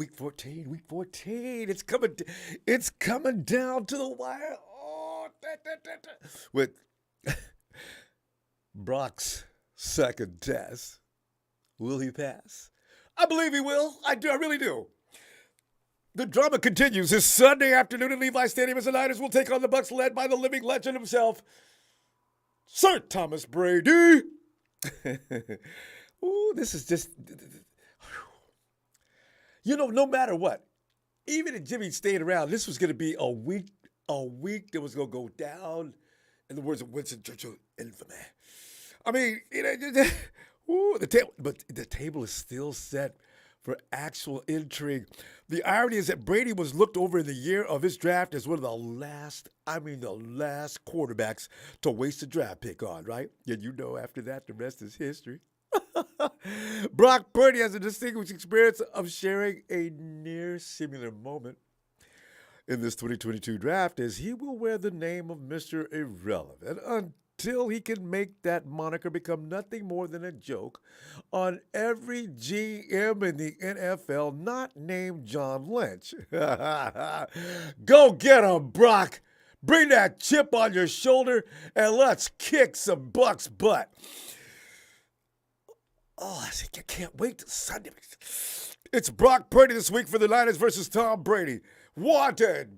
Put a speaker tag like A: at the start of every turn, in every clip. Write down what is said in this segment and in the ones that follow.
A: week 14, week 14. It's coming down to the wire. Oh, with Brock's second test. Will he pass? I believe he will. I do. I really do. The drama continues this Sunday afternoon at Levi's Stadium as the Niners will take on the Bucs, led by the living legend himself, Sir Thomas Brady. Ooh, this is just, no matter what, even if Jimmy stayed around, this was going to be a week that was going to go down, in the words of Winston Churchill, infamy. I mean, the table is still set for actual intrigue. The irony is that Brady was looked over in the year of his draft as one of the last quarterbacks to waste a draft pick on, right? And after that, the rest is history. Brock Purdy has a distinguished experience of sharing a near similar moment in this 2022 draft, as he will wear the name of Mr. Irrelevant until he can make that moniker become nothing more than a joke on every GM in the NFL not named John Lynch. Go get him, Brock. Bring that chip on your shoulder and let's kick some Bucs butt. Oh, I can't wait till Sunday. It's Brock Purdy this week for the Niners versus Tom Brady. Wanted,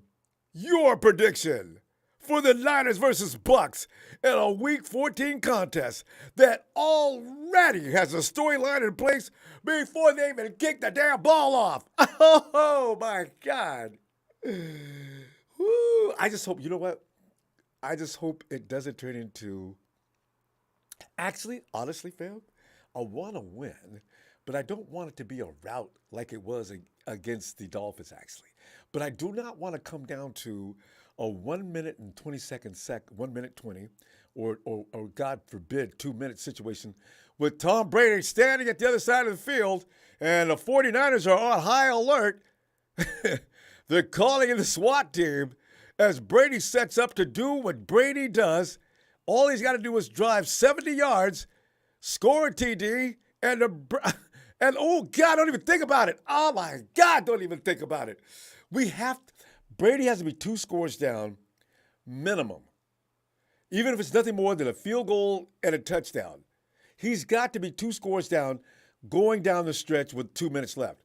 A: your prediction for the Niners versus Bucs in a Week 14 contest that already has a storyline in place before they even kick the damn ball off. Oh, my God. Woo. I just hope, I just hope it doesn't turn into, honestly, fam, I want to win, but I don't want it to be a rout like it was against the Dolphins, actually. But I do not want to come down to a 1 minute and 20 second 1 minute 20, or God forbid, 2 minute situation with Tom Brady standing at the other side of the field and the 49ers are on high alert. They're calling in the SWAT team as Brady sets up to do what Brady does. All he's got to do is drive 70 yards, score a TD, and oh, God, don't even think about it. Oh, my God, don't even think about it. Brady has to be 2 scores down, minimum. Even if it's nothing more than a field goal and a touchdown. He's got to be 2 scores down going down the stretch with 2 minutes left.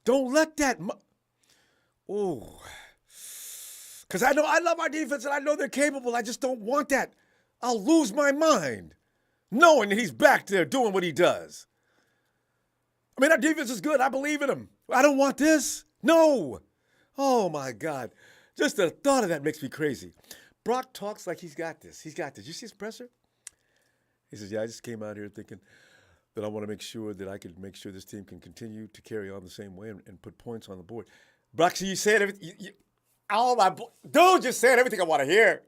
A: Don't let that. Because I love our defense and I know they're capable. I just don't want that. I'll lose my mind knowing that he's back there doing what he does. I mean, our defense is good. I believe in him. I don't want this. No. Oh, my God. Just the thought of that makes me crazy. Brock talks like he's got this. He's got this. You see his presser? He says, I just came out here thinking that I want to make sure that I can make sure this team can continue to carry on the same way and put points on the board. Brock, so you said everything. Dude, just said everything I want to hear.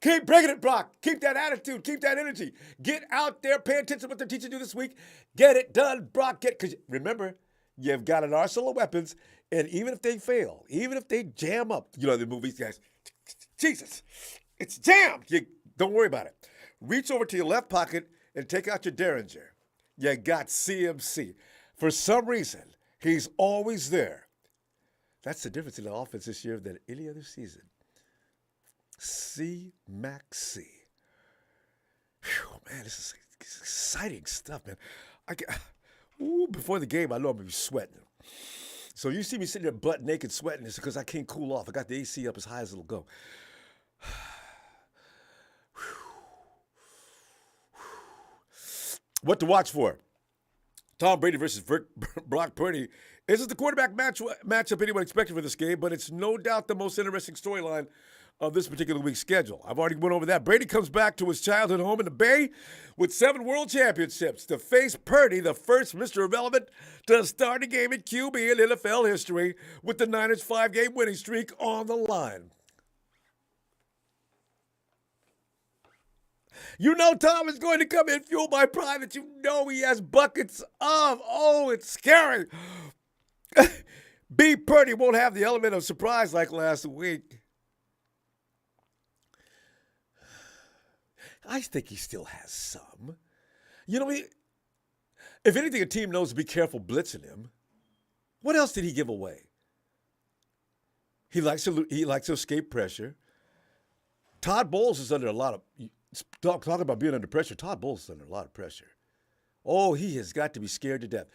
A: Keep bringing it, Brock. Keep that attitude. Keep that energy. Get out there. Pay attention to what they're teaching you this week. Get it done, Brock. Because remember, you've got an arsenal of weapons, and even if they fail, even if they jam up, the movies, guys, Jesus, it's jammed. Don't worry about it. Reach over to your left pocket and take out your Derringer. You got CMC. For some reason, he's always there. That's the difference in the offense this year than any other season. C-Mac C. Whew, man, this is exciting stuff, man. Before the game, I know I'm going to be sweating. So you see me sitting there butt naked sweating. It's because I can't cool off. I got the AC up as high as it'll go. What to watch for? Tom Brady versus Brock Purdy. Isn't the quarterback matchup anyone expected for this game, but it's no doubt the most interesting storyline of this particular week's schedule. I've already went over that. Brady comes back to his childhood home in the Bay with 7 world championships to face Purdy, the first Mr. Irrelevant to start a game at QB in NFL history, with the Niners' 5-game winning streak on the line. Tom is going to come in fueled by pride that he has buckets of. Oh, it's scary. B. Purdy won't have the element of surprise like last week. I think he still has some. If anything, a team knows to be careful blitzing him. What else did he give away? He likes to escape pressure. Todd Bowles is under a lot of talking about being under pressure. Todd Bowles is under a lot of pressure. Oh, he has got to be scared to death.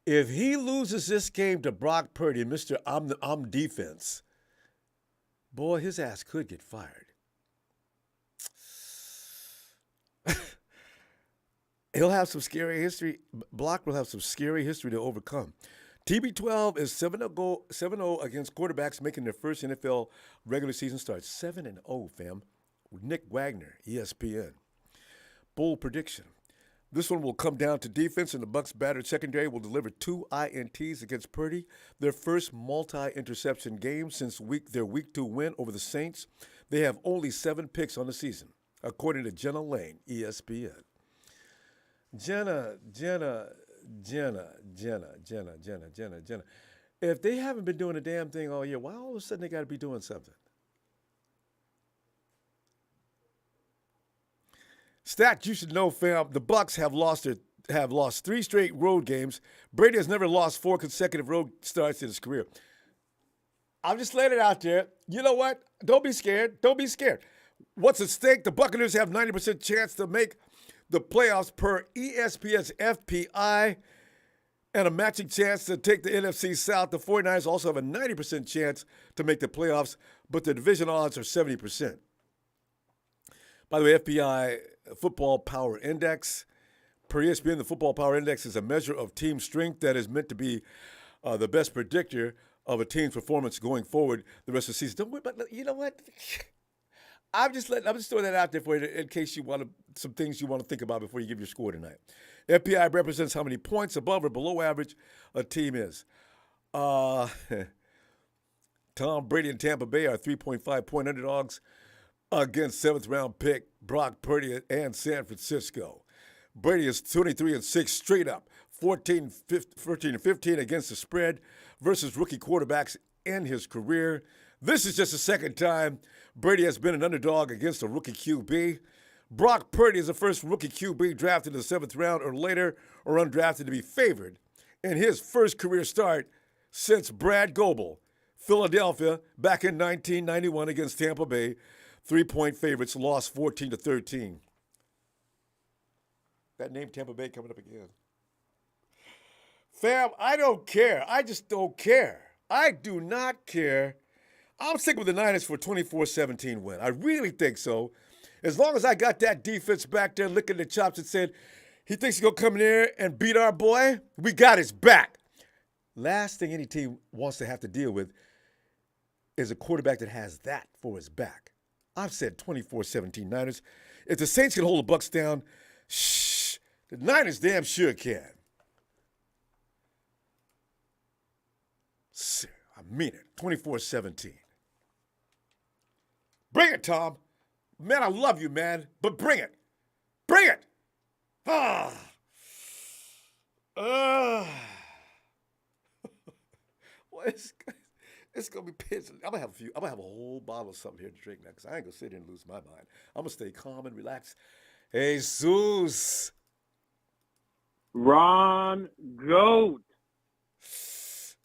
A: If he loses this game to Brock Purdy and Mr. I'm defense, boy, his ass could get fired. He'll have some scary history. Brock will have some scary history to overcome. TB12 is 7-0 against quarterbacks making their first NFL regular season start. 7-0, fam. Nick Wagner, ESPN. Bold prediction. This one will come down to defense, and the Bucs' battered secondary will deliver 2 INTs against Purdy, their first multi-interception game since their Week 2 win over the Saints. They have only 7 picks on the season, according to Jenna Lane, ESPN. Jenna. If they haven't been doing a damn thing all year, why all of a sudden they got to be doing something? Stat you should know, fam. The Bucs have lost 3 straight road games. Brady has never lost 4 consecutive road starts in his career. I'm just laying it out there. You know what? Don't be scared. Don't be scared. What's at stake? The Buccaneers have 90% chance to make the playoffs per ESPN's FPI and a matching chance to take the NFC South. The 49ers also have a 90% chance to make the playoffs, but the division odds are 70%. By the way, FPI Football Power Index. Per ESPN, the Football Power Index is a measure of team strength that is meant to be the best predictor of a team's performance going forward the rest of the season. Don't worry about, you know what? I'm just throwing that out there for you in case you want some things you want to think about before you give your score tonight. FPI represents how many points above or below average a team is. Tom Brady and Tampa Bay are 3.5-point underdogs against 7th-round pick Brock Purdy and San Francisco. Brady is 23-6 straight up, 14-15 against the spread versus rookie quarterbacks in his career. This is just the second time Brady has been an underdog against a rookie QB. Brock Purdy is the first rookie QB drafted in the 7th round or later or undrafted to be favored in his first career start since Brad Goebel, Philadelphia, back in 1991 against Tampa Bay. 3-point favorites lost 14-13. That name Tampa Bay coming up again. Fam, I don't care. I just don't care. I do not care. I'm sticking with the Niners for a 24-17 win. I really think so. As long as I got that defense back there licking the chops and said, he thinks he's going to come in there and beat our boy, we got his back. Last thing any team wants to have to deal with is a quarterback that has that for his back. I've said 24-17 Niners. If the Saints can hold the Bucs down, the Niners damn sure can. I mean it. 24-17. Bring it, Tom. Man, I love you, man. But bring it. Bring it. Well, it's gonna be pissing. I'm gonna have a whole bottle of something here to drink now, because I ain't gonna sit here and lose my mind. I'm gonna stay calm and relax. Jesus.
B: Ron Goat.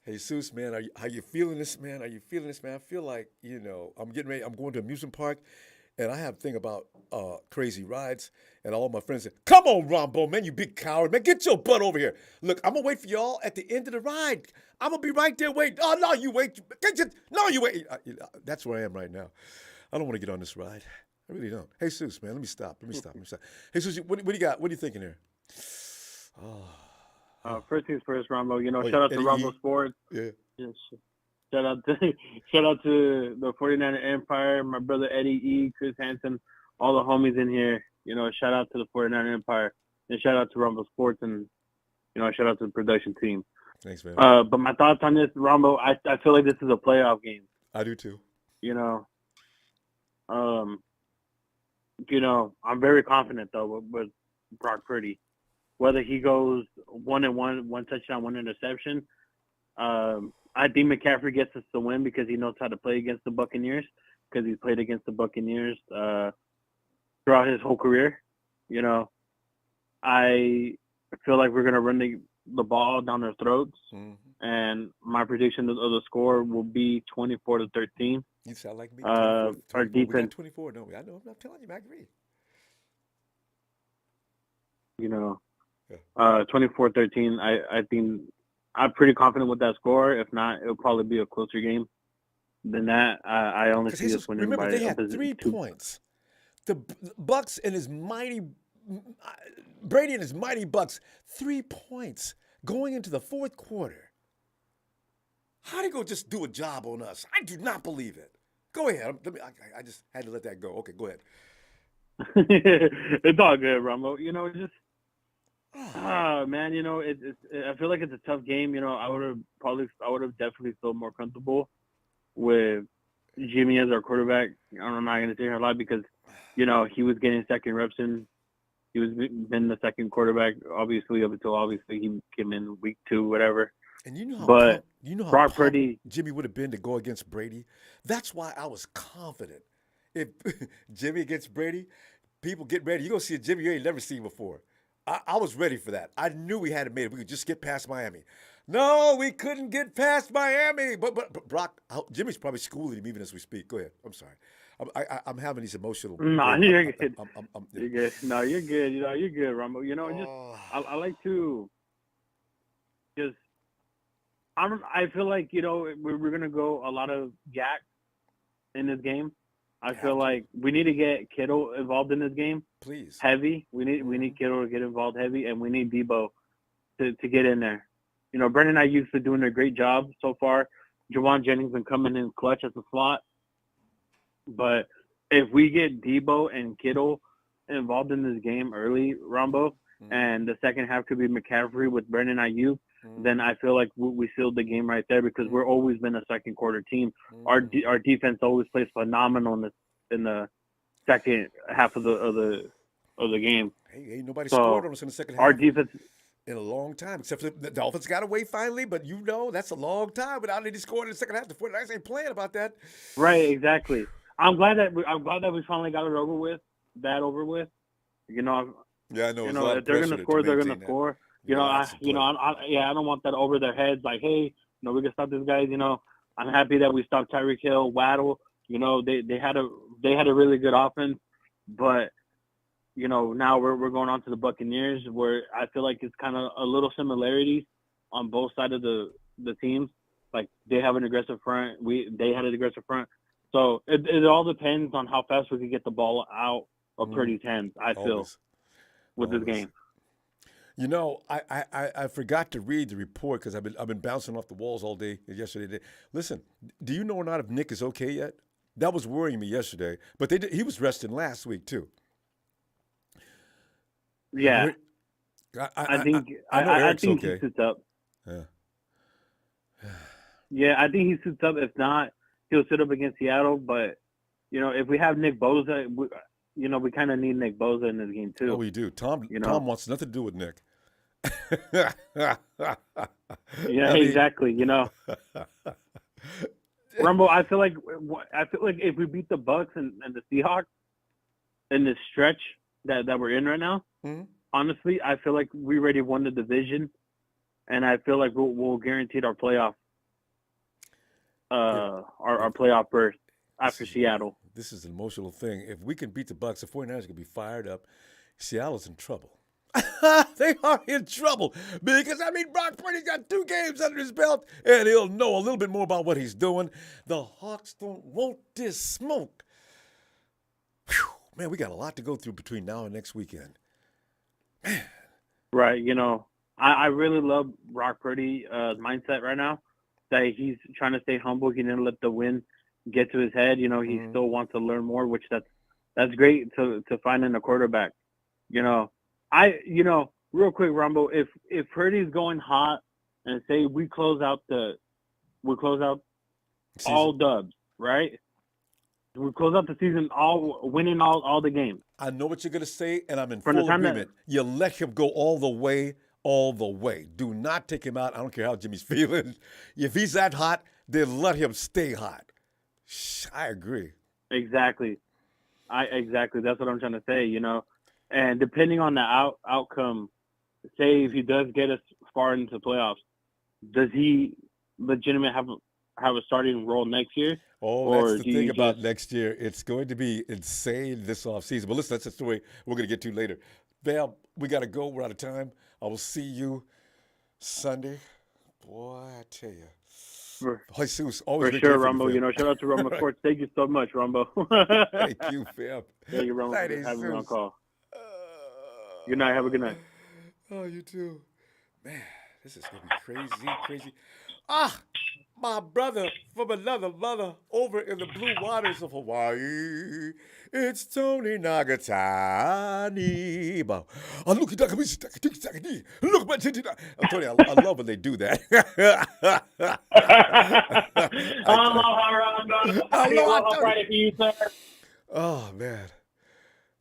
A: Jesus, man, how you feeling this, man? Are you feeling this, man? I feel like, I'm getting ready. I'm going to an amusement park, and I have a thing about crazy rides, and all my friends say, come on, Ronbo, man, you big coward, man, get your butt over here. Look, I'm going to wait for y'all at the end of the ride. I'm going to be right there waiting. Oh, no, you wait. No, you wait. That's where I am right now. I don't want to get on this ride. I really don't. Hey, Jesus, man, let me stop. Hey, Jesus, what do you got? What are you thinking here?
B: First things first, Ronbo. Shout out to Ronbo Sports.
A: Yeah.
B: Shout out to the 49er Empire, my brother Eddie E, Chris Hansen, all the homies in here. Shout out to the 49er Empire, and shout out to Ronbo Sports, and shout out to the production team.
A: Thanks, man.
B: But my thoughts on this, Ronbo, I feel like this is a playoff game.
A: I do too.
B: I'm very confident though with Brock Purdy. Whether he goes 1-1, 1 touchdown, 1 interception, I think McCaffrey gets us the win because he knows how to play against the Buccaneers, because he's played against the Buccaneers throughout his whole career. I feel like we're gonna run the ball down their throats. And my prediction of the score will be 24-13.
A: You sound like me. 24,
B: Our
A: 24. We got
B: defense,
A: 24, don't we? I know. I'm telling you, I agree.
B: you know,
A: Yeah.
B: 24-13. I think I'm pretty confident with that score. If not, it'll probably be a closer game than that. I only see us winning
A: remember,
B: by
A: they had 3
B: two.
A: points. The Bucks and his mighty Brady and his mighty Bucks, 3 points going into the fourth quarter. How they go just do a job on us? I do not believe it. Go ahead. I just had to let that go. Okay, go ahead.
B: It's all good, Ronbo. You know, just man, you know, I feel like it's a tough game. You know, I would have definitely felt more comfortable with Jimmy as our quarterback. I'm not gonna say here a lot because, you know, he was getting second reps in. He was been the second quarterback, obviously, up until he came in week 2, whatever.
A: And you know how
B: Brock Purdy,
A: Jimmy would have been to go against Brady. That's why I was confident. If Jimmy against Brady, people get ready. You're going to see a Jimmy you ain't never seen before. I was ready for that. I knew we had it made. We could just get past Miami. No, we couldn't get past Miami. But Brock, Jimmy's probably schooling him even as we speak. Go ahead. I'm sorry. I'm having these emotional.
B: No, you're good.
A: You're
B: good. No, you're good. You know, you're good, Rumble. You know, just I like to just. I feel like, you know, we're gonna go a lot of yak in this game. I feel like we need to get Kittle involved in this game.
A: Please.
B: Heavy. We need Kittle to get involved heavy, and we need Debo to get in there. You know, Brendan Ayuk's been doing a great job so far. Jawan Jennings been coming in clutch as a slot. But if we get Debo and Kittle involved in this game early, Ronbo, and the second half could be McCaffrey with Brendan Ayuk, then I feel like we sealed the game right there because we're always been a second quarter team. Our defense always plays phenomenal in the second half of the game.
A: Hey, ain't nobody scored on us in the second half.
B: Our defense
A: in a long time, except for the Dolphins got away finally. But you know that's a long time without any scoring in the second half. The 49ers ain't playing about that.
B: Right, exactly. I'm glad that we finally got it over with. You know.
A: Yeah, I know.
B: You know, if they're gonna score, they're gonna score. You know, I don't want that over their heads. Like, hey, you know, we can stop these guys. You know, I'm happy that we stopped Tyreek Hill, Waddle. You know, they had a really good offense, but you know, now we're going on to the Buccaneers, where I feel like it's kind of a little similarities on both sides of the teams. Like they have an aggressive front, they had an aggressive front. So it all depends on how fast we can get the ball out of Purdy's hands. I feel with this game.
A: You know, I forgot to read the report because I've been bouncing off the walls all day yesterday. Listen, do you know or not if Nick is okay yet? That was worrying me yesterday. But he was resting last week too.
B: Yeah, I think
A: okay.
B: He suits up.
A: Yeah.
B: Yeah, I think he suits up. If not, he'll sit up against Seattle. But you know, if we have Nick Bosa, we kind of need Nick Bosa in this game too.
A: Oh, we do. Tom wants nothing to do with Nick.
B: Exactly. You know, Rumble. I feel like if we beat the Bucks and the Seahawks in this stretch that we're in right now, honestly, I feel like we already won the division, and I feel like we'll guaranteed our playoff, our playoff berth after Seattle.
A: This is an emotional thing. If we can beat the Bucks, the 49ers can be fired up. Seattle's in trouble. They are in trouble because, Brock Purdy's got 2 games under his belt, and he'll know a little bit more about what he's doing. The Hawks don't want this smoke. Whew, man, we got a lot to go through between now and next weekend. Man.
B: Right. You know, I really love Brock Purdy's mindset right now, that he's trying to stay humble. He didn't let the win get to his head. You know, he still wants to learn more, which that's great to find in a quarterback. You know, real quick, Rumble, if Purdy's going hot and say we close out all dubs, right? We close out the season winning all the games.
A: I know what you're gonna say, and I'm in full agreement. You let him go all the way. Do not take him out. I don't care how Jimmy's feeling. If he's that hot, then let him stay hot. I agree.
B: Exactly. That's what I'm trying to say, you know. And depending on the outcome, say if he does get us far into the playoffs, does he legitimately have a starting role next year?
A: Oh,
B: Or
A: that's the
B: do
A: thing
B: you
A: about
B: just
A: next year. It's going to be insane this offseason. But listen, that's a story we're going to get to later. Bam, we got to go. We're out of time. I will see you Sunday. Boy, I tell you.
B: for,
A: Jesus, always
B: for
A: great to
B: sure,
A: hear from you,
B: Rumble?
A: fam.
B: Shout out to Rumble
A: All right.
B: Sports. Thank you so much, Rumble.
A: Thank you, fam.
B: Thank you, Rumble,
A: Night,
B: for having me on
A: Jesus.
B: call. Good night. Have a good night.
A: Oh, you too. Man, this is going to be crazy, crazy. Ah, my brother from another mother over in the blue waters of Hawaii. It's Tony Nagatani. I'm Tony, I love when they do that.
C: Aloha, Ronbo. Happy
A: Aloha,
C: Aloha
A: Tony.
C: Friday for you, sir.
A: Oh, man.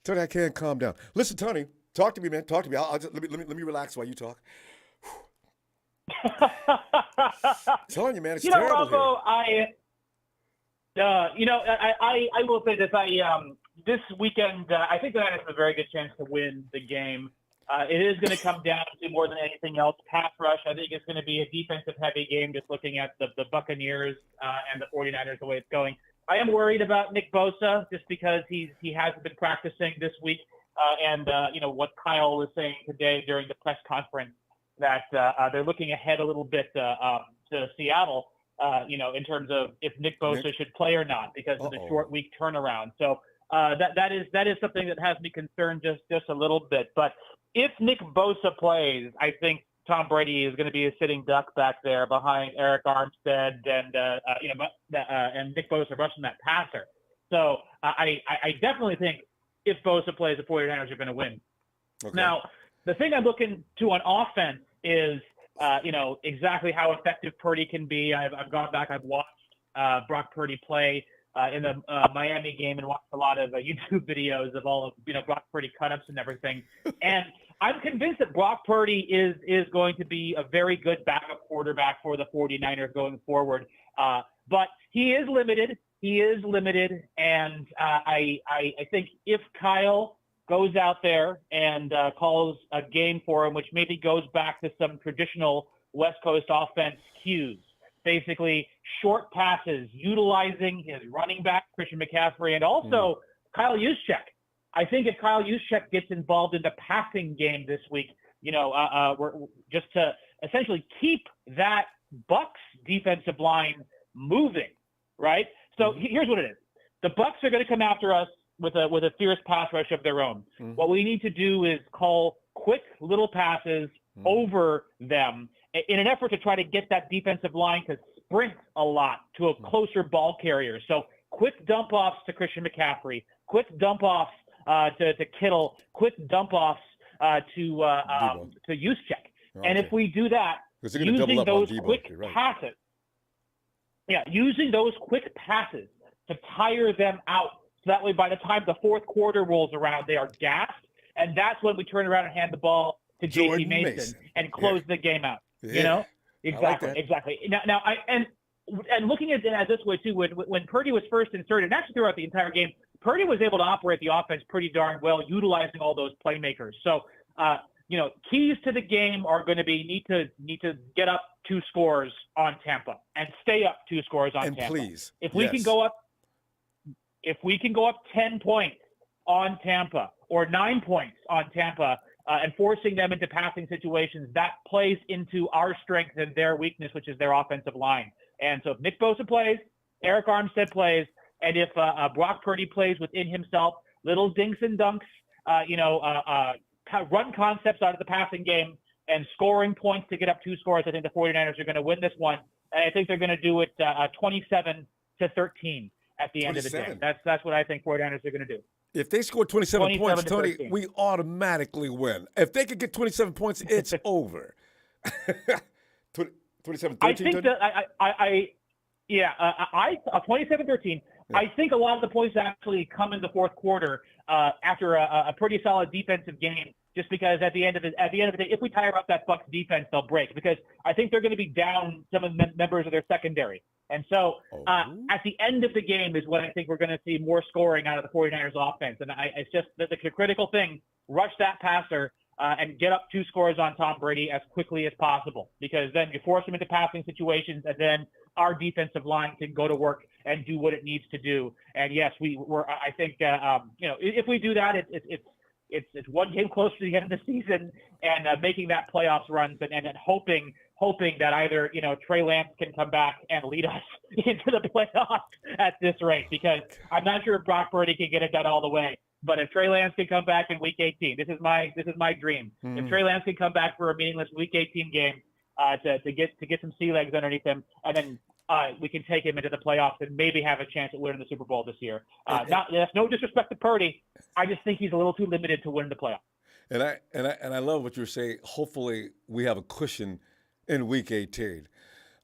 A: Tony, I can't calm down. Listen, Tony, talk to me, man. Talk to me. I'll just, let me relax while you talk. Telling you, man, it's terrible here.
C: Ronbo, I will say this. This weekend, I think the Niners have a very good chance to win the game. It is going to come down to more than anything else pass rush. I think it's going to be a defensive-heavy game, just looking at the Buccaneers and the 49ers, the way it's going. I am worried about Nick Bosa just because he hasn't been practicing this week, and what Kyle was saying today during the press conference that they're looking ahead a little bit to Seattle, in terms of if Nick Bosa should play or not because of the short week turnaround. So that is something that has me concerned just a little bit. But if Nick Bosa plays, I think Tom Brady is going to be a sitting duck back there behind Eric Armstead and Nick Bosa rushing that passer. So I definitely think if Bosa plays, the 49ers are going to win. Okay. Now, the thing I'm looking to on offense is, exactly how effective Purdy can be. I've gone back, I've watched Brock Purdy play in the Miami game and watched a lot of YouTube videos of all of Brock Purdy cut-ups and everything. And I'm convinced that Brock Purdy is going to be a very good backup quarterback for the 49ers going forward. But he is limited. And I think if Kyle goes out there and calls a game for him, which maybe goes back to some traditional West Coast offense cues, basically short passes, utilizing his running back, Christian McCaffrey, and also Kyle Juszczyk. I think if Kyle Juszczyk gets involved in the passing game this week, we're just to essentially keep that Bucs defensive line moving, right? So here's what it is. The Bucs are going to come after us with a fierce pass rush of their own. What we need to do is call quick little passes over them in an effort to try to get that defensive line to sprint a lot to a closer ball carrier. So quick dump offs to Christian McCaffrey, quick dump offs to Kittle, quick dump offs to Juszczyk. Okay. And if we do that, using those quick passes, using those quick passes to tire them out. So that way, by the time the fourth quarter rolls around, they are gassed, and that's when we turn around and hand the ball to J.C. Mason and close the game out.
A: Yeah.
C: Exactly. Now, and looking at it this way too, when Purdy was first inserted, and actually throughout the entire game, Purdy was able to operate the offense pretty darn well, utilizing all those playmakers. So, keys to the game are going to be need to get up 2 scores on Tampa and stay up 2 scores on Tampa.
A: Please,
C: if we can go up 10 points on Tampa or 9 points on Tampa and forcing them into passing situations, that plays into our strength and their weakness, which is their offensive line. And so if Nick Bosa plays, Eric Armstead plays, and if Brock Purdy plays within himself, little dinks and dunks, run concepts out of the passing game and scoring points to get up 2 scores, I think the 49ers are going to win this one. And I think they're going to do it 27-13. At the end of the day. That's what I think 49ers are going to do.
A: If they score 27 points, Tony, we automatically win. If they could get 27 points, it's over. 27-13,
C: I think that I 27-13. Yeah. I think a lot of the points actually come in the fourth quarter after a pretty solid defensive game. Just because at the end of the day, if we tire up that Bucs defense, they'll break. Because I think they're going to be down some of the members of their secondary. And so at the end of the game is when I think we're going to see more scoring out of the 49ers offense. And it's just the critical thing, rush that passer and get up 2 scores on Tom Brady as quickly as possible, because then you force him into passing situations, and then our defensive line can go to work and do what it needs to do. And yes, I think if we do that, it's one game closer to the end of the season, and making that playoffs runs, and hoping that either Trey Lance can come back and lead us into the playoffs at this rate, because I'm not sure if Brock Purdy can get it done all the way. But if Trey Lance can come back in Week 18, this is my dream. If Trey Lance can come back for a meaningless Week 18 game to get some sea legs underneath him, and then we can take him into the playoffs and maybe have a chance at winning the Super Bowl this year. That's no disrespect to Purdy. I just think he's a little too limited to win the playoffs.
A: And I love what you're saying. Hopefully, we have a cushion in Week 18,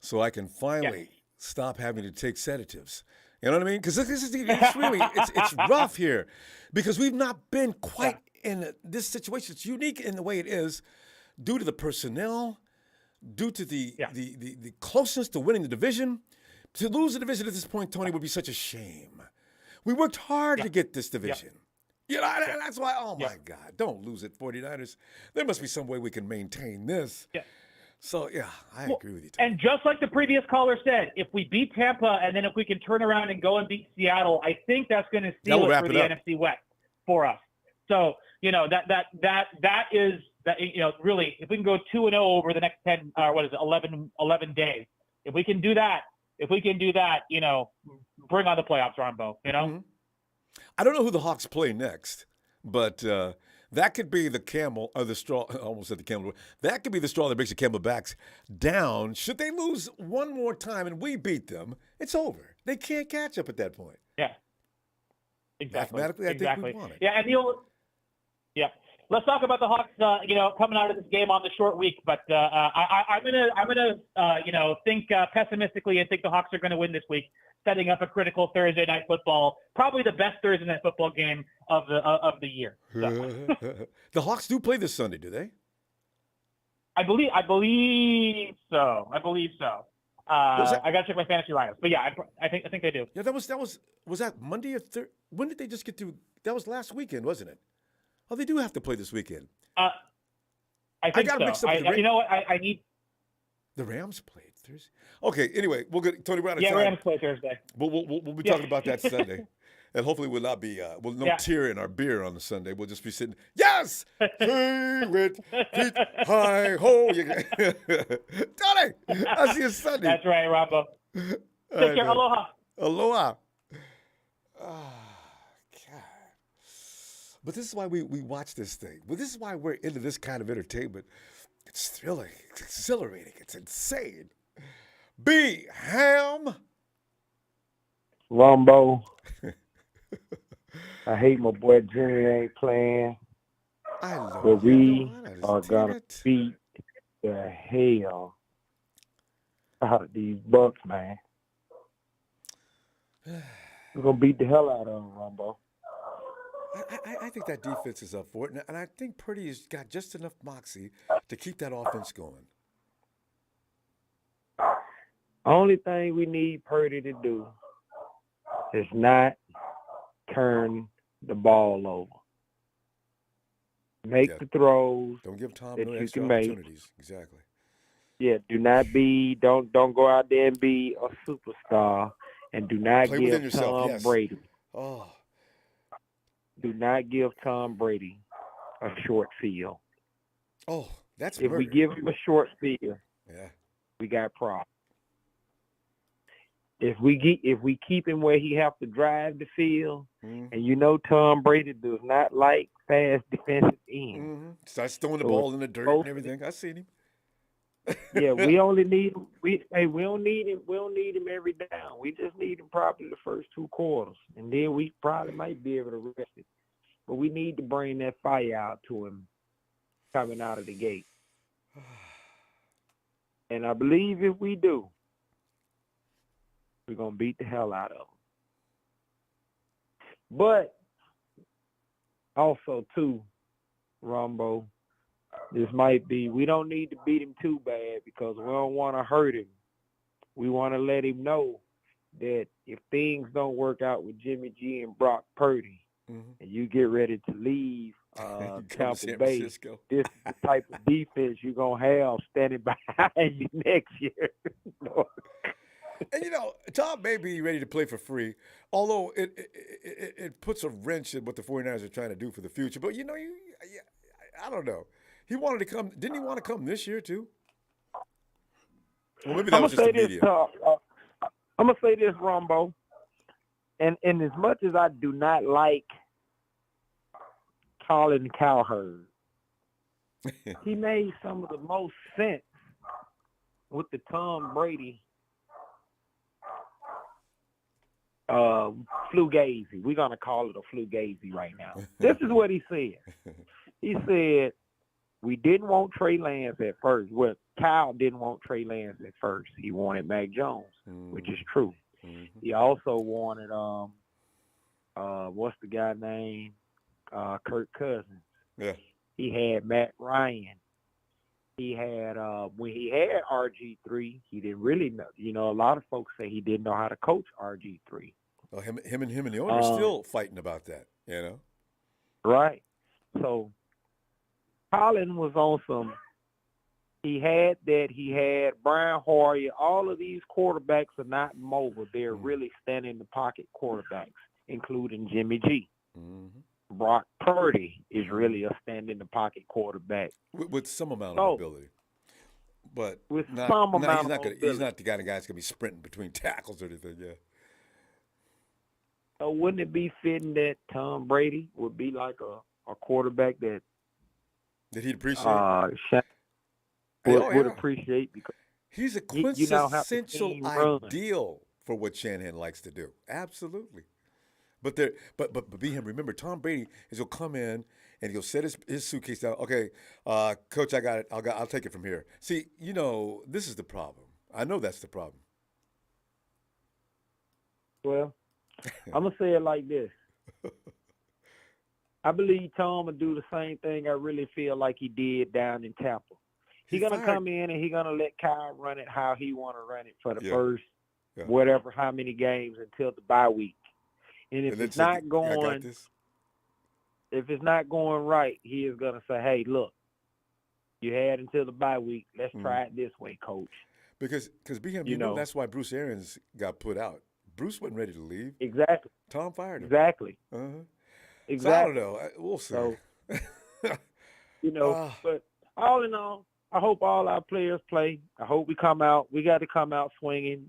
A: so I can finally stop having to take sedatives. You know what I mean? Because it's rough here, because we've not been quite in this situation. It's unique in the way it is, due to the personnel, due to the closeness to winning the division. To lose the division at this point, Tony, would be such a shame. We worked hard to get this division. That's why, my God, don't lose it, 49ers. There must be some way we can maintain this. Yeah. So, I agree with you, Tony.
C: And just like the previous caller said, if we beat Tampa and then if we can turn around and go and beat Seattle, I think that's going to seal it for the NFC West for us. So, that is really, if we can go 2-0 over the next 11 days, if we can do that, bring on the playoffs, Ronbo,
A: Mm-hmm. I don't know who the Hawks play next, but that could be the camel, or the straw. I almost said the camel. That could be the straw that makes the Camelbacks down. Should they lose one more time and we beat them, it's over. They can't catch up at that point.
C: Yeah. Exactly.
A: Mathematically, I think we won it.
C: Yeah, and let's talk about the Hawks. Coming out of this game on the short week, but I'm gonna think pessimistically and think the Hawks are going to win this week, setting up a critical Thursday night football, probably the best Thursday night football game of the year. So.
A: The Hawks do play this Sunday, do they?
C: I believe so. I got to check my fantasy lineups, but I think they do.
A: Yeah, was that Monday or Thursday? When did they just get through? That was last weekend, wasn't it? Oh, they do have to play this weekend.
C: I think
A: got
C: so.
A: mixed up.
C: You know what? I need.
A: The Rams played Thursday. Okay. Anyway, we'll get Tony Brown.
C: Yeah, Rams play Thursday.
A: We'll be talking about that Sunday, and hopefully we'll not be tear in our beer on the Sunday. We'll just be sitting. Yes, feet high ho. Tony, I'll see you Sunday.
C: That's right, Ronbo. Take care. Aloha.
A: Aloha. But this is why we watch this thing. Well, this is why we're into this kind of entertainment. It's thrilling. It's exhilarating. It's insane. B. Ham.
D: Ronbo. I hate my boy Jimmy ain't playing. But we are going to beat the hell out of these Bucks, man. We're going to beat the hell out of them, Ronbo.
A: I think that defense is up for it, and I think Purdy has got just enough moxie to keep that offense going.
D: Only thing we need Purdy to do is not turn the ball over. Make the throws.
A: Don't give Tom
D: that
A: no
D: you
A: extra
D: can
A: opportunities.
D: Make.
A: Exactly.
D: Yeah, don't go out there and be a superstar, and do not
A: Play
D: give
A: within yourself.
D: Tom Brady.
A: Oh.
D: Do not give Tom Brady a short field.
A: Oh, that's
D: if
A: murder.
D: we give him a short field, we got problems. If we keep him where he have to drive the field, and Tom Brady does not like fast defensive ends.
A: Starts throwing the ball in the dirt and everything. I seen him.
D: Yeah, we only need we don't need him. We don't need him every down. We just need him probably the first 2 quarters, and then we probably might be able to rest it. But we need to bring that fire out to him coming out of the gate. And I believe if we do, we're gonna beat the hell out of him. But also too, Ronbo, this might be, we don't need to beat him too bad because we don't want to hurt him. We want to let him know that if things don't work out with Jimmy G and Brock Purdy, and you get ready to leave
A: You come to
D: Tampa
A: San
D: Bay.
A: Francisco.
D: This is the type of defense you're gonna have standing behind you next year.
A: And Tom may be ready to play for free, although it puts a wrench in what the 49ers are trying to do for the future. But I don't know. He wanted to come. Didn't he want to come this year too? Well, maybe that
D: I'm
A: was
D: gonna
A: just
D: say
A: the
D: this,
A: media.
D: I'm gonna say this, Ronbo. And as much as I do not like Colin Cowherd, he made some of the most sense with the Tom Brady flugazi. We're gonna call it a flugazi right now. This is what he said. He said we didn't want Trey Lance at first. Well, Kyle didn't want Trey Lance at first. He wanted Mac Jones, which is true.
A: Mm-hmm.
D: He also wanted what's the guy name? Kirk Cousins.
A: Yeah.
D: He had Matt Ryan. He had when he had RG3, he didn't really know. A lot of folks say he didn't know how to coach RG3.
A: Well, him and the owner are still fighting about that.
D: Right. So Colin was on some. He had Brian Hoyer. All of these quarterbacks are not mobile. They're really stand in the pocket quarterbacks, including Jimmy G.
A: Mm-hmm.
D: Brock Purdy is really a stand in the pocket quarterback
A: With some amount of ability, but
D: with
A: not,
D: some
A: no,
D: amount
A: he's
D: of
A: not
D: ability.
A: He's not the kind of guy that's gonna be sprinting between tackles or anything. Yeah.
D: So wouldn't it be fitting that Tom Brady would be like a quarterback that
A: he'd appreciate?
D: Would appreciate, because
A: he's a
D: you now have the
A: quintessential
D: team run.
A: ideal for what Shanahan likes to do. Absolutely. But Behem, remember, Tom Brady is he'll come in and he'll set his suitcase down. Okay, coach, I got it. I'll take it from here. See, this is the problem. I know that's the problem.
D: Well, I'm gonna say it like this. I believe Tom will do the same thing. I really feel like he did down in Tampa. He's gonna come in and he's gonna let Kyle run it how he want to run it for the first whatever how many games until the bye week. And if it's not going, right, he is gonna say, "Hey, look, you had until the bye week. Let's try it this way, coach."
A: Because BM, that's why Bruce Arians got put out. Bruce wasn't ready to leave.
D: Exactly.
A: Tom fired him.
D: Exactly.
A: Uh-huh.
D: Exactly.
A: So I don't know. We'll see.
D: So, but all in all, I hope all our players play. I hope we come out. We got to come out swinging.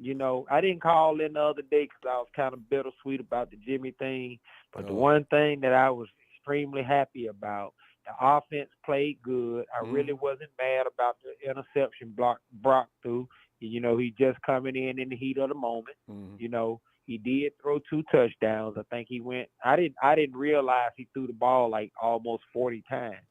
D: I didn't call in the other day because I was kind of bittersweet about the Jimmy thing. But the one thing that I was extremely happy about, the offense played good. I really wasn't mad about the interception Brock threw. He just coming in the heat of the moment. He did throw 2 touchdowns. I think he went. I didn't realize he threw the ball like almost 40 times.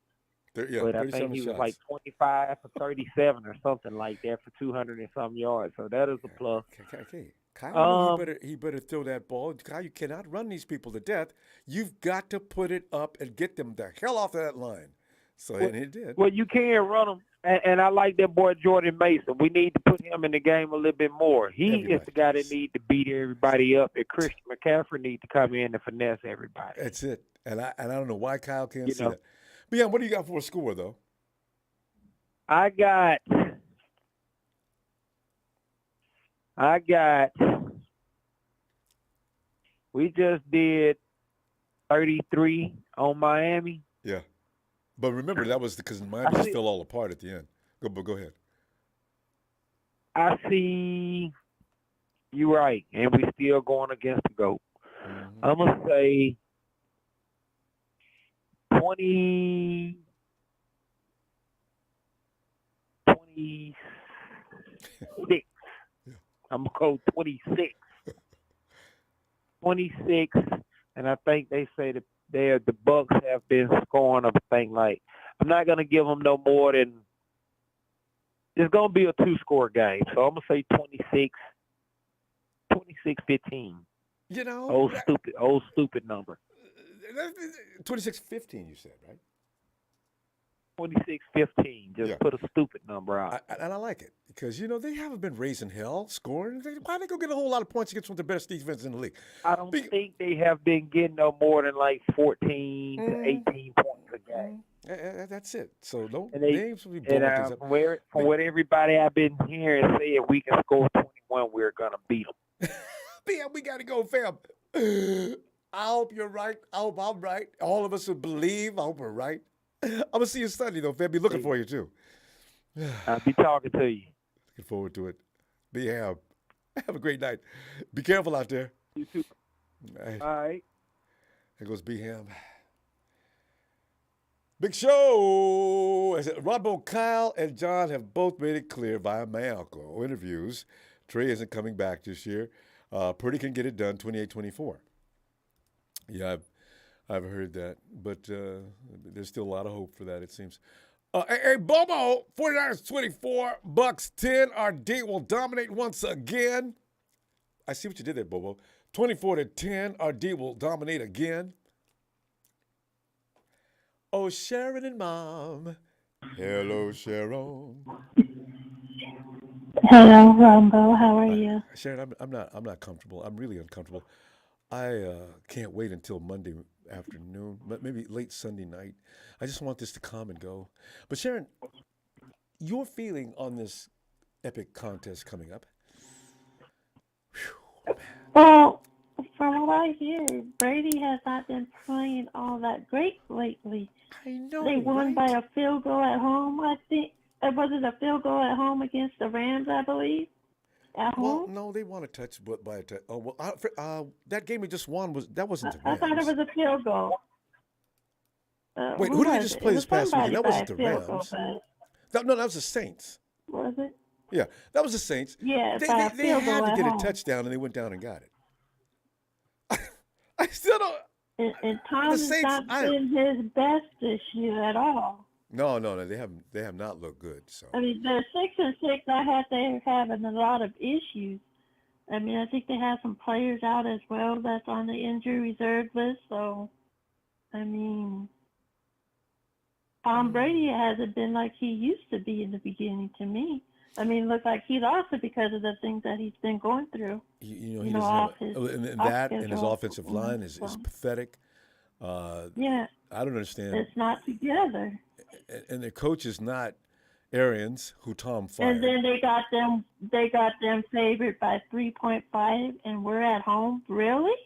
D: But I think he was like 25 for 37 or something like that for 200 and some yards. So that is a plus.
A: Okay. Kyle, he better throw that ball. Kyle, you cannot run these people to death. You've got to put it up and get them the hell off of that line. So and he did.
D: Well, you can run them. And I like that boy Jordan Mason. We need to put him in the game a little bit more. He is the guy that needs to beat everybody up. And Christian McCaffrey needs to come in and finesse everybody.
A: That's it. And I don't know why Kyle can't see that. But yeah, what do you got for a score though?
D: I got. We just did 33 on Miami.
A: Yeah. But remember, that was because Miami just fell all apart at the end. Go ahead.
D: I see you right, and we still going against the GOAT. I'm going to say 26. I'm going to go 26. 26, and I think they say that the Bucks have been scoring a thing like, I'm not going to give them no more than, it's going to be a 2-score game. So I'm going to say 26-15. Old stupid number.
A: 26-15, you said, right?
D: 26-15. Just put a stupid number out.
A: And I like it because, they haven't been raising hell, scoring. Why they go get a whole lot of points against one of the best defenses in the league?
D: I don't think they have been getting no more than like 14 to 18 points a
A: That's it. So don't
D: And they
A: names will be blowing things up.
D: from what everybody I've been hearing say, if we can score 21, we're gonna beat them.
A: Yeah, we got to go, fam. I hope you're right. I hope I'm right. All of us will believe. I hope we're right. I'm gonna see you Sunday though, fam. Be looking for you too.
D: I'll be talking to you.
A: Looking forward to it. Be have a great night. Be careful out there.
D: You too.
A: All right.
D: All right.
A: There goes B Ham. Big show. I said, Ronbo, Kyle, and John have both made it clear via my uncle interviews. Trey isn't coming back this year. Purdy can get it done 28-24. Yeah, I've heard that, but there's still a lot of hope for that, it seems. Hey, Bobo, 49ers 24, Bucks 10. Our D will dominate once again. I see what you did there, Bobo. 24-10, our D will dominate again. Oh, Sharon and Mom. Hello, Sharon.
E: Hello, Ronbo. How are you?
A: Sharon, I'm not comfortable. I'm really uncomfortable. I can't wait until Monday afternoon, maybe late Sunday night. I just want this to come and go. But Sharon, your feeling on this epic contest coming up? Whew.
E: Well, from what I hear, Brady has not been playing all that great lately.
A: I know.
E: They won
A: right?
E: by a field goal at home, I think. Was it a field goal at home against the Rams, I believe? At
A: Well,
E: home?
A: no, they won a touch, but by a touch. Oh well, that game we just won wasn't the Rams.
E: I thought it was a field goal.
A: Wait, who did they
E: was
A: just
E: it?
A: play
E: It
A: this
E: was
A: past weekend?
E: somebody
A: That
E: by
A: wasn't
E: a
A: the
E: field goal,
A: Rams.
E: but
A: No, that was the Saints.
E: was it?
A: Yeah, that was the Saints.
E: Yeah,
A: They
E: by a
A: they
E: field
A: had
E: goal
A: to
E: at
A: get a
E: home.
A: touchdown, and they went down and got it. I still don't.
E: And Tom has
A: Saints,
E: not been his best this year at all.
A: No, they have not looked good. So
E: I mean, they're 6-6. They're having a lot of issues. I mean, I think they have some players out as well that's on the injury reserve list. So, I mean, Tom Brady hasn't been like he used to be in the beginning to me. I mean, it looks like he lost it because of the things that he's been going through.
A: he
E: You know,
A: doesn't
E: off
A: have,
E: his-
A: and
E: off
A: that and his
E: schedule.
A: offensive line is
E: So,
A: pathetic.
E: yeah,
A: I don't understand.
E: it's not together.
A: And their coach is not Arians, who Tom fired.
E: And then they got them favored by 3.5, and we're at home. Really?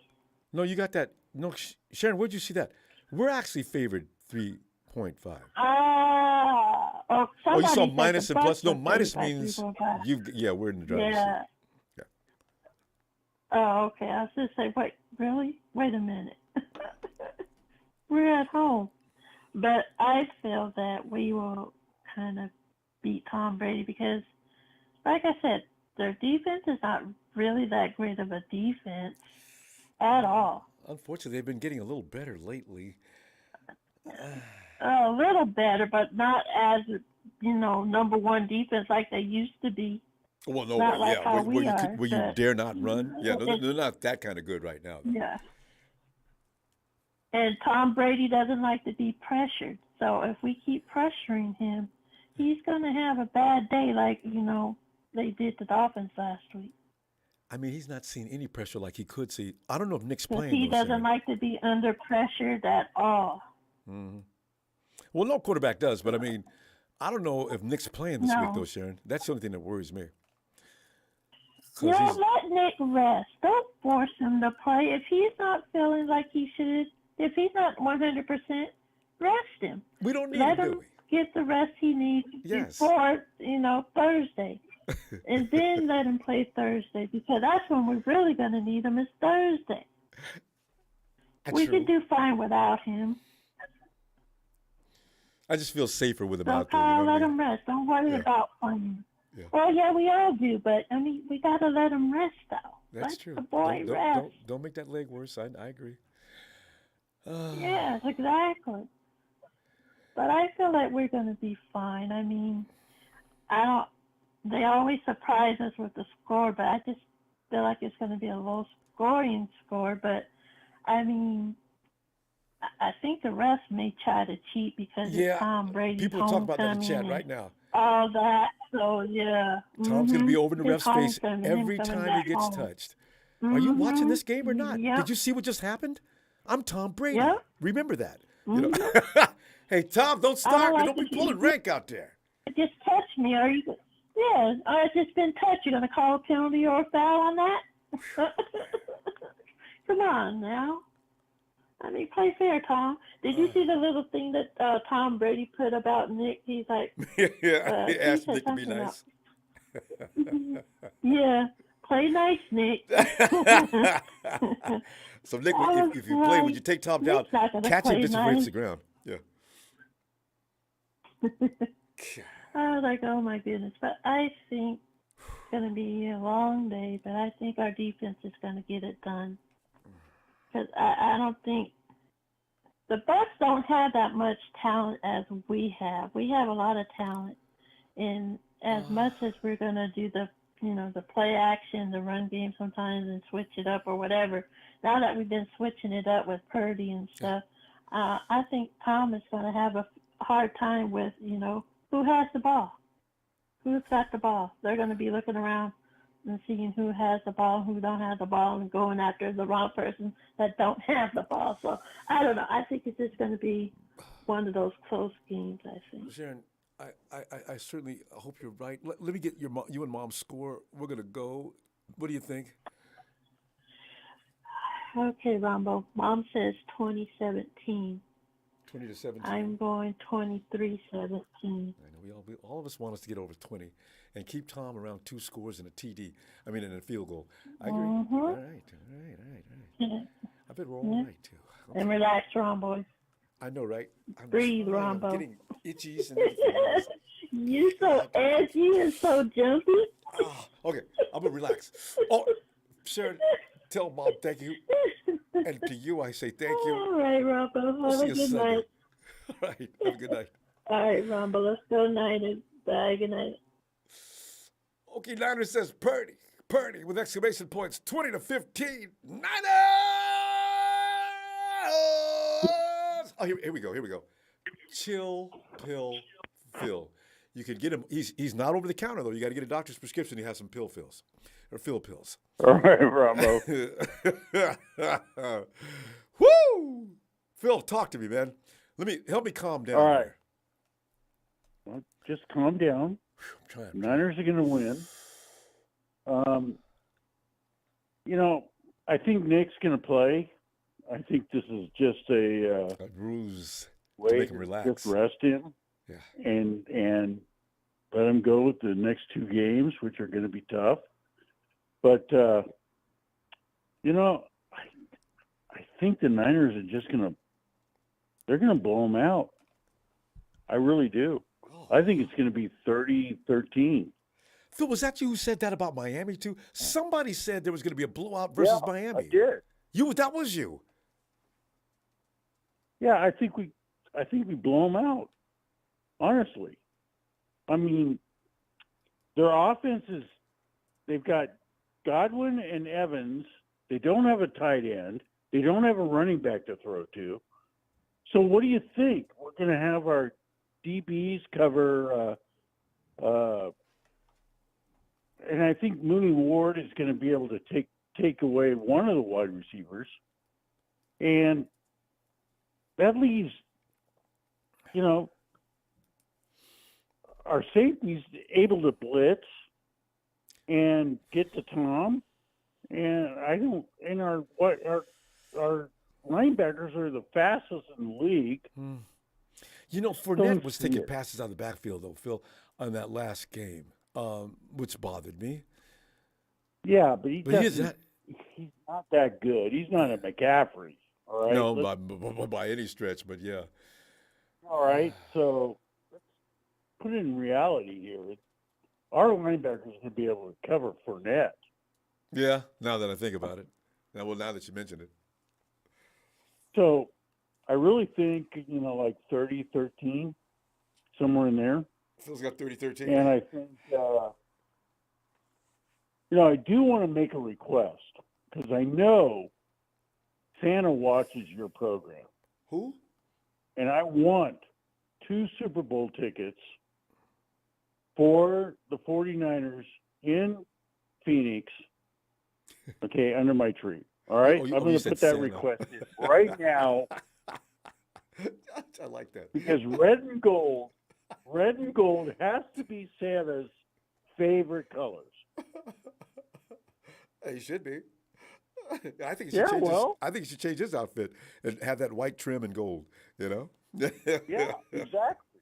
A: No, you got that. No, Sharon, where'd you see that? We're actually favored 3.5.
E: Oh,
A: Oh, you saw
E: somebody said
A: minus
E: the
A: and plus.
E: Bucks
A: No,
E: were
A: minus
E: favored by
A: means
E: 3.5.
A: we're in the driver's
E: Yeah.
A: seat. Yeah.
E: Oh, okay. I was just saying, wait, really? Wait a minute. We're at home. But I feel that we will kind of beat Tom Brady because, like I said, their defense is not really that great of a defense at all.
A: Unfortunately, they've been getting a little better lately.
E: A little better, but not as, number one defense like they used to be.
A: Well, no,
E: Not like how we are,
A: where you
E: but-
A: dare not run. Yeah, no, they're not that kind of good right now. Though.
E: Yeah. And Tom Brady doesn't like to be pressured. So if we keep pressuring him, he's going to have a bad day like, they did to the Dolphins last week.
A: I mean, he's not seeing any pressure like he could see. I don't know if Nick's
E: Because
A: playing.
E: he
A: though,
E: doesn't
A: Sharon.
E: like to be under pressure at all.
A: Mm-hmm. Well, no quarterback does, but I mean, I don't know if Nick's playing this week,
E: No.
A: though, Sharon. That's the only thing that worries me. 'Cause
E: Yeah,
A: he's-
E: let Nick rest. Don't force him to play. If he's not feeling like he should, if he's not 100%, rest him.
A: we don't need
E: Let
A: him, do
E: him
A: we?
E: get the rest he needs
A: Yes.
E: before, Thursday. And then let him play Thursday because that's when we're really going to need him is Thursday. We
A: True.
E: could do fine without him.
A: I just feel safer with him
E: So
A: out there.
E: Kyle,
A: You know what
E: let
A: I mean?
E: him rest. Don't worry
A: Yeah.
E: about playing.
A: Yeah.
E: Well, yeah, we all do, but I mean, we got to let him rest though.
A: That's
E: Let
A: true.
E: the boy rest.
A: Don't make that leg worse. I agree.
E: Yes, exactly. But I feel like we're going to be fine. I mean, they always surprise us with the score, but I just feel like it's going to be a low scoring score. But I mean, I think the refs may try to cheat because
A: Yeah,
E: it's Tom Brady's
A: people are talking about that in
E: homecoming
A: chat
E: and
A: right now.
E: all that. So yeah,
A: Tom's going to be over in the
E: His
A: ref's face
E: homecoming, him
A: every
E: coming
A: time
E: back
A: he gets
E: home.
A: touched. Are you watching this game or not?
E: Yep.
A: Did you see what just happened? I'm Tom Brady.
E: Yep.
A: Remember that. You know? Hey, Tom, don't
E: I
A: start.
E: don't like
A: Don't be
E: to
A: pulling rank out there.
E: just touch me. Are you? Yeah, it's just been touched. You're gonna call a penalty or a foul on that? Come on now. I mean, play fair, Tom. Did you see the little thing that Tom Brady put about Nick? He's like,
A: Yeah, he
E: he
A: asked
E: said
A: Nick to be
E: something
A: nice.
E: yeah, play nice, Nick.
A: So, Nick,
E: I was
A: if you play, would
E: like,
A: you take Tom down,
E: Nick's not gonna
A: catch him
E: play
A: just before he hits
E: nice.
A: the ground? Yeah.
E: I was like, oh my goodness. But I think it's going to be a long day, but I think our defense is going to get it done. Because I don't think the Bucs don't have that much talent as we have. We have a lot of talent. And as much as we're going to do the play action, the run game sometimes and switch it up or whatever, now that we've been switching it up with Purdy and stuff, I think Tom is going to have a hard time with, who has the ball? Who's got the ball? They're going to be looking around and seeing who has the ball, who don't have the ball, and going after the wrong person that don't have the ball. So, I don't know. I think it's just going to be one of those close games, I think.
A: Sharon, I certainly hope you're right. Let me get you and Mom's score. We're going to go. What do you think?
E: Okay, Ronbo. Mom says 2017.
A: 20-17.
E: I'm going 23-17.
A: I know we all of us want us to get over 20 and keep Tom around 2 scores and a TD. I mean, and a field goal. I agree.
E: Mm-hmm.
A: All right. I bet we're all right, too. Okay.
E: And relax, Ronbo.
A: I know, right? I'm
E: Breathe,
A: trying.
E: Ronbo.
A: I'm getting itchies and everything else.
E: You're so edgy and so jumpy.
A: Oh, okay, I'm going to relax. Oh, Sharon, tell Mom thank you. And to you, I say thank you.
E: All right, Ronbo.
A: We'll
E: Have
A: see
E: a
A: you
E: good
A: Sunday.
E: night.
A: All right, have a good night.
E: All right, Ronbo. Let's go night. Bye. Good night.
A: Okay, Niners says Purdy with exclamation points, 20-15. Niners! Oh, here we go. Chill pill Phil. You can get him. He's not over the counter though. You got to get a doctor's prescription. He has some pill pills or Phil pills.
D: All right, Ronbo.
A: Woo! Phil, talk to me, man. Help me calm down.
D: All right.
A: Here.
D: Well, just calm down.
A: I'm trying.
D: Niners are going to win. I think Nick's going to play. I think this is just a
A: ruse
D: way
A: to make him relax.
D: Just rest him.
A: Yeah.
D: And let him go with the next 2 games, which are going to be tough. But I think the Niners are just they're going to blow them out. I really do. I think it's going to be 30-13.
A: Phil, was that you who said that about Miami too? Somebody said there was going to be a blowout versus Miami.
D: I did.
A: That was you.
D: Yeah, I think we blow them out. Honestly, I mean, their offenses. They've got Godwin and Evans. They don't have a tight end. They don't have a running back to throw to. So what do you think? We're going to have our DBs cover, and I think Mooney Ward is going to be able to take away one of the wide receivers, and that leaves, our safeties able to blitz and get to Tom, and our linebackers are the fastest in the league.
A: Fournette was taking passes out of the backfield, though, Phil, on that last game, which bothered me.
D: Yeah, but he's not that good. He's not a McCaffrey, all right?
A: No, by any stretch, but yeah.
D: All right, so let's put it in reality here. Our linebackers going to be able to cover Fournette.
A: Yeah, now that I think about it. Now that you mention it.
D: So I really think, like 30-13, somewhere in there.
A: Phil's got 30-13.
D: And I think, I do want to make a request because I know Santa watches your program.
A: Who?
D: And I want 2 Super Bowl tickets for the 49ers in Phoenix, okay, under my tree. All right? I'm going to put that request in right now.
A: I like that.
F: Because red and gold has to be Santa's favorite colors.
A: He should be. I think he should
F: Yeah,
A: change
F: well.
A: I think he should change his outfit and have that white trim and gold. You know.
F: Yeah, exactly.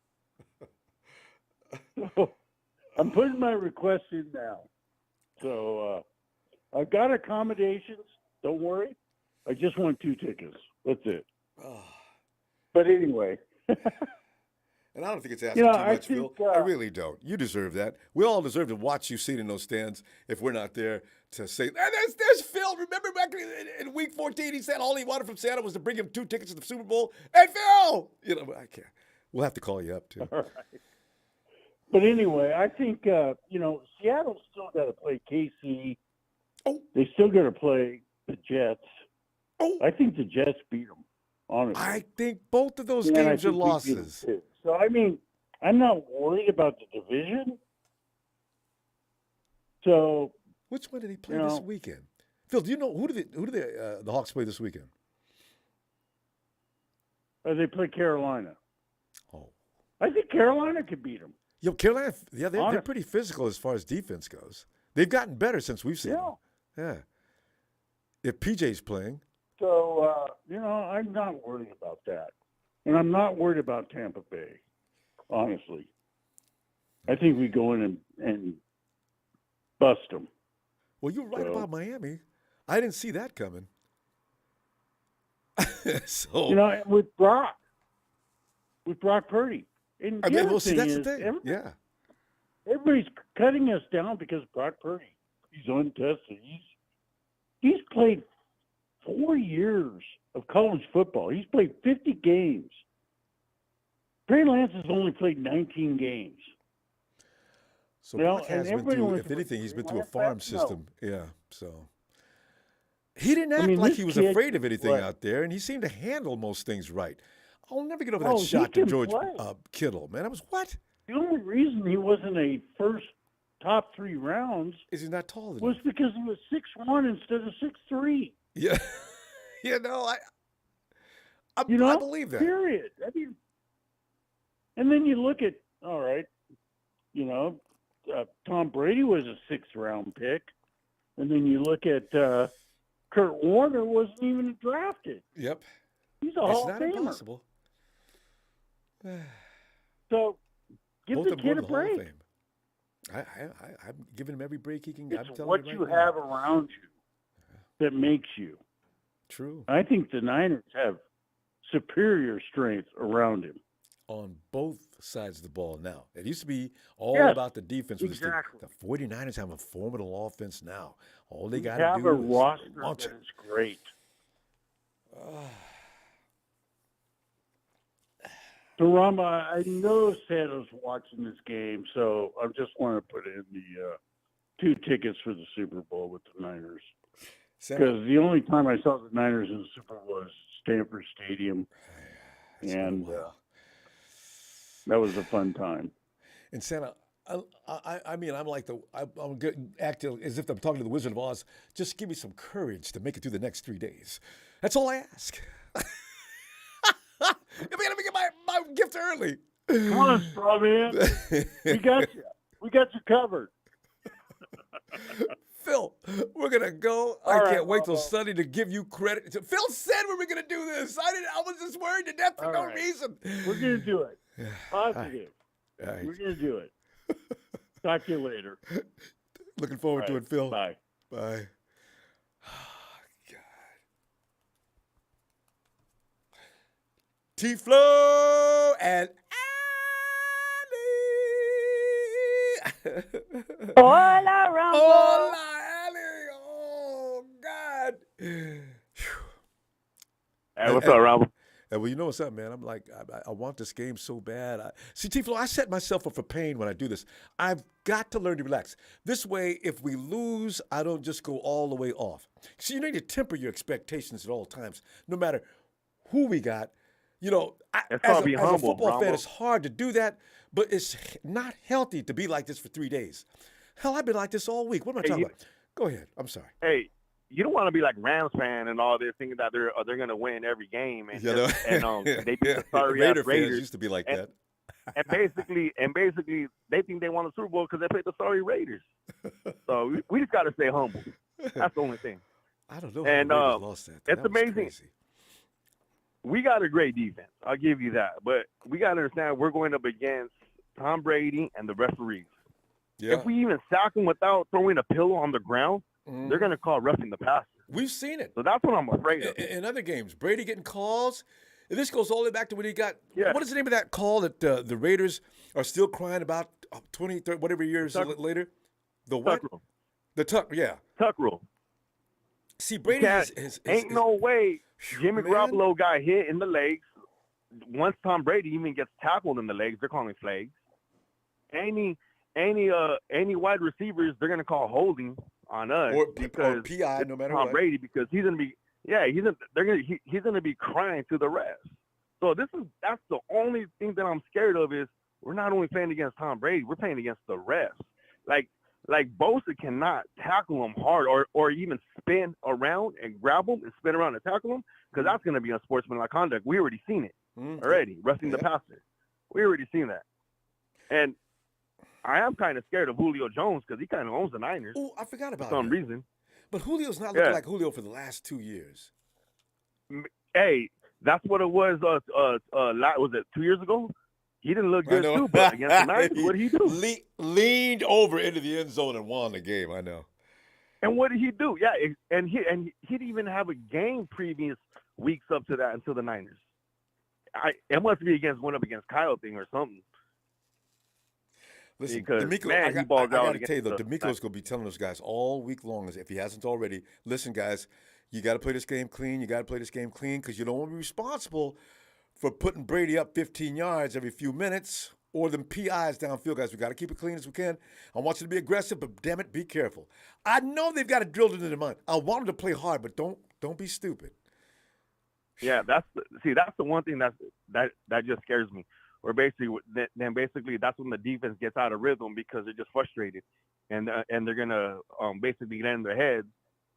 F: So, I'm putting my request in now. So I've got accommodations. Don't worry. I just want 2 tickets. That's it.
A: Oh.
F: But anyway.
A: And I don't think it's asking too much, Phil. I really don't. You deserve that. We all deserve to watch you sit in those stands if we're not there to say, there's Phil. Remember back in week 14, he said all he wanted from Santa was to bring him 2 tickets to the Super Bowl? Hey, Phil! You know, I can't. We'll have to call you up, too.
F: All right. But anyway, I think, Seattle's still got to play KC.
A: Oh.
F: They still got to play the Jets.
A: Oh.
F: I think the Jets beat them, honestly.
A: I think both of those
F: And I
A: games are
F: think we beat 'em,
A: losses.
F: too. So, I mean, I'm not worried about the division. So,
A: Which one did he play this weekend? Phil, do you know who do the Hawks play this weekend?
F: they play Carolina.
A: Oh.
F: I think Carolina could beat them.
A: Yo, Carolina, yeah, they're pretty physical as far as defense goes. They've gotten better since we've seen them. Yeah. If PJ's playing.
F: So, I'm not worried about that. And I'm not worried about Tampa Bay, honestly. I think we go in and bust them.
A: Well, you're right about Miami. I didn't see that coming. So
F: with Brock Purdy. And
A: that's the thing.
F: Everybody's cutting us down because Brock Purdy. He's untested. He's played 4 years of college football. He's played 50 games. Trey Lance has only played 19 games.
A: So Brock has been through, if anything, he's been through a farm system. Yeah, so. He didn't act like he was afraid of anything out there, and he seemed to handle most things right. I'll never get over that shot to George Kittle, man. I was, what?
F: The only reason he wasn't a first top 3 rounds
A: is he not taller than
F: was because he was 6'1" instead of 6'3".
A: Yeah. I believe that.
F: Period. I mean, and then you look at, all right, Tom Brady was a 6th round pick. And then you look at Kurt Warner wasn't even drafted.
A: Yep.
F: He's a Hall of Famer.
A: It's not impossible.
F: So give
A: Both
F: the kid a break.
A: I'm giving him every break he can get.
F: It's what you have around you that makes you.
A: True.
F: I think the Niners have superior strength around him.
A: On both sides of the ball now. It used to be all about the defense.
F: Exactly.
A: The 49ers have a formidable offense now. All they got
F: to
A: do
F: is have a
A: is
F: roster
A: launch
F: that is great. So, Ronbo, I know Santa's watching this game, so I just want to put in the 2 tickets for the Super Bowl with the Niners. Because the only time I saw the Niners in the Super Bowl was Stanford Stadium. And that was a fun time.
A: And Santa, I mean, I'm like I'm acting as if I'm talking to the Wizard of Oz. Just give me some courage to make it through the next 3 days. That's all I ask. Let me get my gift early.
F: Come on, straw man. We got you. We got you covered.
A: Phil, we're going to go. I can't wait till Sunday to give you credit. Phil said we were going to do this. I was just worried to death for no reason.
F: We're going to do it. Positive.
A: All right.
F: We're going to do it. Talk to you later.
A: Looking forward to it, Phil.
F: Bye.
A: Bye. T-Flow and Ali.
E: Hola, Ronbo.
A: Hola, Ali. Oh, God.
B: Hey, what's up, Ronbo?
A: Well, you know what's up, man? I'm like, I want this game so bad. See, T-Flow, I set myself up for pain when I do this. I've got to learn to relax. This way, if we lose, I don't just go all the way off. See, you need to temper your expectations at all times, no matter who we got. You know, as a football fan, it's hard to do that, but it's not healthy to be like this for 3 days. Hell, I've been like this all week. What am I talking about? Go ahead. I'm sorry.
B: Hey,
G: you don't want to be like Rams fan and all this, thinking that they're going to win every game and they beat the sorry ass Raiders.
A: Used to be like that.
G: And basically, they think they won the Super Bowl because they played the sorry Raiders. So we just got to stay humble. That's the only thing.
A: I don't know.
G: And
A: how the Raiders lost that.
G: It's
A: That was
G: amazing.
A: crazy.
G: We got a great defense. I'll give you that. But we got to understand we're going up against Tom Brady and the referees.
A: Yeah.
G: If we even sack them without throwing a pillow on the ground, they're going to call roughing the passer.
A: We've seen it.
G: So that's what I'm afraid of.
A: In other games, Brady getting calls. And this goes all the way back to when he got
G: Yeah.
A: what is the name of that call that the Raiders are still crying about 20, 30, whatever years later? The what?
G: Tuck rule.
A: The tuck, yeah.
G: Tuck rule.
A: See, Brady
G: Ain't no way Jimmy
A: Man.
G: Garoppolo got hit in the legs. Once Tom Brady even gets tackled in the legs, they're calling flags. Any wide receivers, they're gonna call holding on us
A: or
G: because
A: PI, no matter
G: Tom
A: what.
G: Brady, because he's gonna be he's gonna be crying to the refs. So that's the only thing that I'm scared of is we're not only playing against Tom Brady, we're playing against the refs. Like Bosa cannot tackle him hard or even spin around and grab him and spin around and tackle him because that's going to be unsportsmanlike conduct. We already seen it already, roughing the passer. We already seen that. And I am kind of scared of Julio Jones because he kind of owns the Niners
A: Oh, I forgot
G: for
A: about
G: some
A: him.
G: reason.
A: But Julio's not looking like Julio for the last 2 years.
G: Hey, that's what it was. Was it 2 years ago? He didn't look good too, but against the Niners, what did he do?
A: Leaned over into the end zone and won the game. I know.
G: And what did he do? Yeah, and he didn't even have a game previous weeks up to that until the Niners. It must be went up against Kyle thing or something.
A: Listen,
G: Because,
A: D'Amico,
G: man,
A: I
G: he
A: got
G: balled out
A: to tell you, though,
G: against the
A: D'Amico's going to be telling those guys all week long, as if he hasn't already, listen, guys, you got to play this game clean. You got to play this game clean because you don't want to be responsible for putting Brady up 15 yards every few minutes or them PIs downfield, guys. We got to keep it clean as we can. I want you to be aggressive, but damn it, be careful. I know they've got it drilled into their mind. I want them to play hard, but don't be stupid.
G: Yeah, that's the one thing that just scares me. Or basically that's when the defense gets out of rhythm because they're just frustrated, and they're gonna basically get in their heads,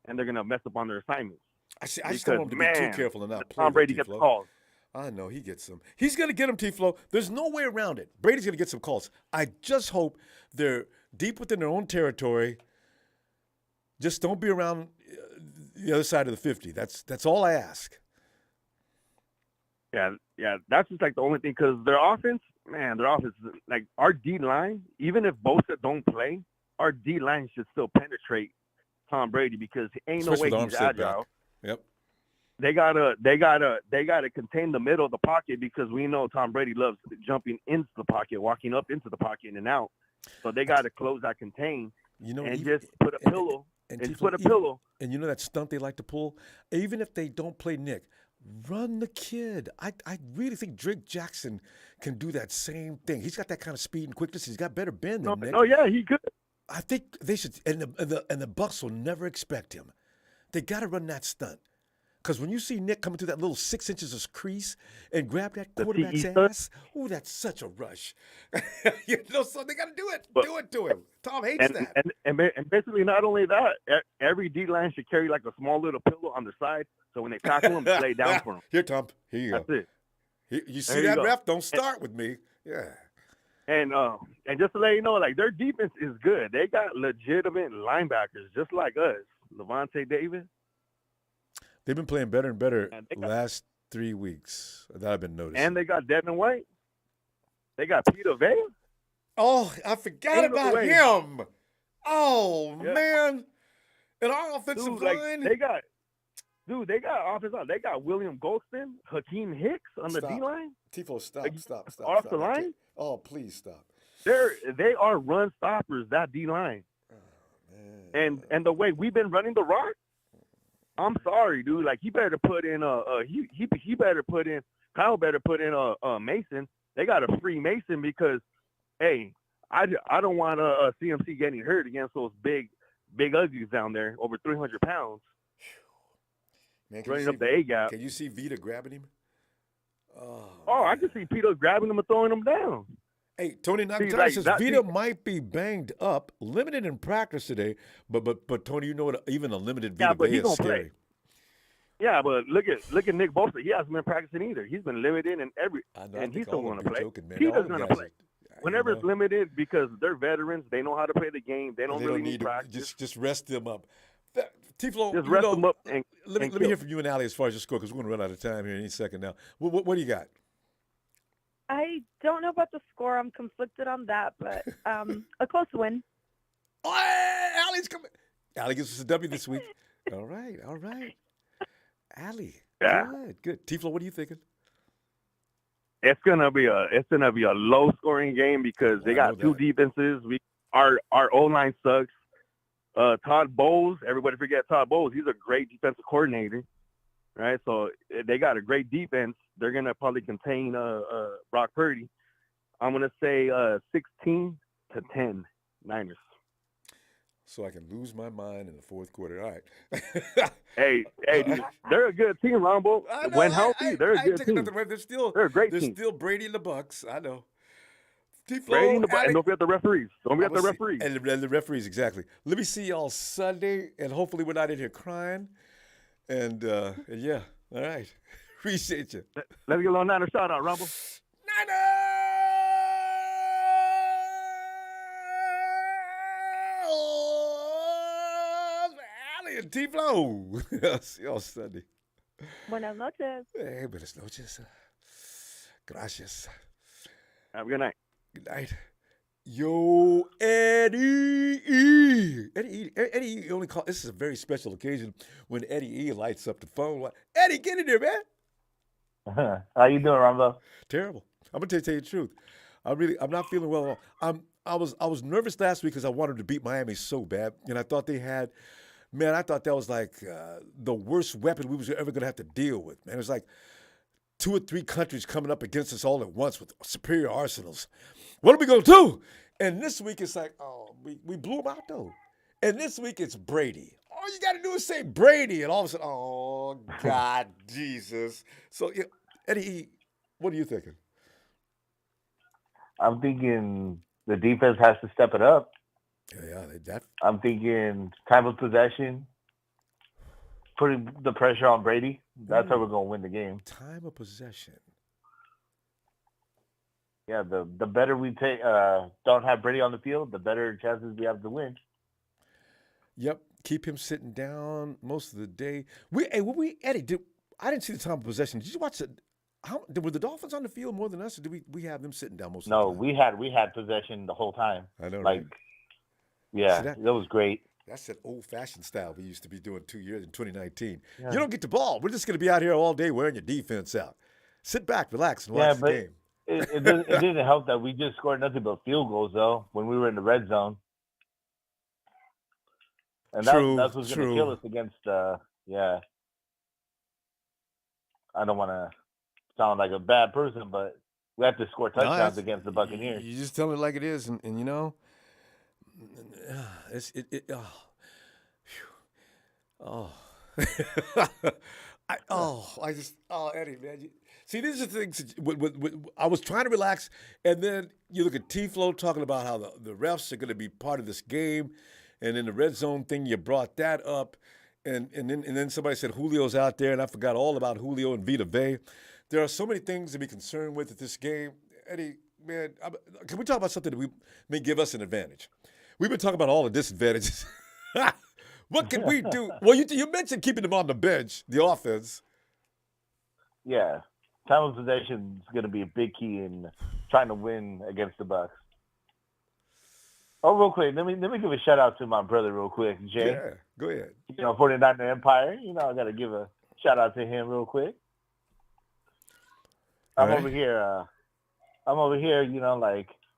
G: and they're gonna mess up on their assignments.
A: I just don't want them to be too careful and not play.
G: Tom Brady gets calls.
A: I know he gets them. He's going to get them, T-Flow. There's no way around it. Brady's going to get some calls. I just hope they're deep within their own territory. Just don't be around the other side of the 50. That's all I ask.
G: Yeah, that's just like the only thing because their offense, like our D-line, even if Bosa don't play, our D-line should still penetrate Tom Brady because ain't
A: Especially
G: no way he's agile.
A: Back. Yep.
G: They gotta contain the middle of the pocket because we know Tom Brady loves jumping into the pocket, walking up into the pocket and out. So they gotta close that contain just put a pillow. And put a pillow.
A: And you know that stunt they like to pull? Even if they don't play Nick, run the kid. I really think Drake Jackson can do that same thing. He's got that kind of speed and quickness. He's got better bend than Nick.
G: Oh yeah, he could.
A: I think they should, and the Bucs will never expect him. They got to run that stunt. Because when you see Nick coming through that little 6 inches of crease and grab that quarterback's ass, ooh, that's such a rush. So they got to do it. Do it to him. Tom hates that.
G: And basically, not only that, every D-line should carry like a small little pillow on the side, so when they tackle him, they lay down for him.
A: Here, Tom. Here you
G: go. That's it.
A: You see that, ref? Don't start with me. Yeah.
G: And just to let you know, like their defense is good. They got legitimate linebackers, just like us. Levante David.
A: They've been playing better and better last 3 weeks that I've been noticing.
G: And they got Devin White. They got Peter Vea.
A: Oh, I forgot about him. Oh, man. And our offensive line.
G: They got offensive line. They got William Golston, Hakeem Hicks on the D-line.
A: Tifo, stop.
G: Off the line?
A: Oh, please stop.
G: They are run stoppers, that D-line. Oh, man. And the way we've been running the rock, I'm sorry, dude. Like he better put in he better put in Kyle better put in a Mason. They got to free Mason because, hey, I don't want a CMC getting hurt against those big uglies down there over 300 pounds.
A: Man,
G: running up the A gap.
A: Can you see Vita grabbing him?
G: Oh, I can see Peter grabbing him and throwing him down.
A: Hey, Tony
G: See,
A: Nakatani
G: like
A: says
G: that.
A: Vita might be banged up, limited in practice today. But Tony, you know what? Even a limited
G: Yeah,
A: Vita
G: but
A: Vea
G: he
A: is
G: gonna play.
A: scary.
G: Yeah, but look at Nick Bosa. He hasn't been practicing either. He's been limited and
A: I know. I
G: and he's
A: think
G: still
A: all
G: going
A: of
G: to
A: them are
G: play.
A: joking, man. All
G: Peter's
A: them
G: going to
A: guys
G: play.
A: are,
G: Whenever it's limited, because they're veterans, they know how to play the game. They don't
A: they
G: really
A: don't
G: need
A: need to
G: practice.
A: just rest them up. Tiflo,
G: Just rest them up and
A: let me
G: kill.
A: hear from you and Ali as far as the score because we're going to run out of time here any second now. What do you got?
H: I don't know about the score. I'm conflicted on that, but a close win.
A: Oh, hey, Allie's coming. Allie gives us a W this week. All right. Allie,
G: Yeah.
A: good. Tiflo, what are you thinking?
G: It's gonna be a low scoring game because they got two defenses. Our O line sucks. Todd Bowles, everybody forget Todd Bowles. He's a great defensive coordinator, right? So they got a great defense. They're gonna probably contain Brock Purdy. I'm gonna say 16-10 Niners.
A: So I can lose my mind in the fourth quarter. All right.
G: Hey, dude, they're a good team, Ronbo. When healthy, they're a good team. They're a great team.
A: There's still Brady and the Bucks. I know.
G: Brady and don't forget the referees. Don't forget the referees.
A: And the referees, exactly. Let me see y'all Sunday, and hopefully we're not in here crying. And yeah, all right. Appreciate you.
G: Let's get a little Niner shout out, Ronbo.
A: Niners! Allie and T-Flow. See y'all Sunday.
H: Buenas noches.
A: Hey, buenas noches. Gracias.
G: Have a good night.
A: Good night. Yo, Eddie E. Eddie E only call. This is a very special occasion when Eddie E lights up the phone. Eddie, get in there, man.
I: How you doing, Ronbo?
A: Terrible. I'm gonna tell you the truth. I'm not feeling well. I was nervous last week because I wanted to beat Miami so bad, and I thought they had. Man, I thought that was like the worst weapon we was ever gonna have to deal with. Man, it was like 2 or 3 countries coming up against us all at once with superior arsenals. What are we going to do? And this week it's like, oh, we blew them out, though. And this week it's Brady. All you got to do is say Brady, and all of a sudden, oh, God, Jesus. So, yeah, Eddie, what are you thinking?
I: I'm thinking the defense has to step it up.
A: Yeah,
I: I'm thinking time of possession, putting the pressure on Brady. That's how we're going to win the game.
A: Time of possession.
I: Yeah, the better we take, don't have Brady on the field, the better chances we have to win.
A: Yep, keep him sitting down most of the day. Eddie, I didn't see the time of possession. Did you watch it? Were the Dolphins on the field more than us, or did we have them sitting down most of the time?
I: No, we had possession the whole time.
A: I know,
I: like,
A: right?
I: Yeah, that was great.
A: That's that old-fashioned style we used to be doing 2 years in 2019.
I: Yeah.
A: You don't get the ball. We're just going to be out here all day wearing your defense out. Sit back, relax, and watch the game.
I: It didn't help that we just scored nothing but field goals, though, when we were in the red zone. And that's what's going to kill us against, yeah. I don't want to sound like a bad person, but we have to score touchdowns against the Buccaneers.
A: You just tell it like it is, and you know, Eddie, man. See, these are things. I was trying to relax, and then you look at T-Flow talking about how the refs are going to be part of this game, and in the red zone thing, you brought that up, and then somebody said Julio's out there, and I forgot all about Julio and Vita Vea. There are so many things to be concerned with at this game, Eddie. Man, can we talk about something that may give us an advantage? We've been talking about all the disadvantages. What can we do? Well, you mentioned keeping them on the bench, the offense.
I: Yeah. Time of possession is going to be a big key in trying to win against the Bucs. Oh, real quick, let me give a shout out to my brother real quick, Jay.
A: Yeah, go ahead.
I: 49er Empire. I got to give a shout out to him real quick. I'm over here,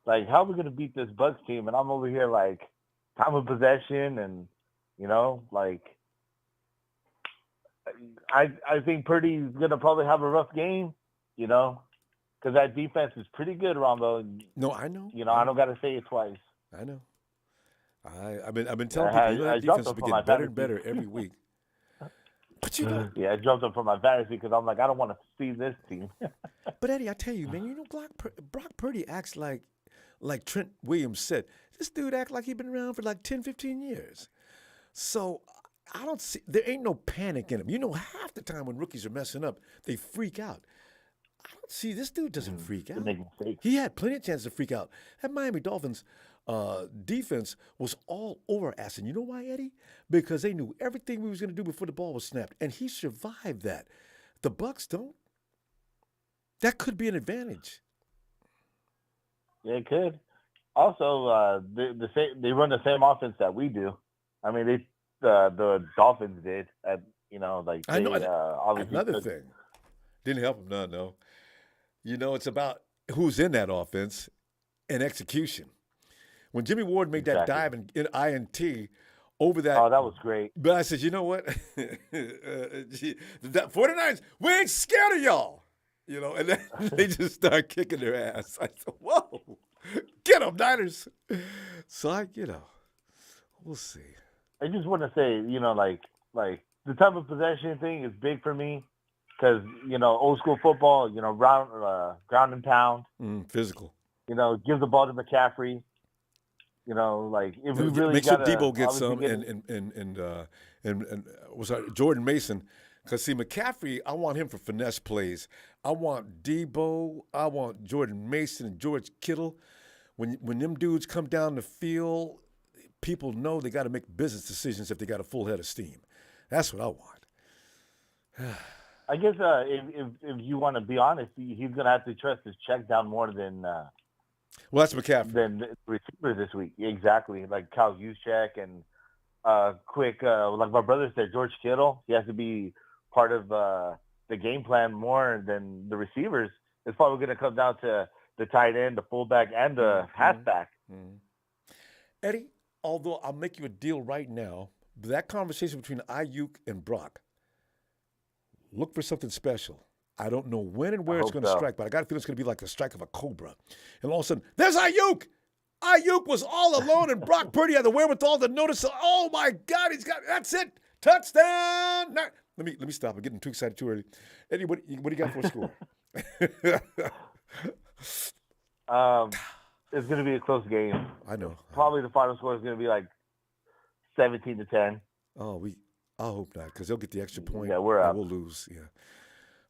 I: like how are we going to beat this Bucs team? And I'm over here like time of possession and, I think Purdy's going to probably have a rough game, because that defense is pretty good, Ronbo.
A: No, I know.
I: I don't got to say it twice.
A: I know. I've been telling people that defense will be getting better and better every week. But
I: I jumped up from my fantasy because I'm like, I don't want to see this team.
A: But Eddie, I tell you, man, Brock Purdy acts like like Trent Williams said, this dude act like he been around for like 10, 15 years. So I don't see, there ain't no panic in him. You know, half the time when rookies are messing up, they freak out. I don't see, this dude doesn't freak out.
I: Make mistakes.
A: He had plenty of chances to freak out. That Miami Dolphins defense was all over Aston. You know why, Eddie? Because they knew everything we was going to do before the ball was snapped, and he survived that. The Bucs don't. That could be an advantage.
I: Yeah, it could. Also, they run the same offense that we do. I mean, the Dolphins did.
A: I know. Another thing didn't help them. No. You know, it's about who's in that offense and execution. When Jimmy Ward made that dive in INT over that.
I: Oh, that was great.
A: But I said, you know what? The 49ers, we ain't scared of y'all. You know, and then they just start kicking their ass. I said, whoa, get them, Niners. So we'll see.
I: I just want to say, like the type of possession thing is big for me because, old school football, ground and pound.
A: Physical.
I: Give the ball to McCaffrey. If we really
A: make sure Debo gets some and was Jordan Mason. Because, see, McCaffrey, I want him for finesse plays. I want Debo. I want Jordan Mason and George Kittle. When them dudes come down the field, people know they got to make business decisions if they got a full head of steam. That's what I want.
I: I guess if you want to be honest, he's going to have to trust his check down more than
A: well, that's McCaffrey.
I: Than the receiver this week. Exactly. Like Kyle Juszczyk and like my brother said, George Kittle. He has to be part of the game plan more than the receivers. It's probably going to come down to the tight end, the fullback, and the halfback.
A: Mm-hmm. Eddie, although I'll make you a deal right now, that conversation between Ayuk and Brock, look for something special. I don't know when and where it's going to strike, but I got a feeling it's going to be like the strike of a cobra. And all of a sudden, there's Ayuk! Ayuk was all alone, and Brock Purdy had the wherewithal to notice, oh my God, that's it! Touchdown! Now, let me stop. I'm getting too excited too early. Eddie, what do you got for a score?
I: It's going to be a close game.
A: I know.
I: Probably the final score is going to be like 17-10.
A: Oh, I hope not, because they'll get the extra point.
I: Yeah, we're up.
A: We'll lose. Yeah.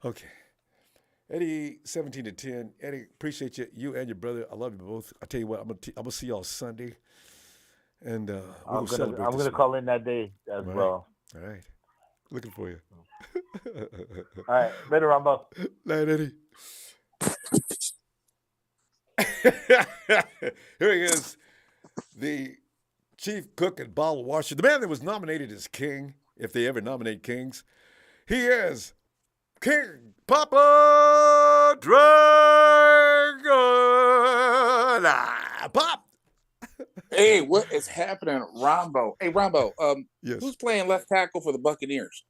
A: Okay. Eddie, 17-10. Eddie, appreciate you. You and your brother. I love you both. I tell you what, I'm gonna see y'all Sunday, and we'll celebrate.
I: I'm gonna call in that day as well.
A: All right. Looking for you.
I: All right. Later, Ronbo.
A: Night, Eddie. Here he is, the chief cook and bottle washer, the man that was nominated as king, if they ever nominate kings. He is King Papa Dragon. Pop.
J: Hey, what is happening, Ronbo? Hey, Ronbo,
A: yes.
J: Who's playing left tackle for the Buccaneers?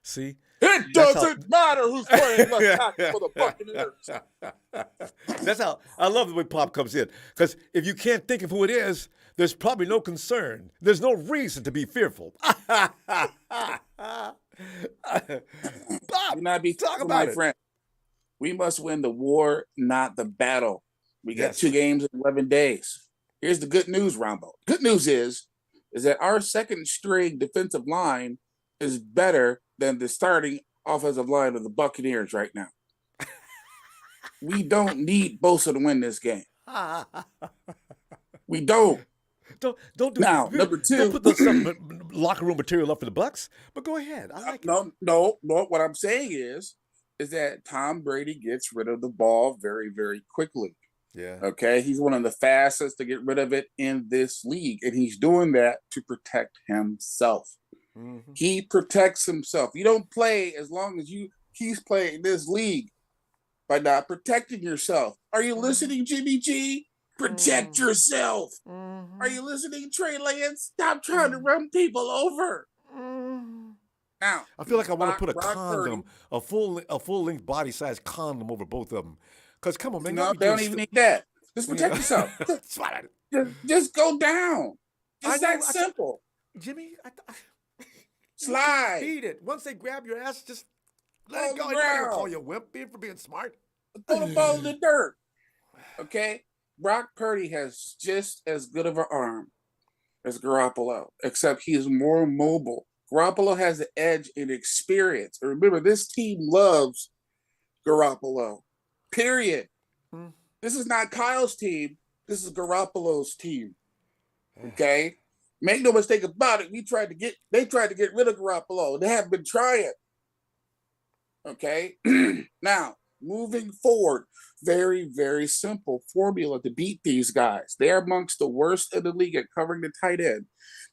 A: See?
J: It doesn't matter who's playing left tackle for the Buccaneers.
A: That's how I love the way Pop comes in. Because if you can't think of who it is, there's probably no concern. There's no reason to be fearful. Pop,
J: not be
A: talk about it.
J: Friend. We must win the war, not the battle. We got 2 games in 11 days. Here's the good news, Ronbo. Good news is that our second string defensive line is better than the starting offensive line of the Buccaneers right now. We don't need Bosa to win this game. We don't.
A: Don't do
J: now.
A: It.
J: Number 2,
A: don't put the locker room material up for the Bucs. But go ahead. I like it.
J: No. What I'm saying is that Tom Brady gets rid of the ball very, very quickly.
A: Yeah.
J: Okay. He's one of the fastest to get rid of it in this league, and he's doing that to protect himself. Mm-hmm. He protects himself. You don't play as long as he's playing this league by not protecting yourself. Are you listening, Jimmy G? Protect yourself. Mm-hmm. Are you listening, Trey Lance? Stop trying to run people over. Mm-hmm. Now,
A: I feel like I want to put a condom, a full length body size condom over both of them. Because come on, man.
J: No, they don't even need that. Just protect yourself. Just go down. Just that simple.
A: Jimmy,
J: slide.
A: Beat it. Once they grab your ass, just let it go. You don't call you a wimp for being smart.
J: Throw the ball in the dirt. Okay? Brock Purdy has just as good of an arm as Garoppolo, except he's more mobile. Garoppolo has the edge in experience. And remember, this team loves Garoppolo. Period. This is not Kyle's team. This is Garoppolo's team. Okay? Make no mistake about it. They tried to get rid of Garoppolo. They have been trying. Okay? Now, moving forward, very, very simple formula to beat these guys. They're amongst the worst in the league at covering the tight end.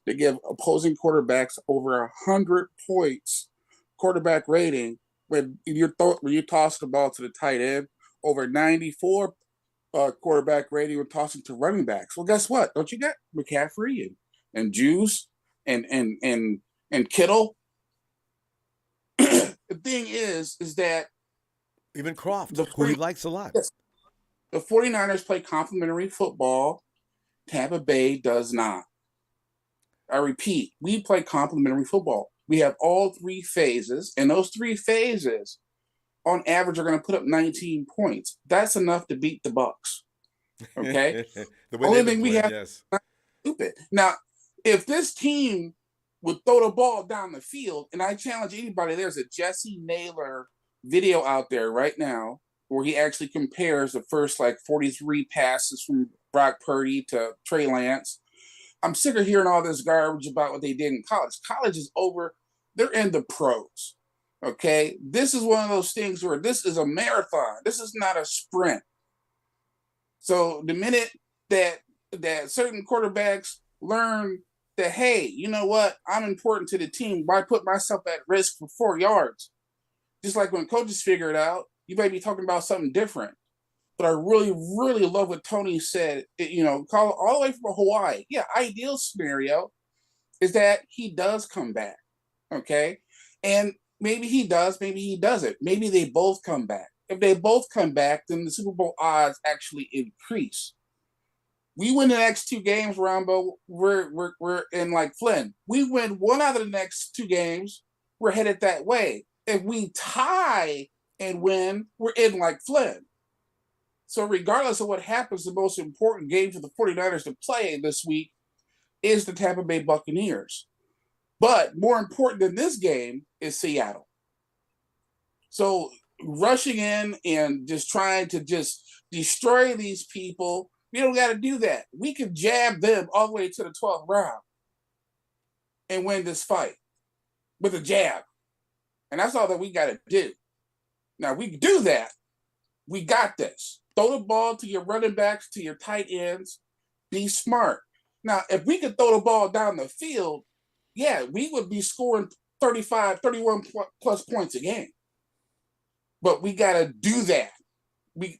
J: They give opposing quarterbacks over 100 points quarterback rating when you toss the ball to the tight end, over 94 quarterback rating when tossing to running backs. Well, guess what? Don't you got McCaffrey and Juice and Kittle? The thing is that
A: even Croft, who he likes a lot.
J: Yes, the 49ers play complementary football. Tampa Bay does not. I repeat, we play complementary football. We have all three phases, and those three phases, on average, are going to put up 19 points. That's enough to beat the Bucs. Okay?
A: The way
J: only thing we have
A: yes.
J: Stupid. Now, if this team would throw the ball down the field, and I challenge anybody, there's a Jesse Naylor video out there right now where he actually compares the first 43 passes from Brock Purdy to Trey Lance. I'm sick of hearing all this garbage about what they did in college. College is over. They're in the pros. Okay? This is one of those things where this is a marathon. This is not a sprint. So the minute that certain quarterbacks learn that, hey, you know what? I'm important to the team. Why put myself at risk for 4 yards? Just like when coaches figure it out, you might be talking about something different. But I really, really love what Tony said, call all the way from Hawaii. Yeah, ideal scenario is that he does come back, okay? And maybe he does, maybe he doesn't. Maybe they both come back. If they both come back, then the Super Bowl odds actually increase. We win the next 2 games, Ronbo, we're in like Flynn. We win one out of the next 2 games, we're headed that way. If we tie and win, we're in like Flynn. So regardless of what happens, the most important game for the 49ers to play this week is the Tampa Bay Buccaneers. But more important than this game is Seattle. So rushing in and just trying to just destroy these people, we don't got to do that. We can jab them all the way to the 12th round and win this fight with a jab. And that's all that we got to do. Now, we can do that. We got this. Throw the ball to your running backs, to your tight ends. Be smart. Now, if we could throw the ball down the field, yeah, we would be scoring 35, 31 plus points a game. But we got to do that.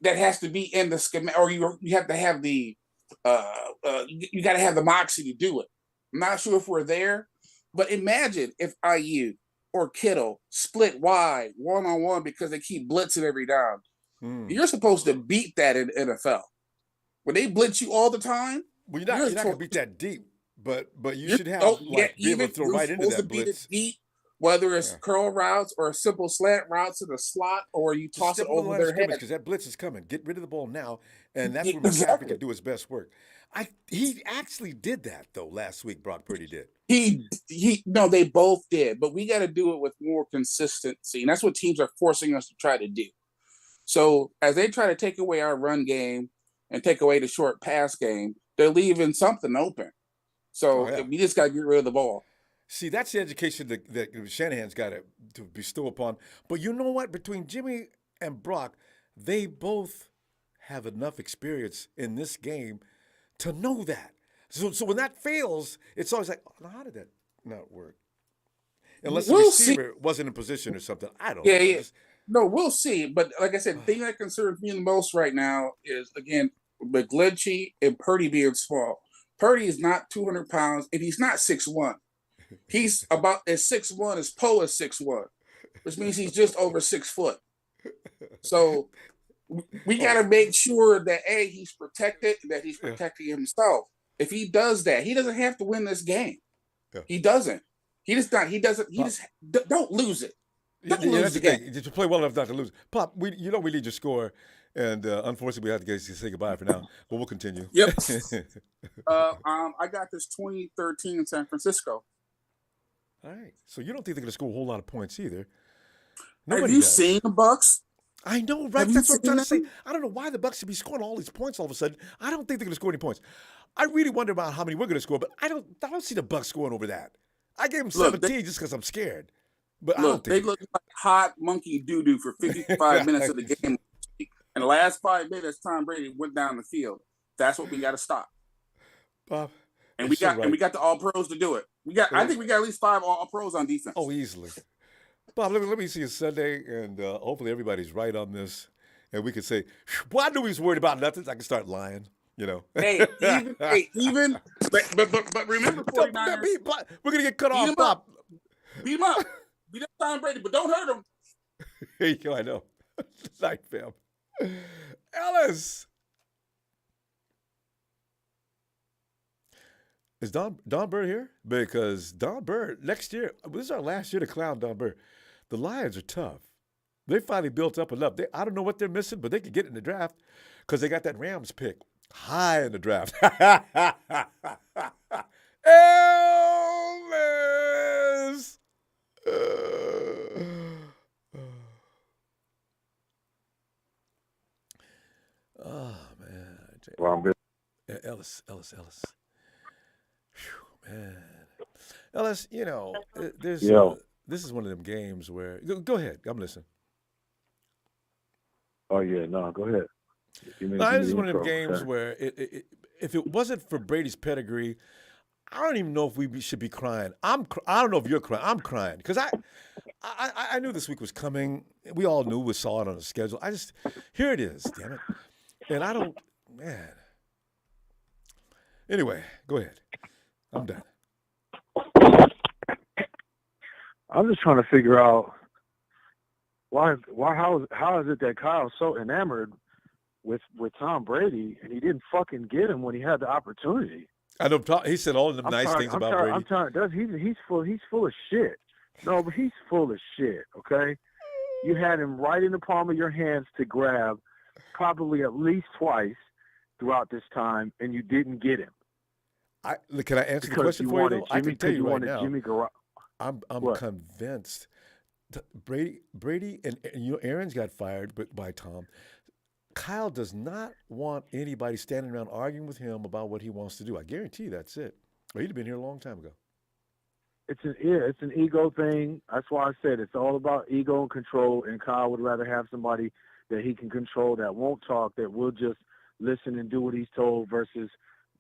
J: That has to be in the schema, or you have to have the you got to have the moxie to do it. I'm not sure if we're there, but imagine if IU or Kittle split wide one-on-one because they keep blitzing every down. You're supposed to beat that in the NFL. When they blitz you all the time,
A: well, you're not going to beat that deep, but you should have be able to throw right into that blitz. Deep,
J: whether it's curl routes or simple slant routes in the slot, or you toss it over their head.
A: Because that blitz is coming. Get rid of the ball now, and that's when McCaffrey can do his best work. He actually did that though last week. Brock Purdy did.
J: No, they both did, but we got to do it with more consistency, and that's what teams are forcing us to try to do. So as they try to take away our run game and take away the short pass game, they're leaving something open. So we just got to get rid of the ball.
A: See, that's the education that Shanahan's got to bestow upon. But you know what? Between Jimmy and Brock, they both have enough experience in this game to know that. So when that fails, it's always like, oh, how did that not work? Unless the receiver wasn't in position or something. I don't know.
J: Yeah. No, we'll see. But like I said, the thing that concerns me the most right now is, again, McGlinchey and Purdy being small. Purdy is not 200 pounds, and he's not 6'1". He's about as 6'1" as Poe is 6'1", which means he's just over 6 foot. So we got to make sure that, A, he's protected, that he's protecting himself. If he does that, he doesn't have to win this game. Yeah. He doesn't. Don't lose it. Don't
A: Yeah,
J: lose
A: that's
J: the
A: the thing.
J: game.
A: Did you play well enough not to lose? Pop, we need your score, and unfortunately, we have to say goodbye for now. But we'll continue.
J: Yep. I got this 2013 in San Francisco.
A: All right. So you don't think they're going to score a whole lot of points either?
J: Have
A: Nobody
J: you
A: does.
J: seen the Bucks?
A: I know, right?
J: Have you
A: That's what I'm trying to say.
J: seen them?
A: I don't know why the Bucks should be scoring all these points all of a sudden. I don't think they're going to score any points. I really wonder about how many we're going to score, but I don't see the Bucks scoring over that. I gave them 17 just because I'm scared. But I don't
J: Look, they
A: think
J: look like hot monkey doo-doo for 55 minutes of the game. And the last 5 minutes, Tom Brady went down the field. That's what we got to stop.
A: Bob,
J: and we got the all pros to do it. I think we got at least 5 all pros on defense.
A: Oh, easily. Bob, let me see you Sunday, and hopefully everybody's right on this, and we can say, "Well, I knew he was worried about nothing." I can start lying, you know.
J: But remember, 49ers,
A: we're gonna get cut off, Bob.
J: Beat him up, beat up Tom Brady, but don't hurt him.
A: Here you go. I know. Night, fam. Ellis. Is Don Bird here? Because Don Bird, next year, this is our last year to clown Don Bird. The Lions are tough. They finally built up enough. I don't know what they're missing, but they could get in the draft because they got that Rams pick high in the draft. Elvis! Oh, man.
D: Well, I'm good.
A: Ellis. Whew, man. Ellis, you know, this is one of them games where go ahead. I'm listening.
D: Oh yeah, no, go ahead.
A: This is one of them games where if it wasn't for Brady's pedigree, I don't even know if we should be crying. I don't know if you're crying. I'm crying because I knew this week was coming. We all knew. We saw it on the schedule. Here it is. Damn it. And I don't, man. Anyway, go ahead. I'm done.
D: I'm just trying to figure out how is it that Kyle's so enamored with Tom Brady and he didn't fucking get him when he had the opportunity.
A: I know he said all of them nice things about Brady.
D: He's full of shit. No, but he's full of shit. Okay, you had him right in the palm of your hands to grab, probably at least twice throughout this time, and you didn't get him.
A: Can I answer the question for you? Though? I can tell you right now. I'm
D: what?
A: convinced. Brady and Aaron's got fired by Tom. Kyle does not want anybody standing around arguing with him about what he wants to do. I guarantee you that's it. Well, he'd have been here a long time ago.
D: It's an ego thing. That's why I said it's all about ego and control. And Kyle would rather have somebody that he can control, that won't talk, that will just listen and do what he's told, versus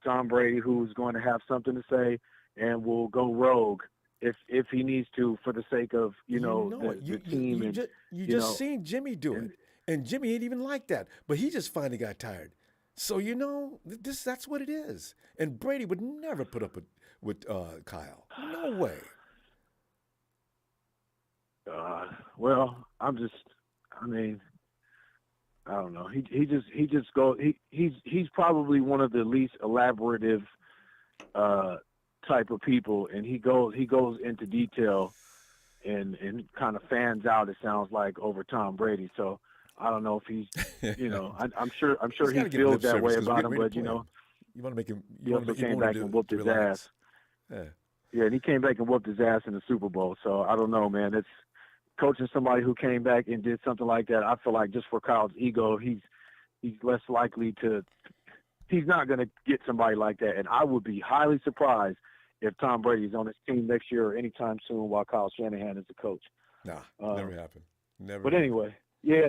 D: Tom Brady, who's going to have something to say and will go rogue if he needs to for the sake of the team.
A: You just seen Jimmy do it, and Jimmy ain't even like that. But he just finally got tired. So that's what it is. And Brady would never put up with Kyle. No way.
D: Well, I don't know. He's probably one of the least elaborative type of people, and he goes into detail and kind of fans out, it sounds like, over Tom Brady. So I don't know if he's I'm sure he feels that way about him, but you want to make him. He also came back and whooped his ass. Yeah, and he came back and whooped his ass in the Super Bowl. So I don't know, man. It's coaching somebody who came back and did something like that. I feel like just for Kyle's ego, he's less likely to. He's not going to get somebody like that, and I would be highly surprised if Tom Brady's on his team next year or anytime soon while Kyle Shanahan is the coach.
A: Nah, never happened. Never.
D: But anyway, yeah.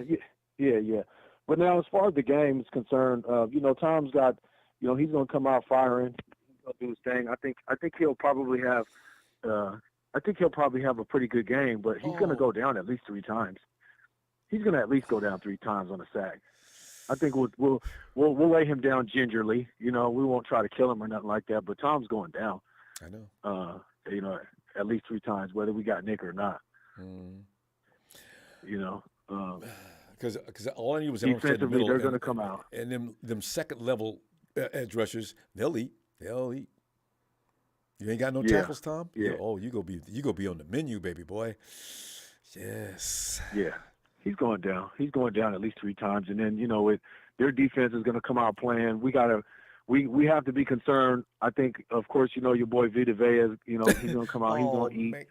D: But now, as far as the game is concerned, Tom's got, he's going to come out firing. He's going to do his thing. I think he'll probably have. I think he'll probably have a pretty good game, but he's going to go down at least 3 times. He's going to at least go down 3 times on a sack. I think we'll lay him down gingerly. We won't try to kill him or nothing like that. But Tom's going down.
A: I know.
D: At least 3 times, whether we got Nick or not.
A: Because all I need was
D: defensively, they're going to come out,
A: and them second level edge rushers, they'll eat. You ain't got no tackles, Tom.
D: Yeah.
A: You go be on the menu, baby boy. Yes.
K: Yeah, he's going down. He's going down at least 3 times, and then their defense is going to come out playing. We have to be concerned. I think, of course, your boy Vita Vea, he's going to come out. He's going to eat.
A: Man.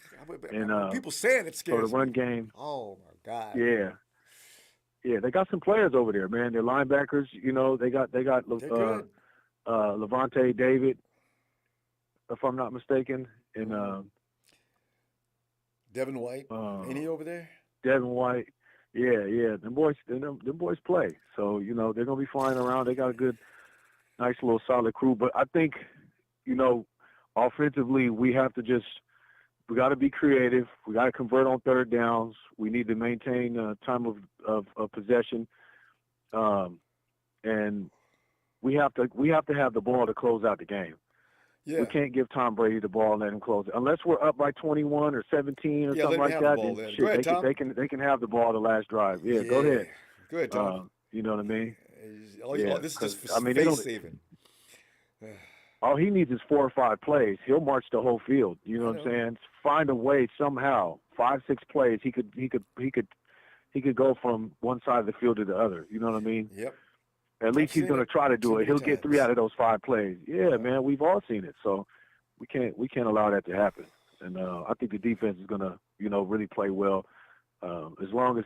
A: And people saying it scares
K: so the run
A: me.
K: game.
A: Oh my God.
K: Yeah. Yeah, they got some players over there, man. They're linebackers. They got Levante David, if I'm not mistaken, and
A: Devin White. Ain't he over there?
K: Devin White. Yeah. Them boys play. So they're gonna be flying around. They got a good, nice little solid crew. But I think, offensively, we got to be creative. We got to convert on third downs. We need to maintain time of possession, and we have to have the ball to close out the game.
A: Yeah.
K: We can't give Tom Brady the ball and let him close it unless we're up by 21 or 17 or something like that.
A: Then
K: Then
A: go ahead, Tom.
K: they can have the ball the last drive. Yeah, go ahead.
A: Go ahead, Tom.
K: You know what I mean?
A: This is just face saving.
K: All he needs is 4 or 5 plays. He'll march the whole field. You know what I'm saying? Find a way somehow. 5, 6 plays. He could go from one side of the field to the other. You know what I mean?
A: Yep.
K: At least he's going to try to do it. He'll get 3 out of those 5 plays. Yeah, man, we've all seen it. So we can't allow that to happen. And I think the defense is going to really play well. As long as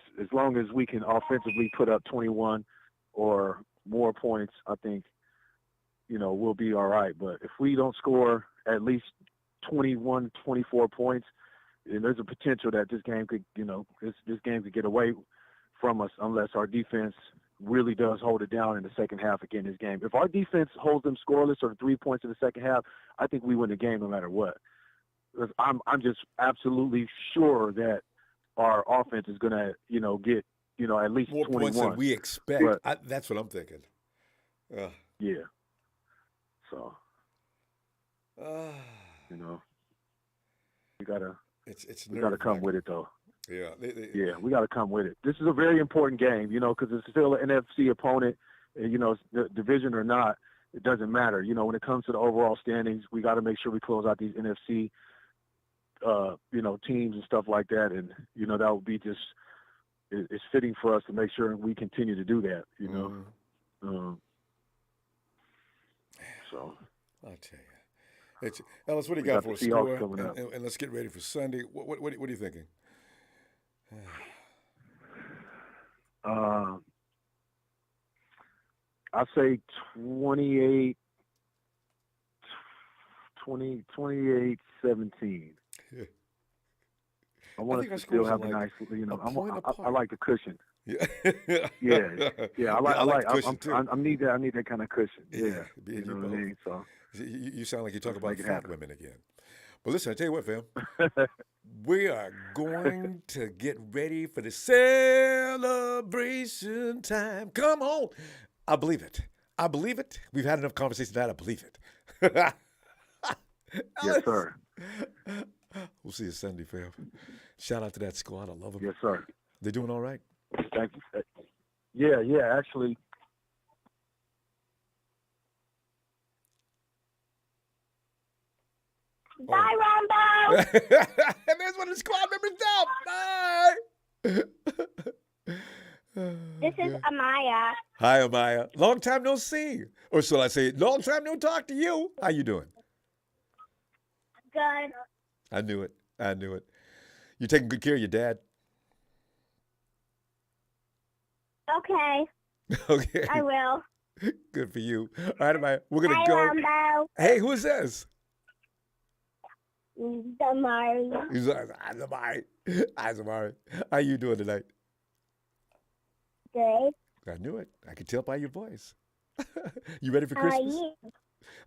K: we can offensively put up 21 or more points, I think we'll be all right. But if we don't score at least 21, 24 points, then there's a potential that this game could get away from us unless our defense really does hold it down in the second half again this game. If our defense holds them scoreless or 3 points in the second half, I think we win the game no matter what. I'm just absolutely sure that our offense is going to get at least
A: more
K: 21
A: points than we expect. That's what I'm thinking.
K: Yeah. So we gotta come with it though.
A: Yeah,
K: we got to come with it. This is a very important game, because it's still an NFC opponent, and the division or not, it doesn't matter. When it comes to the overall standings, we got to make sure we close out these NFC, teams and stuff like that, and that would be it's fitting for us to make sure we continue to do that. So
A: I'll tell you, Ellis, what do you got for a score? And let's get ready for Sunday. What are you thinking?
K: I'd say 28-17. I want us to still have a nice, I like the cushion.
A: Yeah.
K: I need that kind of cushion. Yeah. You know what I mean? So
A: you sound like you talk about fat women again. But listen, I tell you what, fam. We are going to get ready for the celebration time. Come on. I believe it. We've had enough conversation that I believe it.
K: Yes, sir.
A: We'll see you Sunday, fam. Shout out to that squad. I love them.
K: Yes, sir.
A: They doing all right?
K: Thank you. Yeah, actually.
E: Bye, Ronbo.
A: And there's one of the squad members down. Bye.
E: This is Amaya.
A: Hi, Amaya. Long time no see. Or shall I say, long time no talk to you. How you doing?
E: Good.
A: I knew it. You taking good care of your dad?
E: Okay.
A: Okay.
E: I will.
A: Good for you. All right, Amaya. We're going to go.
E: Ronbo.
A: Hey, who is this?
E: Zamari.
A: Hi, Zamari. How you doing tonight?
E: Good.
A: I knew it. I could tell by your voice. You ready for Christmas?
E: How are you?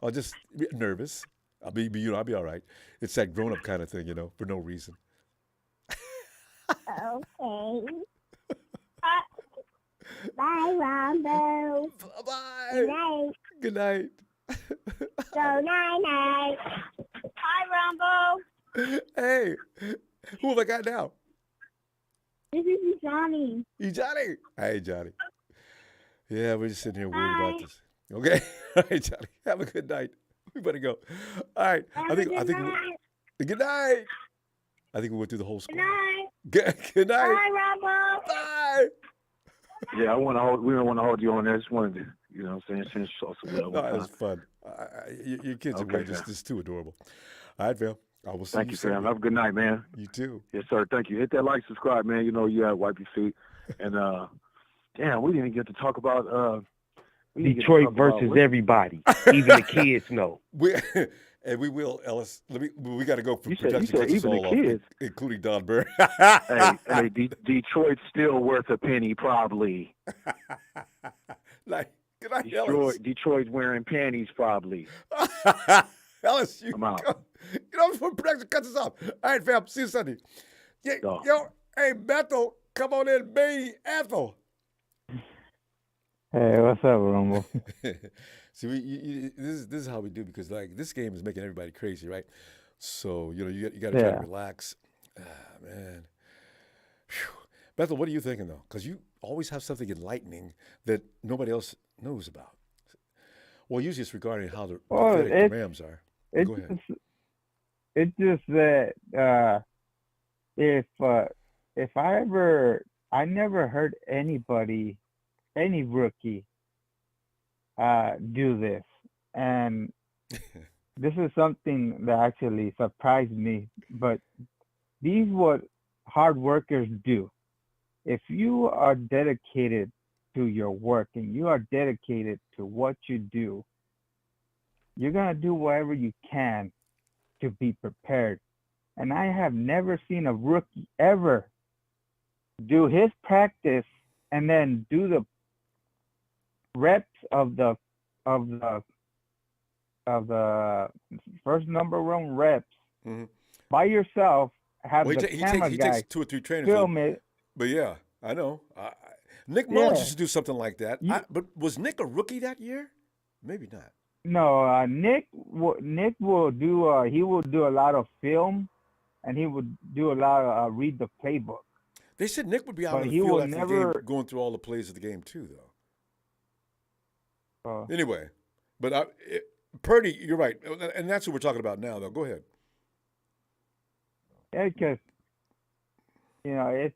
A: I'm just nervous. I'll be all right. It's that grown-up kind of thing, for no reason.
E: Okay. Bye, Ronbo.
A: Bye.
E: Good night.
A: Good night.
E: Go night-night. Hi, Ronbo.
A: Hey, who have I got now?
E: This is Johnny.
A: Johnny. Hey, Johnny. Yeah, we're just sitting here worried about this. Okay? All right, Johnny. Have a good night. We better go. All right. I think
E: Good night.
A: good night. I think we went through the whole score.
E: Good night.
A: Good night.
E: Bye, Ronbo.
A: Bye.
K: Yeah, we don't want to hold you on there. Just wanted to, you know what I'm saying, finish off some love.
A: No, that's fun. Your kids are
K: Okay,
A: great. Just too adorable. All right, Phil. I will see
K: Thank
A: you
K: you,
A: soon.
K: fam. Have a good night, man.
A: You too.
K: Yes, sir. Thank you. Hit that like, subscribe, man. You know you got to wipe your feet. And damn, we didn't get to talk about
D: Detroit versus everybody, even the kids know.
A: And we will, Ellis. We got to go for
K: You
A: production
K: said
A: cuts us
K: even
A: all
K: the
A: off,
K: kids.
A: including Don Burr.
K: hey, Detroit's still worth a penny, probably.
A: Like, good night, Ellis.
K: Detroit's wearing panties, probably.
A: Ellis,
K: I'm out.
A: Before production cuts us off. All right, fam. See you Sunday. Yeah, yo, hey, Bethel, come on in, baby. Ethel.
L: Hey, what's up, Ronbo?
A: See, this is how we do, because like this game is making everybody crazy, right? So you got to try to relax. Man, whew. Bethel, what are you thinking though? Because you always have something enlightening that nobody else knows about. Well, usually it's regarding how the pathetic the Rams are. Go ahead.
L: It's just that if I never heard anybody, any rookie, do this, and this is something that actually surprised me. But these what hard workers do. If you are dedicated to your work and you are dedicated to what you do, you're gonna do whatever you can to be prepared. And I have never seen a rookie ever do his practice and then do the reps of the first number one reps by yourself. Have the camera
A: he
L: guy
A: takes 2 or 3 trainers
L: film it.
A: But yeah, I know. Nick Mullins used to do something like that. But was Nick a rookie that year? Maybe not.
L: No, Nick will do. He will do a lot of film, and he would do a lot of read the playbook.
A: They said Nick would be out
L: But
A: in the
L: he
A: field
L: will
A: after the
L: never-
A: game, going through all the plays of the game too, though. Anyway, but Purdy, you're right, and that's what we're talking about now, though. Go ahead.
L: Yeah, because it's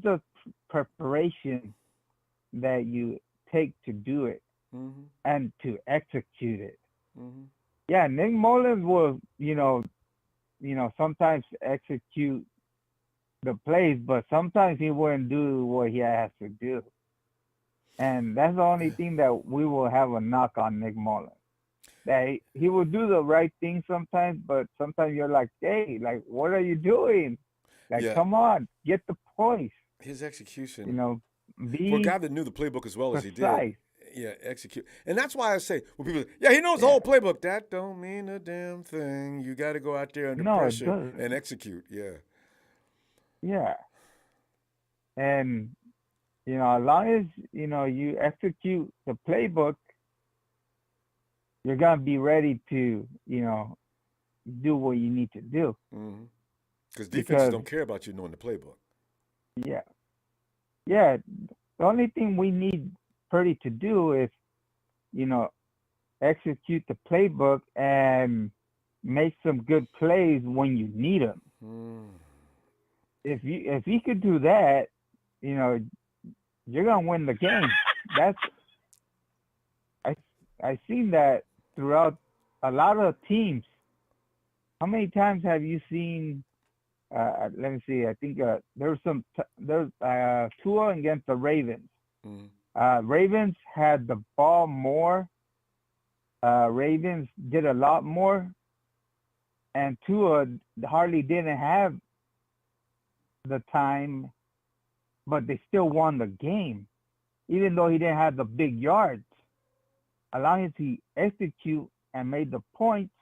L: the preparation that you take to do it and to execute it. Yeah, Nick Mullins will, sometimes execute the plays, but sometimes he wouldn't do what he has to do. And that's the only thing that we will have a knock on Nick Mullins. That he will do the right thing sometimes, but sometimes you're like, hey, like, what are you doing? Like, come on, get the points.
A: His execution,
L: for
A: a guy that knew the playbook as well as he
L: precise.
A: did, execute. And that's why I say, when people say, he knows the whole playbook, that don't mean a damn thing. You got to go out there under pressure and execute,
L: Yeah. And, as long as, you execute the playbook, you're going to be ready to, do what you need to do.
A: Because defenses don't care about you knowing the playbook.
L: Yeah. Yeah. The only thing we need Purdy to do is, execute the playbook and make some good plays when you need them. If he could do that, you're gonna win the game. I've seen that throughout a lot of teams. How many times have you seen? Let me see. I think there's Tua against the Ravens. Ravens had the ball more. Ravens did a lot more, and Tua hardly didn't have the time, but they still won the game, even though he didn't have the big yards. As long as he execute and made the points,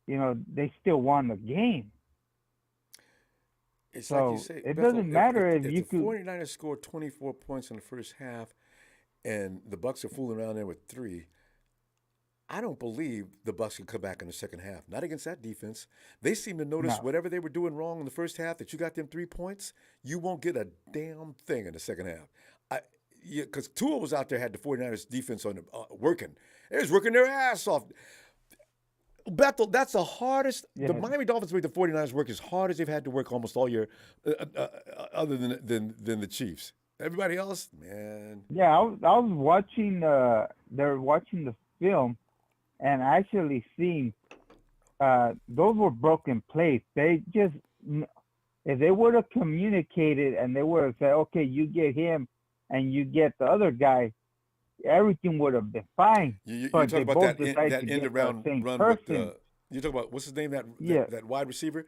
L: they still won the game.
A: It's
L: so
A: like you say,
L: it
A: Bethel,
L: doesn't matter if you
A: the
L: could.
A: 49ers scored 24 points in the first half, and the Bucs are fooling around there with 3. I don't believe the Bucs can come back in the second half. Not against that defense. They seem to notice whatever they were doing wrong in the first half, that you got them 3 points, you won't get a damn thing in the second half. Because Tua was out there, had the 49ers defense on working. They was working their ass off. Bethel, that's the hardest.
L: Yeah.
A: The Miami Dolphins make the 49ers work as hard as they've had to work almost all year, other than the Chiefs. Everybody else, man.
L: Yeah, I was watching. They're watching the film, and actually seeing those were broken plays. They just, if they would have communicated and they would have said, okay, you get him and you get the other guy, everything would have been fine.
A: You're
L: But
A: talking
L: they
A: about
L: both
A: that
L: decided to
A: end
L: get the
A: around
L: same
A: run
L: person.
A: with. You're talking about what's his name?
L: Yeah.
A: That wide receiver.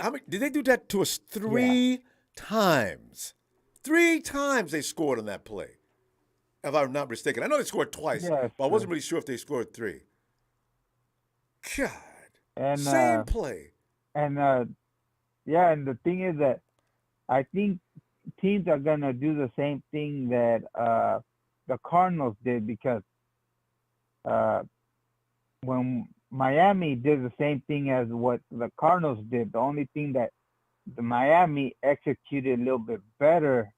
A: How many did they do that to us 3 times? 3 times they scored on that play, if I'm not mistaken. I know they scored twice,
L: Yeah,
A: but I wasn't really sure if they scored 3. God,
L: And
A: same play.
L: And yeah, and the thing is that I think teams are gonna do the same thing that the Cardinals did, because when Miami did the same thing as what the Cardinals did, the only thing that the Miami executed a little bit better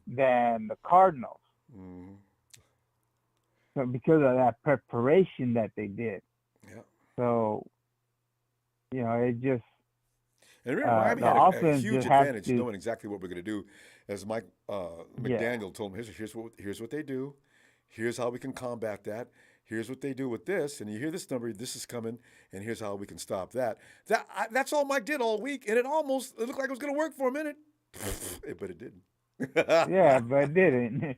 L: than the Cardinals.
A: Mm-hmm.
L: So because of that preparation that they did.
A: Yeah.
L: So, it just
A: And remember, Miami
L: the
A: had a
L: offense
A: huge
L: just has
A: advantage
L: to-
A: knowing exactly what we're going to do. As Mike McDaniel told him, here's what they do. Here's how we can combat that. Here's what they do with this. And you hear this number, this is coming, and here's how we can stop that. That's all Mike did all week, and it looked like it was going to work for a minute. But it didn't.
L: yeah, but it didn't.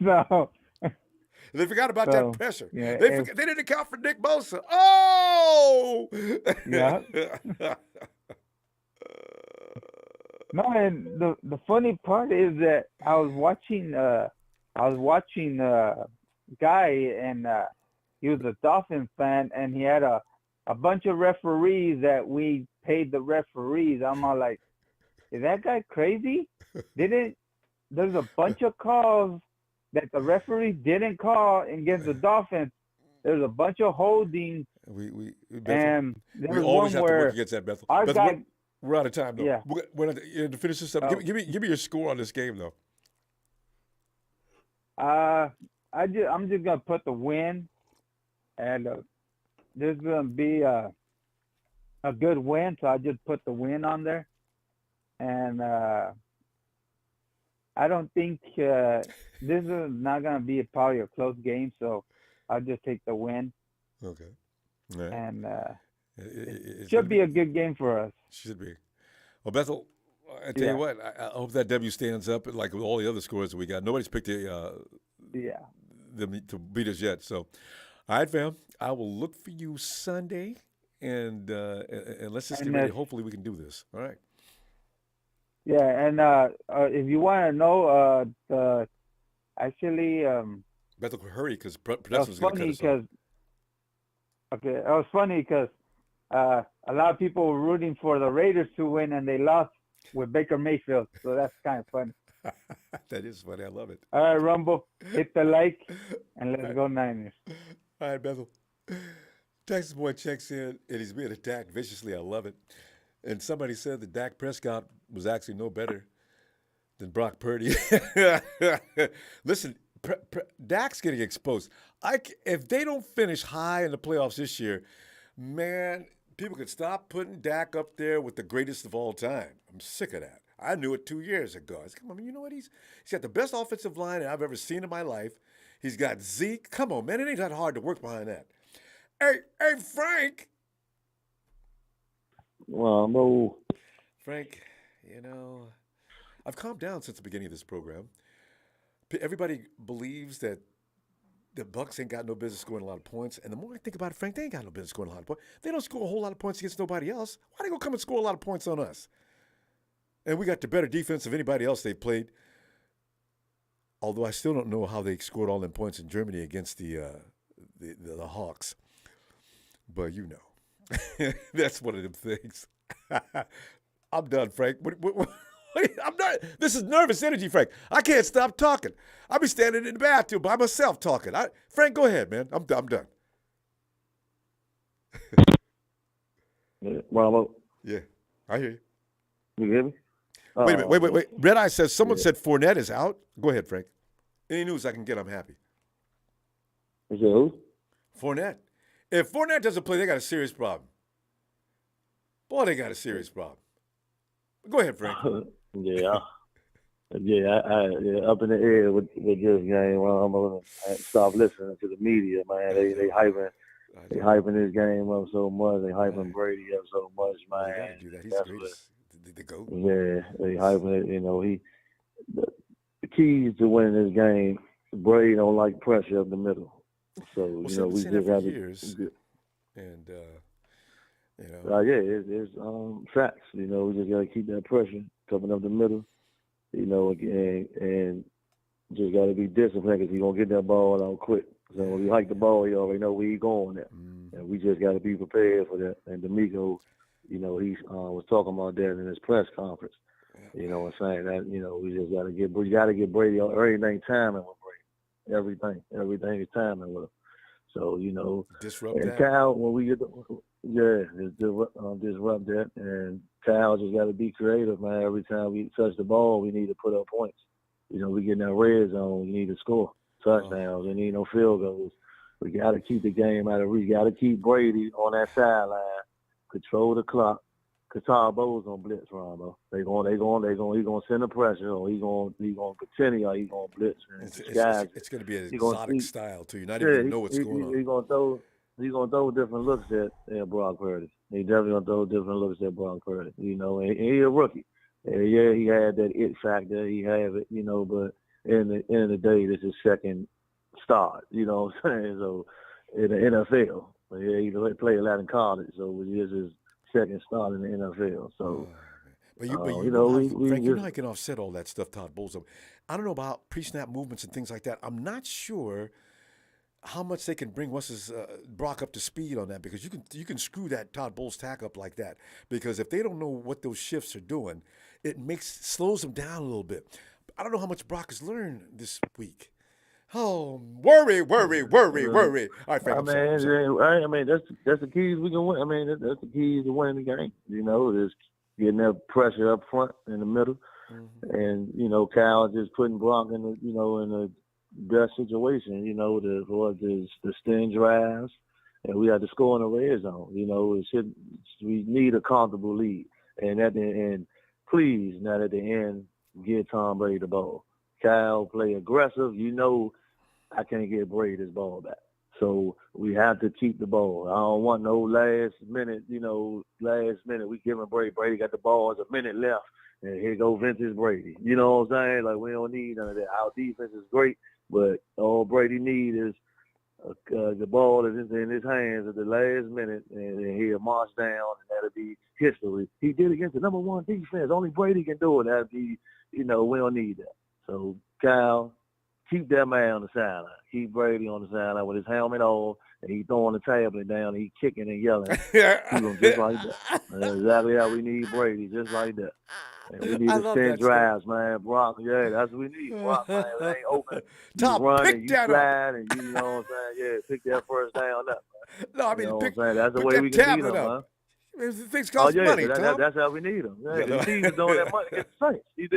L: So
A: They forgot about that pressure.
L: Yeah,
A: They didn't account for Nick Bosa. Oh!
L: Yeah. No, and the funny part is that I was watching Guy, and he was a Dolphins fan, and he had a bunch of referees that we paid the referees. I'm all like, is that guy crazy? There's a bunch of calls that the referees didn't call against the Dolphins. There's a bunch of holdings. And there was
A: always
L: one
A: have to
L: where
A: work against that, Bethel.
L: our
A: Bethel,
L: guy,
A: we're out of time, though.
L: Yeah.
A: We're not, to finish this up,
L: Oh.
A: give me your score on this game, though.
L: I'm just gonna put the win, and there's gonna be a good win, so I just put the win on there, and I don't think this is not gonna be probably a close game, so I'll just take the win.
A: Okay. All right.
L: And
A: it
L: should be a good game for us.
A: Should be. Well, Bethel, I tell you what, I hope that W stands up like with all the other scores that we got. Nobody's picked them to beat us yet. So, all right, fam, I will look for you Sunday, and let's just get ready. Hopefully, we can do this. All right.
L: Yeah, and if you want to know,
A: Bethel, hurry, because production's going to cut us off.
L: Okay, it was funny because a lot of people were rooting for the Raiders to win, and they lost with Baker Mayfield. So that's kind of funny.
A: That is funny. I love it.
L: All right, Ronbo, hit the like, and let's go Niners.
A: All right, Bethel. Texas boy checks in, and he's being attacked viciously. I love it. And somebody said that Dak Prescott was actually no better than Brock Purdy. Listen, Dak's getting exposed. If they don't finish high in the playoffs this year, man, people could stop putting Dak up there with the greatest of all time. I'm sick of that. I knew it 2 years ago. I said, come on, you know what? He's got the best offensive line I've ever seen in my life. He's got Zeke. Come on, man. It ain't that hard to work behind that. Hey, Frank.
K: Ronbo.
A: Frank, I've calmed down since the beginning of this program. Everybody believes that the Bucs ain't got no business scoring a lot of points. And the more I think about it, Frank, they ain't got no business scoring a lot of points. They don't score a whole lot of points against nobody else. Why they gonna come and score a lot of points on us? And we got the better defense of anybody else they played. Although I still don't know how they scored all them points in Germany against the Hawks. But that's one of them things. I'm done, Frank. I'm not. This is nervous energy, Frank. I can't stop talking. I'll be standing in the bathroom by myself talking. Frank, go ahead, man. I'm done.
K: Ronbo.
A: Yeah, I hear you.
K: You hear me?
A: Wait a minute. Wait. Red Eye says someone said Fournette is out. Go ahead, Frank. Any news I can get, I'm happy.
K: Is it who?
A: Fournette. If Fournette doesn't play, they got a serious problem. Boy, they got a serious problem. Go ahead, Frank.
M: Yeah, up in the air with this game. I'm gonna stop listening to the media, man. They hyping this game up so much. They hyping Brady up so much, man.
A: They got to do that. He's the greatest. The GOAT.
M: Yeah, they hyping it. You know, the keys to winning this game. Brady don't like pressure up the middle, so we just got to.
A: And
M: it's facts. We just got to keep that pressure coming up the middle. And just got to be disciplined because he's going to get that ball out quick. So when we hike the ball, you already know where he's going at. And we just got to be prepared for that. And D'Amico, he was talking about that in his press conference. Saying that, we just got to get Brady everything timing with Brady. Everything is timing with him. So,
A: disrupt
M: and
A: that.
M: Kyle, when we get disrupt that. And Kyle just got to be creative, man. Every time we touch the ball, we need to put up points. We get in that red zone, we need to score touchdowns. We need no field goals. We got to keep the game out of reach. Got to keep Brady on that sideline, control the clock. Qatar Bowles gonna blitz, Ronbo. He gonna send the pressure, or he gonna pretend he gonna blitz.
A: It's gonna be an exotic style too. You not even know what's going on.
M: He's gonna throw different looks at Brock Purdy. He definitely gonna throw different looks at Brock Purdy. And he's a rookie. And he had that it factor. He have it, but in the end of the day, this is second start. You know what I'm saying? So in the NFL, he played a lot in college, so this is second start in the NFL. So.
A: But you know I can offset all that stuff, Todd Bowles. I don't know about pre-snap movements and things like that. I'm not sure how much they can bring Brock up to speed on that, because you can screw that Todd Bowles tack up like that, because if they don't know what those shifts are doing, it slows them down a little bit. I don't know how much Brock has learned this week. Oh, worry. All right, Frank, I'm sorry.
M: I mean, that's the keys we can win. I mean, that's the keys to winning the game. Is getting that pressure up front in the middle, and Cal just putting Brock in the best situation. The sting drives, and we have to score in the red zone. We need a comfortable lead, and please, not at the end, give Tom Brady the ball. Cal play aggressive. I can't get Brady this ball back. So we have to keep the ball. I don't want no last minute, we giving Brady. Brady got the ball. There's a minute left. And here go vintage Brady. You know what I'm saying? Like, we don't need none of that. Our defense is great, but all Brady needs is the ball is in his hands at the last minute, and he'll march down, and that'll be history. He did against the number one defense. Only Brady can do it. That'll be, we don't need that. So, Kyle, keep that man on the sideline. Keep Brady on the sideline with his helmet off, and he throwing the tablet down, and he kicking and yelling. Keep him just like that. That's exactly how we need Brady, just like that. And we need to send drives, man. Brock, that's what we need. Brock, man, it ain't open. You run and you slide, and you know what I'm saying? Pick that first down up, man.
A: No, I mean,
M: that's the way we can beat him, man.
A: Things cost money, Tom.
M: That's how we need him. He was doing that money against the Saints. He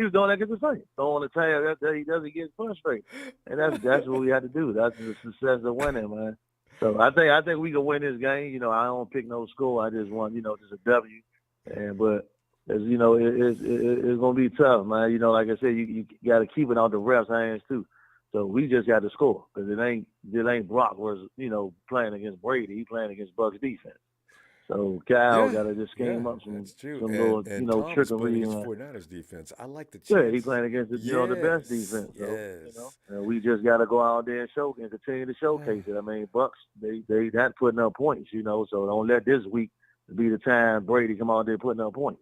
M: was doing that against the Saints. Throwing the tab, he doesn't get frustrated. And that's what we had to do. That's the success of winning, man. So I think we can win this game. I don't pick no score. I just want, just a W. But as it's gonna be tough, man. Like I said, you got to keep it on the refs' hands too. So we just got to score, because it ain't Brock was playing against Brady. He playing against Bucks defense. So Cal got to just scheme up some little trickery.
A: Against 49ers defense. I like the chance.
M: Yeah, he's playing against the best defense. So, and we just got to go out there and continue to showcase it. I mean, Bucks they not putting up points, so don't let this week be the time Brady come out there putting up points.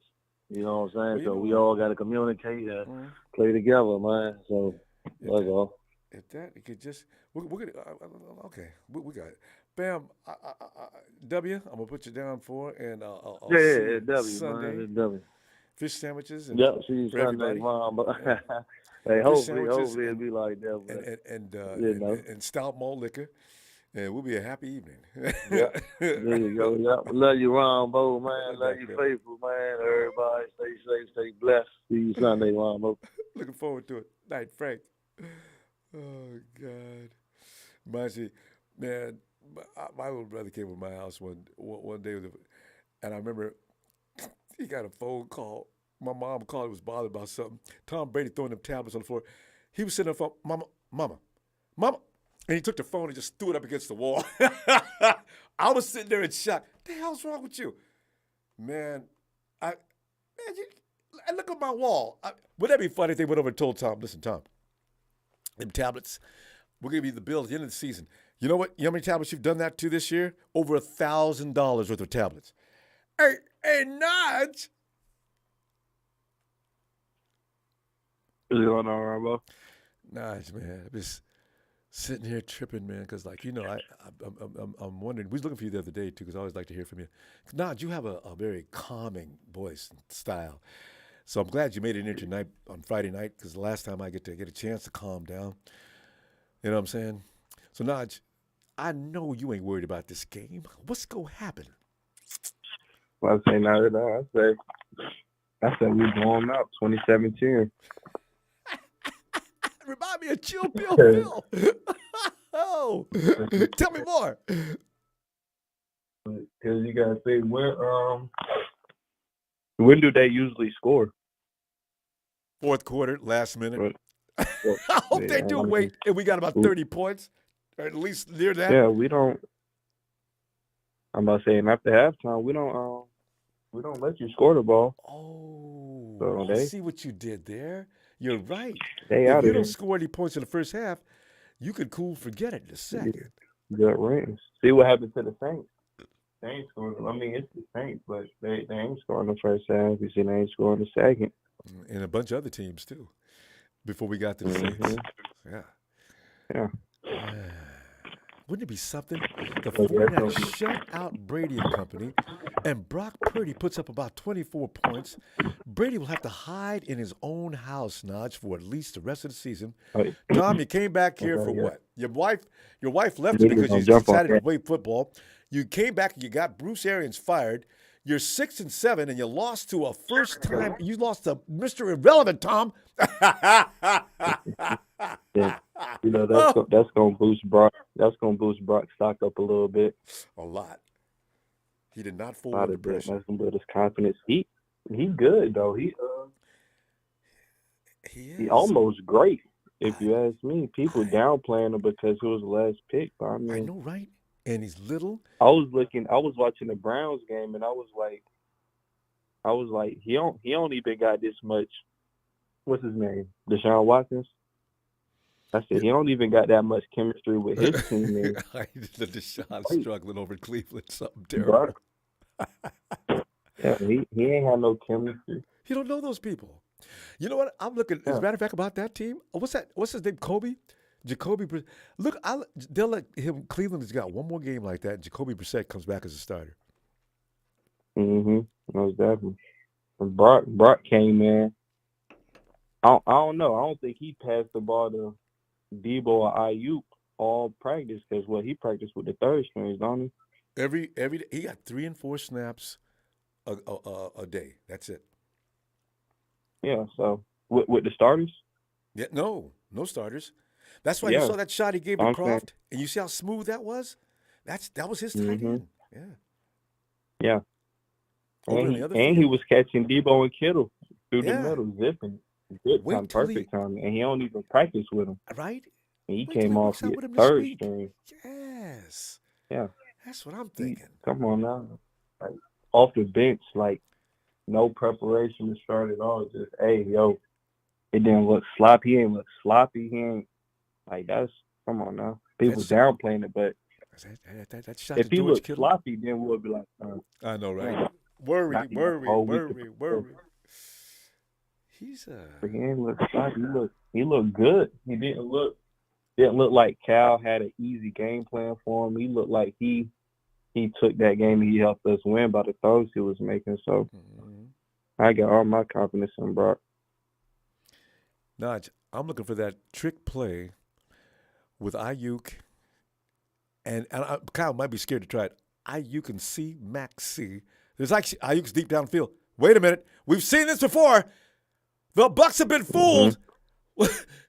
M: You know what I'm saying? So we all got to communicate and play together, man. So that's all.
A: If that, you could just, we're gonna, okay, we got it. Bam, W, I'm going to put you down for, and I'll see you
M: W,
A: Sunday.
M: man, W.
A: Fish sandwiches. And
M: see you Sunday, Mom. Hey, hopefully it'll be like that. But,
A: and stout malt liquor, and we'll be a happy evening.
M: There you go. Love you, Ronbo, man. Love you, faithful, man. Everybody, stay safe, stay blessed. See you Sunday, Ronbo.
A: Looking forward to it. Night, Frank. Oh, God. Reminds me, man, my little brother came to my house one day, and I remember he got a phone call. My mom called, was bothered about something. Tom Brady throwing them tablets on the floor. He was sitting on the phone, mama. And he took the phone and just threw it up against the wall. I was sitting there in shock. What the hell's wrong with you? Man, look at my wall. Wouldn't that be funny if they went over and told Tom, listen, Tom, them tablets, we're going to be the bill at the end of the season. You know what? You know how many tablets you've done that to this year? Over $1,000 worth of tablets. Hey, Nudge.
K: What's going on, Ronbo?
A: Nudge, man. I'm just sitting here tripping, man, because, like, you know, I'm wondering. We was looking for you the other day, too, because I always like to hear from you. Nudge, you have a very calming voice and style. So I'm glad you made it in here tonight on Friday night, because the last time I get a chance to calm down. You know what I'm saying? So, Nudge, I know you ain't worried about this game. What's going to happen?
K: Well, I say not at all. I say we blow them out 27-10.
A: Remind me of Chill Bill Phil. Oh, tell me more.
K: Because you gotta say when do they usually score?
A: Fourth quarter, last minute. I hope they do wait, and we got about 30 points, or at least near that.
K: Yeah, we don't. I'm about saying after halftime, we don't let you score the ball.
A: Oh,
K: so
A: I see what you did there. You're right.
K: If
A: you don't score any points in the first half, you could forget it in a second.
K: Good rings. See what happened to the Saints. They ain't scoring. I mean, it's the Saints, but they ain't scoring the first half. You see, they ain't scoring the second.
A: And a bunch of other teams, too, before we got to the Saints. Yeah. Wouldn't it be something? The 49ers shut out Brady and company, and Brock Purdy puts up about 24 points. Brady will have to hide in his own house, Nudge, for at least the rest of the season. Tom, you came back here for what? Your wife left you because you decided to play football. You came back and you got Bruce Arians fired. You're 6-7, and you lost to a first-time. You lost to Mr. Irrelevant, Tom.
K: Yeah. You know that's gonna boost Brock. That's gonna boost Brock's stock up a little bit.
A: A lot. He did not fold under pressure.
K: That's gonna build his confidence. He's good though. He almost great. If you ask me, people downplaying him because he was the last pick. But I
A: know, right? And he's little.
K: I was watching the Browns game, and I was like, he don't even got this much. What's his name? Deshaun Watkins. I said he don't even got that much chemistry with his team.
A: The Deshaun struggling over Cleveland, something terrible.
K: Yeah, he ain't had no chemistry.
A: You don't know those people. You know what? I'm looking. As a matter of fact, about that team. What's that? What's his name? Jacoby. Look, they'll let him. Cleveland has got one more game like that. And Jacoby Brissett comes back as a starter.
K: Most definitely. When Brock came in. I don't know. I don't think he passed the ball to Debo or Ayuk all practice because he practiced with the third strings, don't he?
A: Every day, he got 3 and 4 snaps a day. That's it.
K: Yeah. So with the starters.
A: Yeah. No starters. That's why you saw that shot he gave to Croft, and you see how smooth that was. That was his tight end. Yeah.
K: Yeah. And he was catching Debo and Kittle through the middle, zipping. Good time, perfect time, and he don't even practice with him.
A: Right?
K: And he came off the third string.
A: Yes.
K: Yeah.
A: That's what I'm thinking.
K: Come on now. Like, off the bench, like, no preparation to start at all. Just, hey, yo, it didn't look sloppy. He ain't look sloppy. He ain't, like, come on now. People downplaying it, but
A: that shot
K: if he looked sloppy, then we'll be like,
A: I know, right? Worry.
K: He ain't look sloppy. He looked good. He didn't look like Cal had an easy game plan for him. He looked like he took that game and he helped us win by the throws he was making. So I got all my confidence in Brock.
A: Nudge, I'm looking for that trick play with Ayuk, and Kyle might be scared to try it. Ayuk and Max C. There's actually Ayuk's deep downfield. Wait a minute. We've seen this before. The Bucs have been fooled.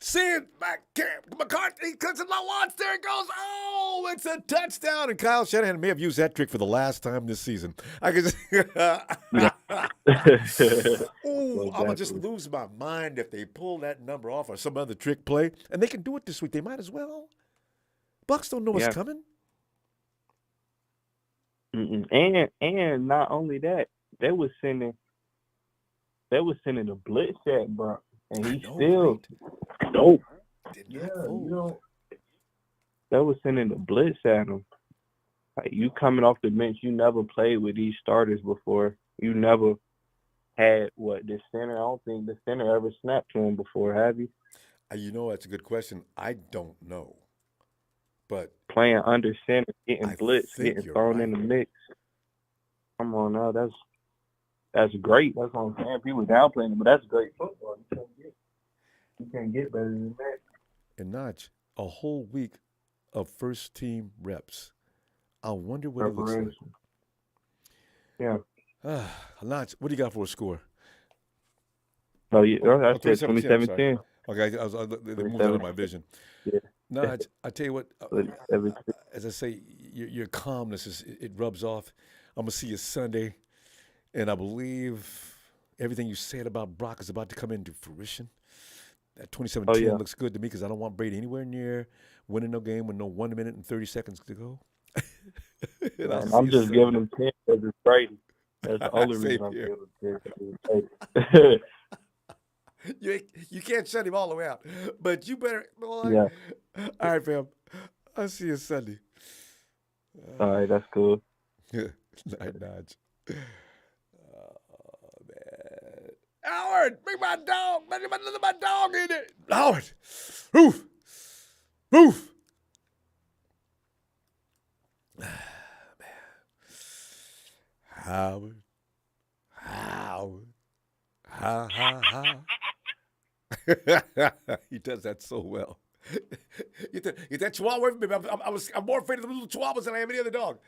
A: See it back. McCarthy cuts it launch. There it goes. Oh, it's a touchdown. And Kyle Shanahan may have used that trick for the last time this season. I can just. Ooh, I'm going to just lose my mind if they pull that number off or some other trick play. And they can do it this week. They might as well. Bucks don't know what's coming.
N: And not only that, they was sending a blitz at Brock, and he still dope. They was sending a blitz at him. Like, you coming off the bench, you never played with these starters before. You never had this center. I don't think the center ever snapped to him before, have you?
A: You know, that's a good question. I don't know. But
N: playing under center, getting blitz, getting thrown in the mix. Come on now, that's great. That's what I'm saying. People downplaying it, but that's great football. You can't get better than that.
A: And Notch, a whole week of first team reps. I wonder what it looks like.
N: Yeah.
A: Notch, what do you got for a score?
N: Oh, yeah, I said 2017.
A: Okay, they moved out of my vision.
N: Yeah.
A: Notch, I tell you what, as I say, your calmness, it rubs off. I'm going to see you Sunday, and I believe everything you said about Brock is about to come into fruition. That 27-10 looks good to me because I don't want Brady anywhere near winning no game with no 1 minute and 30 seconds to go.
N: I'm just giving him 10 because it's Brady. That's the only reason I'm giving him 10.
A: You can't shut him all the way out, but you better. Boy.
N: Yeah.
A: All right, fam. I'll see you Sunday.
N: All right, that's cool.
A: Night, Notch. Oh, man. Howard, bring my dog. Bring my dog in it. Howard. Roof. Roof. Man. Howard. Ha, ha, ha. He does that so well. Get that chihuahua with me. I'm more afraid of the little chihuahuas than I am any other dog.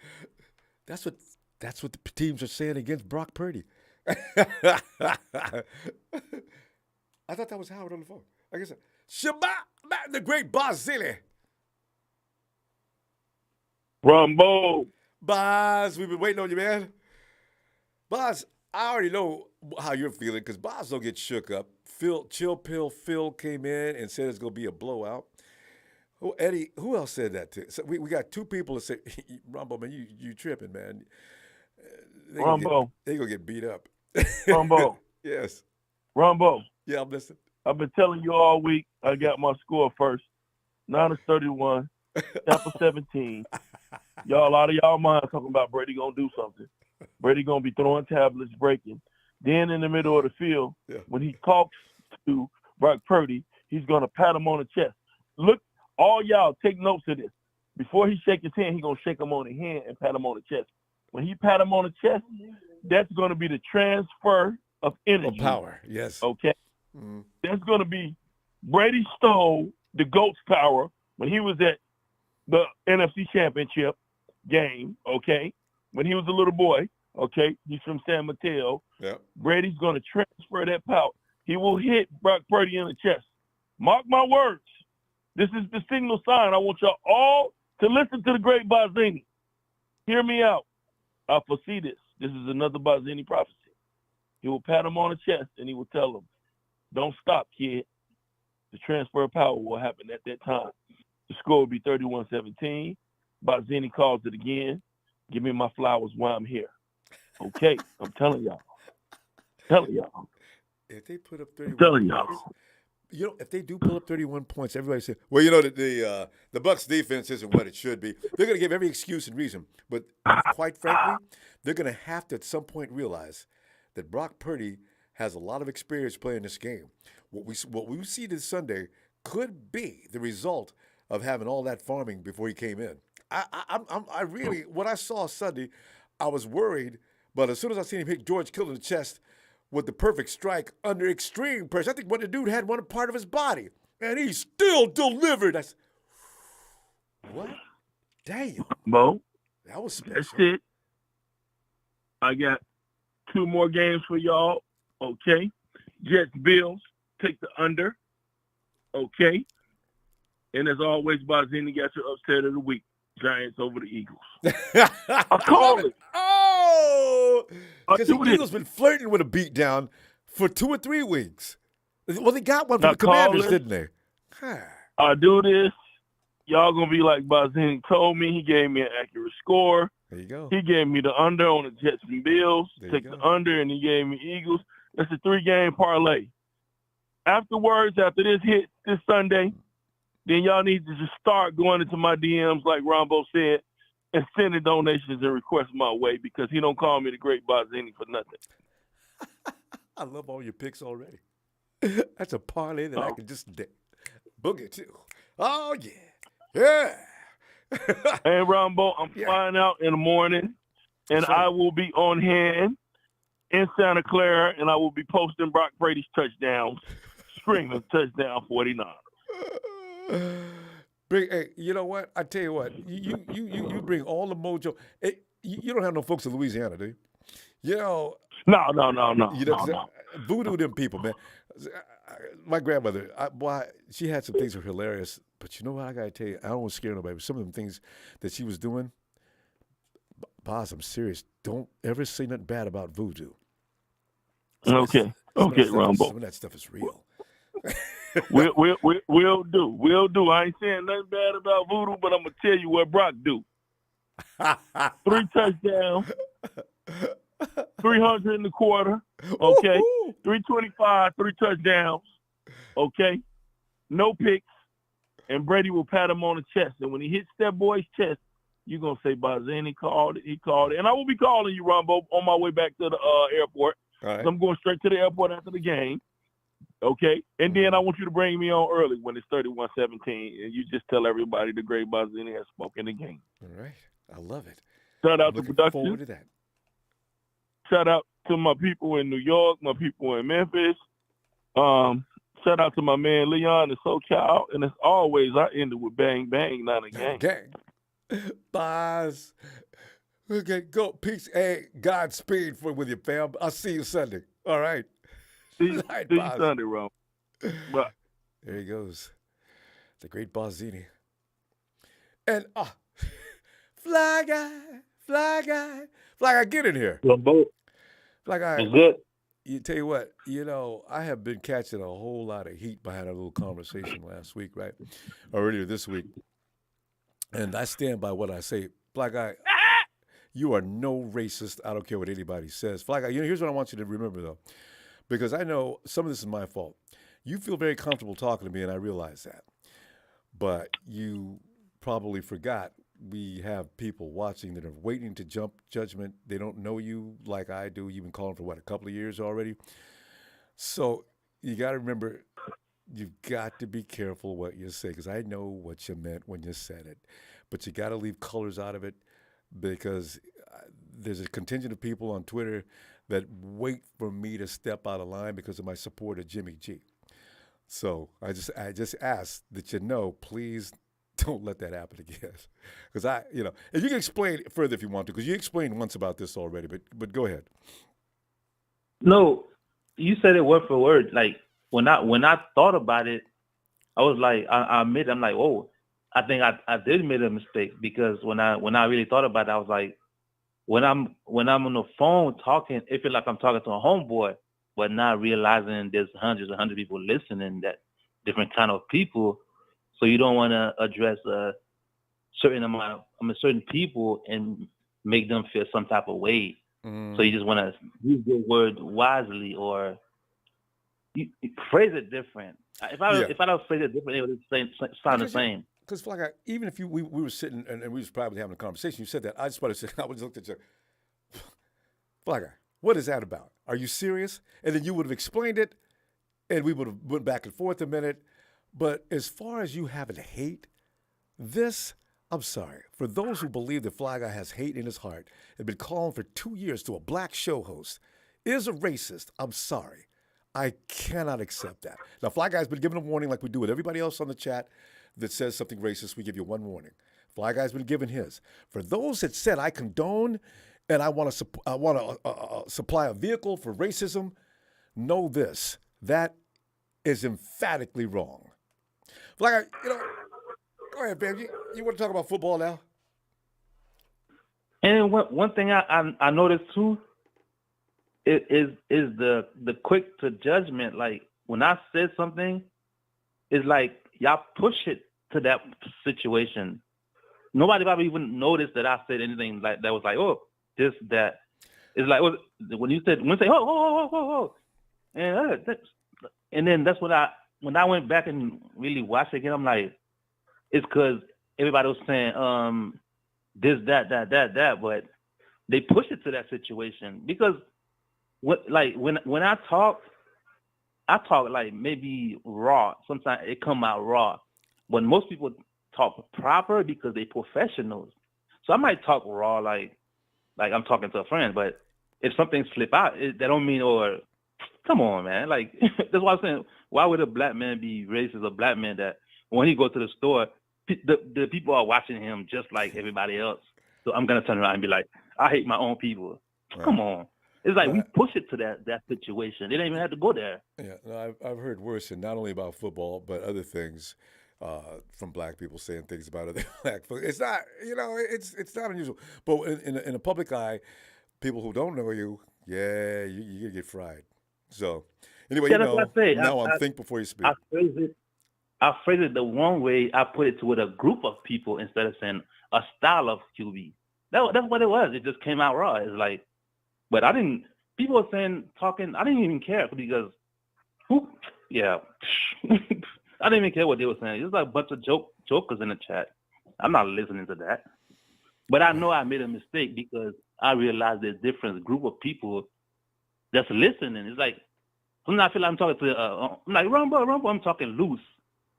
A: That's what the teams are saying against Brock Purdy. I thought that was Howard on the phone. I guess Shabbat, the great Bazili.
G: Ronbo.
A: Boz, we've been waiting on you, man. Boz, I already know how you're feeling because Boz don't get shook up. Chill Pill Phil came in and said it's going to be a blowout. Oh, Eddie, who else said that to? So we got two people that say, Ronbo, man, you tripping, man. They're going to get beat up.
G: Ronbo.
A: Yes.
G: Ronbo.
A: Yeah, I'm listening.
G: I've been telling you all week I got my score first. 9-31, Tampa 17. A lot of y'all mind talking about Brady going to do something. Brady going to be throwing tablets, breaking. Then in the middle of the field, when he talks to Brock Purdy, he's going to pat him on the chest. Look, all y'all take notes of this. Before he shake his hand, he's going to shake him on the hand and pat him on the chest. When he pat him on the chest, that's going to be the transfer of energy.
A: Of power, yes.
G: Okay? Mm-hmm. That's going to be Brady stole the GOAT's power when he was at the NFC Championship game, okay? When he was a little boy, okay? He's from San Mateo.
A: Yep.
G: Brady's going to transfer that power. He will hit Brock Purdy in the chest. Mark my words. This is the signal sign. I want y'all all to listen to the great Bazzini. Hear me out. I foresee this. This is another Bazzini prophecy. He will pat him on the chest and he will tell him, don't stop, kid. The transfer of power will happen at that time. The score will be 31-17. Bazzini calls it again. Give me my flowers while I'm here. Okay, I'm telling y'all.
A: If they put up 31
G: I'm telling y'all.
A: If they do pull up 31 points, everybody says, well, the Bucs defense isn't what it should be. They're going to give every excuse and reason. But quite frankly, they're going to have to at some point realize that Brock Purdy has a lot of experience playing this game. What we see this Sunday could be the result of having all that farming before he came in. I really, what I saw Sunday, I was worried, but as soon as I seen him hit George Kittle in the chest with the perfect strike under extreme pressure, I think what the dude had one part of his body, and he still delivered. What? Damn.
G: Bo,
A: that was special.
G: That's it. I got 2 more games for y'all. Okay. Jets, Bills, take the under.
O: Okay? And as always, Barzini got your upset of the week. Giants over the Eagles. I call it.
A: Oh! Because the
O: do this.
A: Eagles been flirting with a beatdown for 2 or 3 weeks. Well, they got one for
O: Now
A: the Commanders,
O: call it.
A: didn't they?
O: I do this. Y'all going to be like Barzini told me. He gave me an accurate score.
A: There you go.
O: He gave me the under on the Jets and Bills. Took the under, and he gave me Eagles. That's a 3-game parlay. Afterwards, after this hit this Sunday, then y'all need to just start going into my DMs like Ronbo said and sending donations and requests my way because he don't call me the great Barzini for nothing.
A: I love all your picks already. That's a parlay that I can just book it to. Oh, yeah. Yeah.
O: Hey, Ronbo, I'm flying out in the morning, and I will be on hand in Santa Clara, and I will be posting Brock Brady's touchdowns, screaming touchdown 49.
A: Hey, you know what? I tell you what. You bring all the mojo. Hey, you don't have no folks in Louisiana, do you? You know.
O: No.
A: You know, voodoo them people, man. My grandmother, she had some things that were hilarious. But you know what? I got to tell you, I don't want to scare nobody, but some of them things that she was doing, boss, I'm serious. Don't ever say nothing bad about voodoo.
O: Okay, Ronbo.
A: Some of that stuff is real.
O: We'll do. I ain't saying nothing bad about voodoo, but I'm going to tell you what Brock do. 3 touchdowns, 300 in the quarter, okay? 325, 3 touchdowns, okay? No picks, and Brady will pat him on the chest. And when he hits that boy's chest, you're going to say, Barzini called it, he called it. And I will be calling you, Ronbo, on my way back to the airport.
A: All right.
O: So I'm going straight to the airport after the game. Okay, and then I want you to bring me on early when it's 31-17, and you just tell everybody the great Barzini has spoken the game.
A: All right, I love it.
O: Shout out to production.
A: Forward to that.
O: Shout out to my people in New York, my people in Memphis. Shout out to my man Leon and SoCal, and as always, I end it with bang bang, not a gang.
A: Gang. Bye. Okay, go. Peace. Hey, Godspeed with your fam. I'll see you Sunday. All right.
O: See you Sunday, Ron. Bye.
A: There he goes. The great Barzini. And, fly guy, get in here. Fly guy.
N: It's good.
A: You tell you what, I have been catching a whole lot of heat behind a little conversation last week, right? Or earlier this week. And I stand by what I say. Fly guy, you are no racist. I don't care what anybody says. Fly guy, here's what I want you to remember, though. Because I know some of this is my fault. You feel very comfortable talking to me, and I realize that. But you probably forgot we have people watching that are waiting to jump judgment. They don't know you like I do. You've been calling for, a couple of years already? So you got to remember, you've got to be careful what you say, because I know what you meant when you said it. But you got to leave colors out of it, because there's a contingent of people on Twitter that wait for me to step out of line because of my support of Jimmy G. So I just ask that please don't let that happen again. Because and you can explain further if you want to, because you explained once about this already, but go ahead.
N: No, you said it word for word. Like when I thought about it, I was like, I admit, I'm like, oh, I think I did make a mistake, because when I really thought about it, I was like, when I'm on the phone talking, it feels like I'm talking to a homeboy, but not realizing there's hundreds and hundreds of people listening, that different kind of people. So you don't want to address a certain people and make them feel some type of way. Mm. So you just want to use the word wisely, or you phrase it different. If I don't phrase it different, it would sound the same.
A: Because, even if we were sitting and we was probably having a conversation, you said that, I just want to say, I would just looked at you, Flagger, what is that about? Are you serious? And then you would have explained it, and we would have went back and forth a minute. But as far as you having hate, I'm sorry. For those who believe that Fly Guy has hate in his heart and been calling for 2 years to a black show host, is a racist, I'm sorry. I cannot accept that. Now, Fly Guy's been given a warning like we do with everybody else on the chat that says something racist. We give you one warning. Fly Guy's been given his. For those that said I condone and I want to supply a vehicle for racism, know this. That is emphatically wrong. Like, go ahead, babe. You want to talk about football now?
P: And one thing I noticed too is the quick to judgment. Like when I said something, it's like y'all push it to that situation. Nobody probably even noticed that I said anything like that was like, oh, this, that. It's like when you say, oh, and then that's when I went back and really watched it again, I'm like, it's because everybody was saying this, that, but they push it to that situation because when I talk like maybe raw. Sometimes it come out raw, but most people talk proper because they professionals. So I might talk raw like I'm talking to a friend, but if something slip out, that don't mean, or come on, man. Like that's why I'm saying, why would a black man be racist? A black man that when he go to the store, the people are watching him just like everybody else. So I'm gonna turn around and be like, I hate my own people. Right. Come on. It's like we push it to that situation. They don't even have to go there.
A: Yeah, no, I've heard worse, and not only about football, but other things from black people saying things about other black folks. It's not, it's not unusual. But in a public eye, people who don't know you, you get fried. So anyway, now I'm think before you speak.
P: I phrase it the one way. I put it to with a group of people instead of saying a style of QB. That's what it was. It just came out raw. It's like, but I didn't. People were saying, talking. I didn't even care because, I didn't even care what they were saying. It was like a bunch of jokers in the chat. I'm not listening to that. But I know I made a mistake because I realized there's a different group of people that's listening. It's like sometimes I feel like I'm talking to. I'm like Ronbo. I'm talking loose,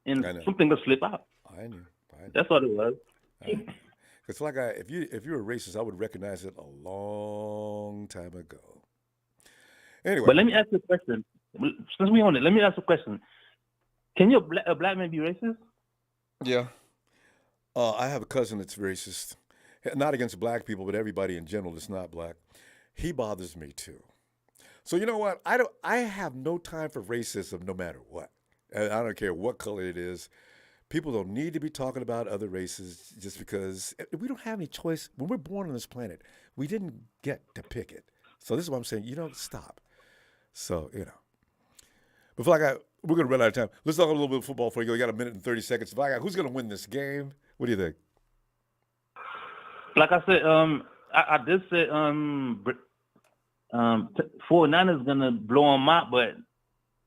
P: and something will slip out.
A: I knew.
P: That's what it was.
A: It's like if you're a racist, I would recognize it a long time ago. Anyway,
P: but let me ask you a question. Since we on it, let me ask you a question. Can a black man be racist?
A: Yeah. I have a cousin that's racist, not against black people, but everybody in general that's not black. He bothers me too. So you know what? I have no time for racism, no matter what. And I don't care what color it is. People don't need to be talking about other races just because we don't have any choice. When we're born on this planet, we didn't get to pick it. So this is what I'm saying. Stop. So, Before we're going to run out of time. Let's talk a little bit of football before you go. You got a minute and 30 seconds. Who's going to win this game? What do you think?
P: Like I said, I did say 49ers going to blow them out, but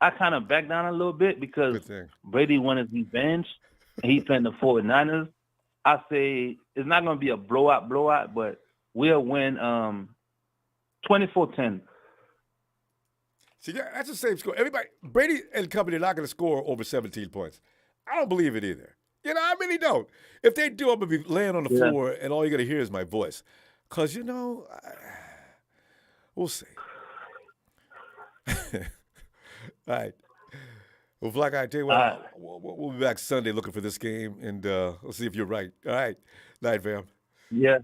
P: I kind of backed down a little bit because Brady wanted revenge, and he's playing the 49ers. I say it's not going to be a blowout, but we'll win 24-10.
A: See, that's the same score. Brady and company are not going to score over 17 points. I don't believe it either. I really don't. If they do, I'm going to be laying on the floor, and all you're going to hear is my voice. Because, we'll see. All right. Well, Black, I tell you what, we'll be back Sunday looking for this game, and we'll see if you're right. All right. Night, fam.
P: Yeah.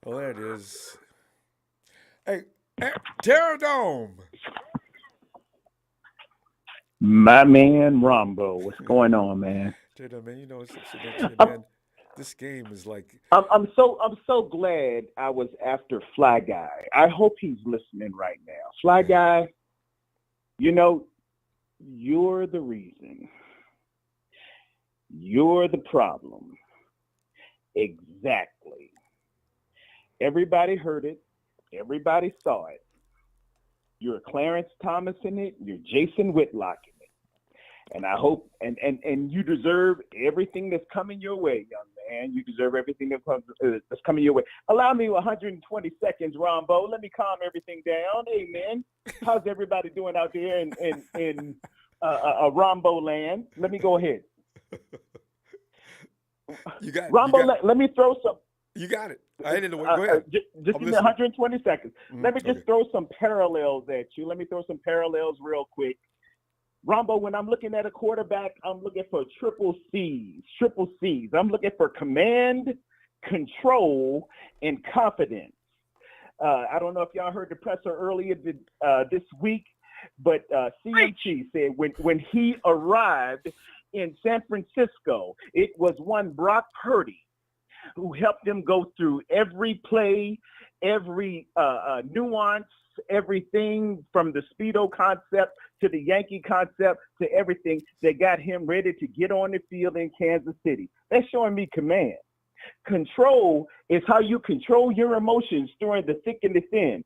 A: Well, there it is. Hey, Terror Dome.
Q: My man, Ronbo. What's going on, man?
A: Terror Dome, man, man. This game is like.
Q: I'm so glad I was after Fly Guy. I hope he's listening right now. Fly Guy, you're the reason. You're the problem. Exactly. Everybody heard it. Everybody saw it. You're Clarence Thomas in it. You're Jason Whitlock in it. And I hope, and you deserve everything that's coming your way, young man. You deserve everything that's coming your way. Allow me 120 seconds, Ronbo. Let me calm everything down. Hey, man, how's everybody doing out there in Ronbo land? Let me go ahead.
A: You got
Q: Ronbo. Let me throw some.
A: You got it. I didn't know. Go ahead.
Q: Just give me 120 seconds. Let me just throw some parallels at you. Let me throw some parallels real quick. Ronbo, when I'm looking at a quarterback, I'm looking for triple C's. I'm looking for command, control, and confidence. I don't know if y'all heard the presser earlier this week. But CMC said when he arrived in San Francisco, it was one Brock Purdy who helped them go through every play, every nuance, everything from the Speedo concept to the Yankee concept to everything that got him ready to get on the field in Kansas City. That's showing me command. Control is how you control your emotions during the thick and the thin.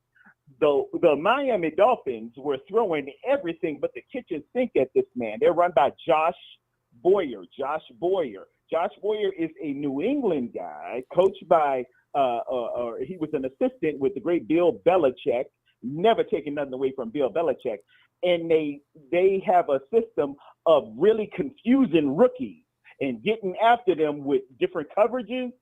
Q: The Miami Dolphins were throwing everything but the kitchen sink at this man. They're run by Josh Boyer. Josh Boyer is a New England guy, coached by, he was an assistant with the great Bill Belichick, never taking nothing away from Bill Belichick. And they have a system of really confusing rookies and getting after them with different coverages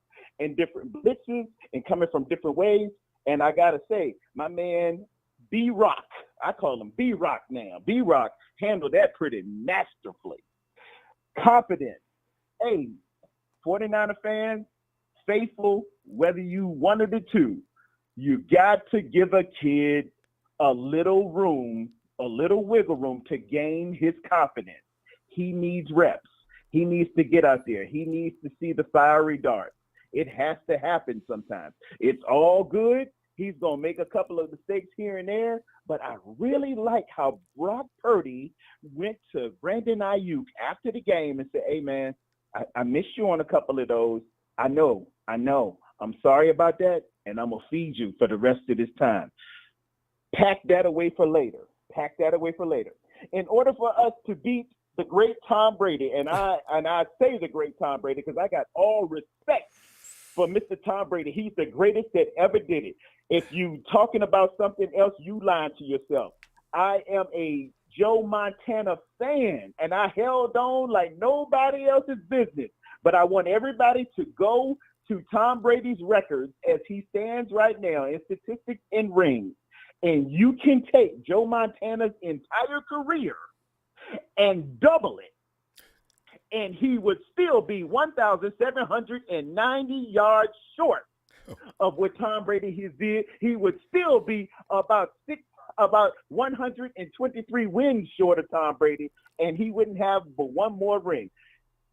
Q: and different blitzes and coming from different ways. And I got to say, my man, B-Rock, I call him B-Rock now. B-Rock handled that pretty masterfully. Confident. Hey, 49er fans, faithful, whether you one of the two, you got to give a kid a little room, a little wiggle room to gain his confidence. He needs reps. He needs to get out there. He needs to see the fiery darts. It has to happen sometimes. It's all good. He's going to make a couple of mistakes here and there, but I really like how Brock Purdy went to Brandon Ayuk after the game and said, hey, man, I missed you on a couple of those. I know. I'm sorry about that, and I'm going to feed you for the rest of this time. Pack that away for later. In order for us to beat the great Tom Brady, and I say the great Tom Brady because I got all respect for Mr. Tom Brady. He's the greatest that ever did it. If you talking about something else, you lying to yourself. I am a Joe Montana fan, and I held on like nobody else's business. But I want everybody to go to Tom Brady's records as he stands right now in statistics and rings. And you can take Joe Montana's entire career and double it, and he would still be 1,790 yards short of what Tom Brady did. He would still be about 123 wins short of Tom Brady, and he wouldn't have but one more ring.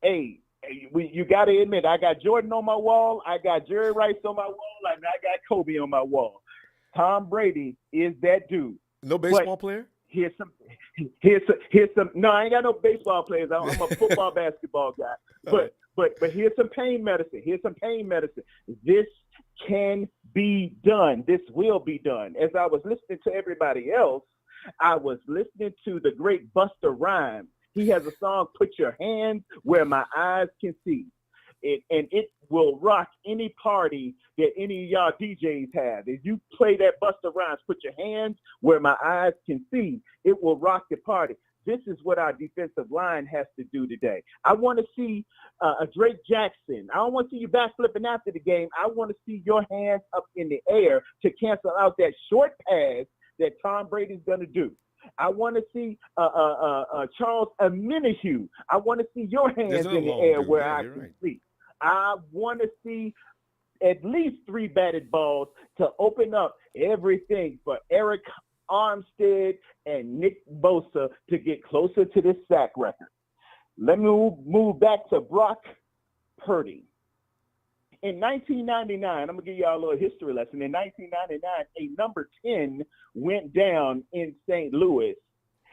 Q: Hey, you got to admit, I got Jordan on my wall, I got Jerry Rice on my wall, and I got Kobe on my wall. Tom Brady is that dude.
A: No baseball player?
Q: Here's some. No, I ain't got no baseball players. I'm a football, basketball guy. But here's some pain medicine. This can be done. This will be done. As I was listening to everybody else, I was listening to the great Busta Rhymes. He has a song, "Put Your Hands Where My Eyes Can See." And it will rock any party that any of y'all DJs have. If you play that Busta Rhymes, "Put Your Hands Where My Eyes Can See," it will rock the party. This is what our defensive line has to do today. I want to see a Drake Jackson. I don't want to see you backflipping after the game. I want to see your hands up in the air to cancel out that short pass that Tom Brady's going to do. I want to see Charles Omenihu. I want to see your hands in the air where I can see. I want to see at least 3 batted balls to open up everything for Eric Armstead and Nick Bosa to get closer to this sack record. Let me move back to Brock Purdy. In 1999, I'm going to give y'all a little history lesson. In 1999, a number 10 went down in St. Louis,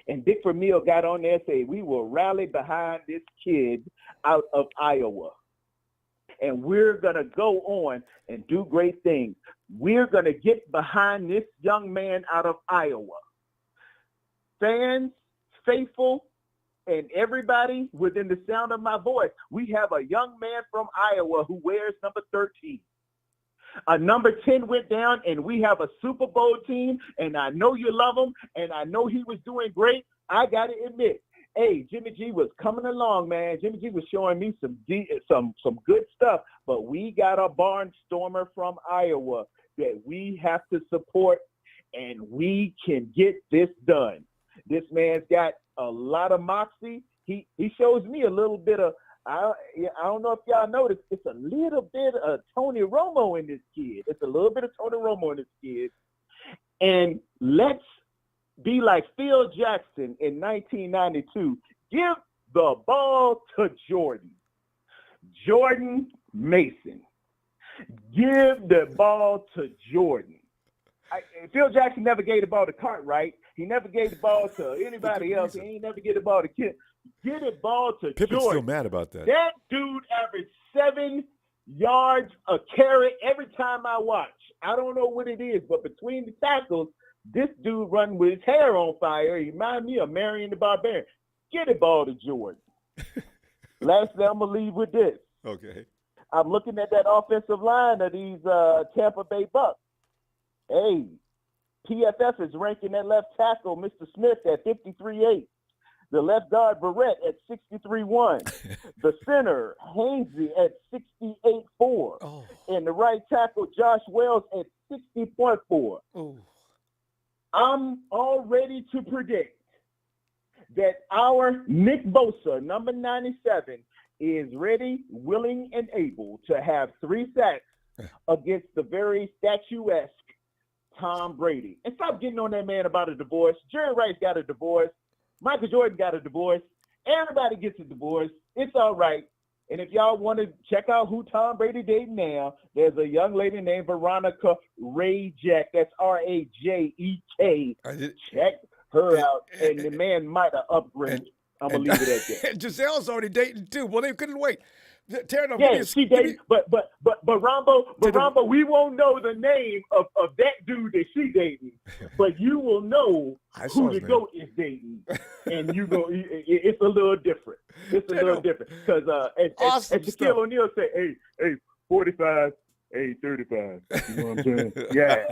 Q: and Dick Vermeil got on there and said, we will rally behind this kid out of Iowa. And we're going to go on and do great things. We're going to get behind this young man out of Iowa. Fans, faithful, and everybody within the sound of my voice, we have a young man from Iowa who wears number 13. A number 10 went down, and we have a Super Bowl team, and I know you love him, and I know he was doing great. I got to admit, hey, Jimmy G was coming along, man. Jimmy G was showing me some good stuff, but we got a barnstormer from Iowa that we have to support, and we can get this done. This man's got a lot of moxie. He shows me a little bit of, I don't know if y'all noticed, it's a little bit of Tony Romo in this kid. And let's be like Phil Jackson in 1992. Give the ball to Jordan Mason. Give the ball to Jordan. Phil Jackson never gave the ball to Cartwright. He never gave the ball to anybody else. He ain't never gave the ball to Kid. Get the ball to
A: Pippen's
Q: Jordan.
A: still mad about that.
Q: That dude averaged 7 yards a carry every time I watch. I don't know what it is, but between the tackles, this dude running with his hair on fire. He reminds me of Marion the Barbarian. Get the ball to Jordan. Lastly, I'm going to leave with this.
A: Okay.
Q: I'm looking at that offensive line of these Tampa Bay Bucks. Hey, PFF is ranking that left tackle, Mr. Smith, at 53.8. The left guard, Barrett, at 63.1. The center, Hainsey, at 68.4.
A: Oh.
Q: And the right tackle, Josh Wells, at 60.4.
A: Oh.
Q: I'm all ready to predict that our Nick Bosa, number 97, is ready, willing, and able to have 3 sacks against the very statuesque Tom Brady. And stop getting on that man about a divorce. Jerry Rice got a divorce. Michael Jordan got a divorce. Everybody gets a divorce. It's all right. And if y'all want to check out who Tom Brady dating now, there's a young lady named Veronica Rajek. That's Rajek. Check her out. And the man might have upgraded. I'm going to leave it at that.
A: Giselle's already dating too. Well, they couldn't wait. Tear
Q: Yeah, she dating, but Ronbo, we won't know the name of that dude that she dating, but you will know who the GOAT is dating, and you go. It's a little different. It's a little different because as Shaquille O'Neal said, hey, 45, hey, 35. You know what I'm saying? Yeah.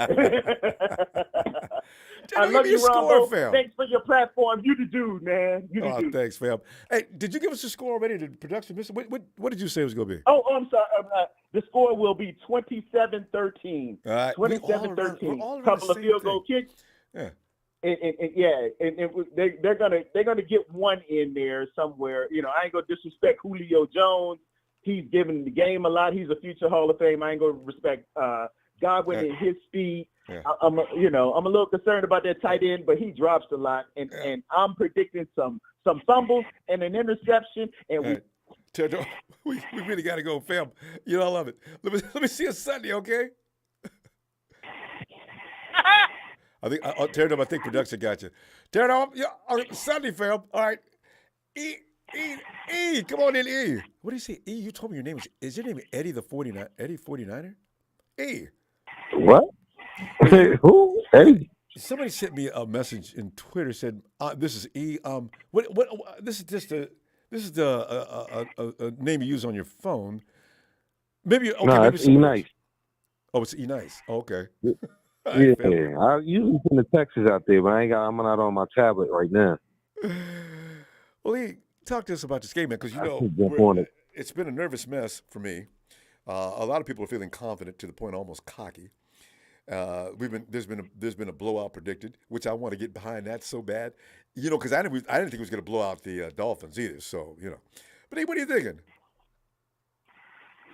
Q: I love you, Ronbo. Thanks for your platform. You the dude, man. You the dude.
A: Thanks, fam. Hey, did you give us the score already? The production, Mister? What did you say it was going to be?
Q: Oh, I'm sorry. The score will be 27-13.
A: All right.
Q: 27-13. Couple of field goal kicks.
A: Yeah.
Q: They're gonna get one in there somewhere. You know, I ain't gonna disrespect Julio Jones. He's given the game a lot. He's a future Hall of Fame. I ain't gonna respect Godwin and his speed. Yeah. I'm a little concerned about that tight end, but he drops a lot, and I'm predicting some fumbles and an interception. And
A: we really got to go, fam. You know, I love it. Let me see you Sunday, okay? I think production got you. Tear Sunday, fam. All right. E, come on in, E. What do you say? E, you told me your name is your name Eddie the 49er? Eddie 49er? E.
K: What? Who? Eddie?
A: Somebody sent me a message in Twitter said, "This is E. What? This is just a name you use on your phone. Maybe okay.
K: No,
A: maybe
K: it's E Nice.
A: Oh, it's E Nice. Oh, okay.
K: Yeah, I usually send the texts out there, but I'm not on my tablet right now.
A: Well, E, talk to us about this game, man, because it's been a nervous mess for me. A lot of people are feeling confident to the point almost cocky. There's been a blowout predicted, which I want to get behind that so bad, because I didn't think it was going to blow out the Dolphins either. So but hey, what are you thinking?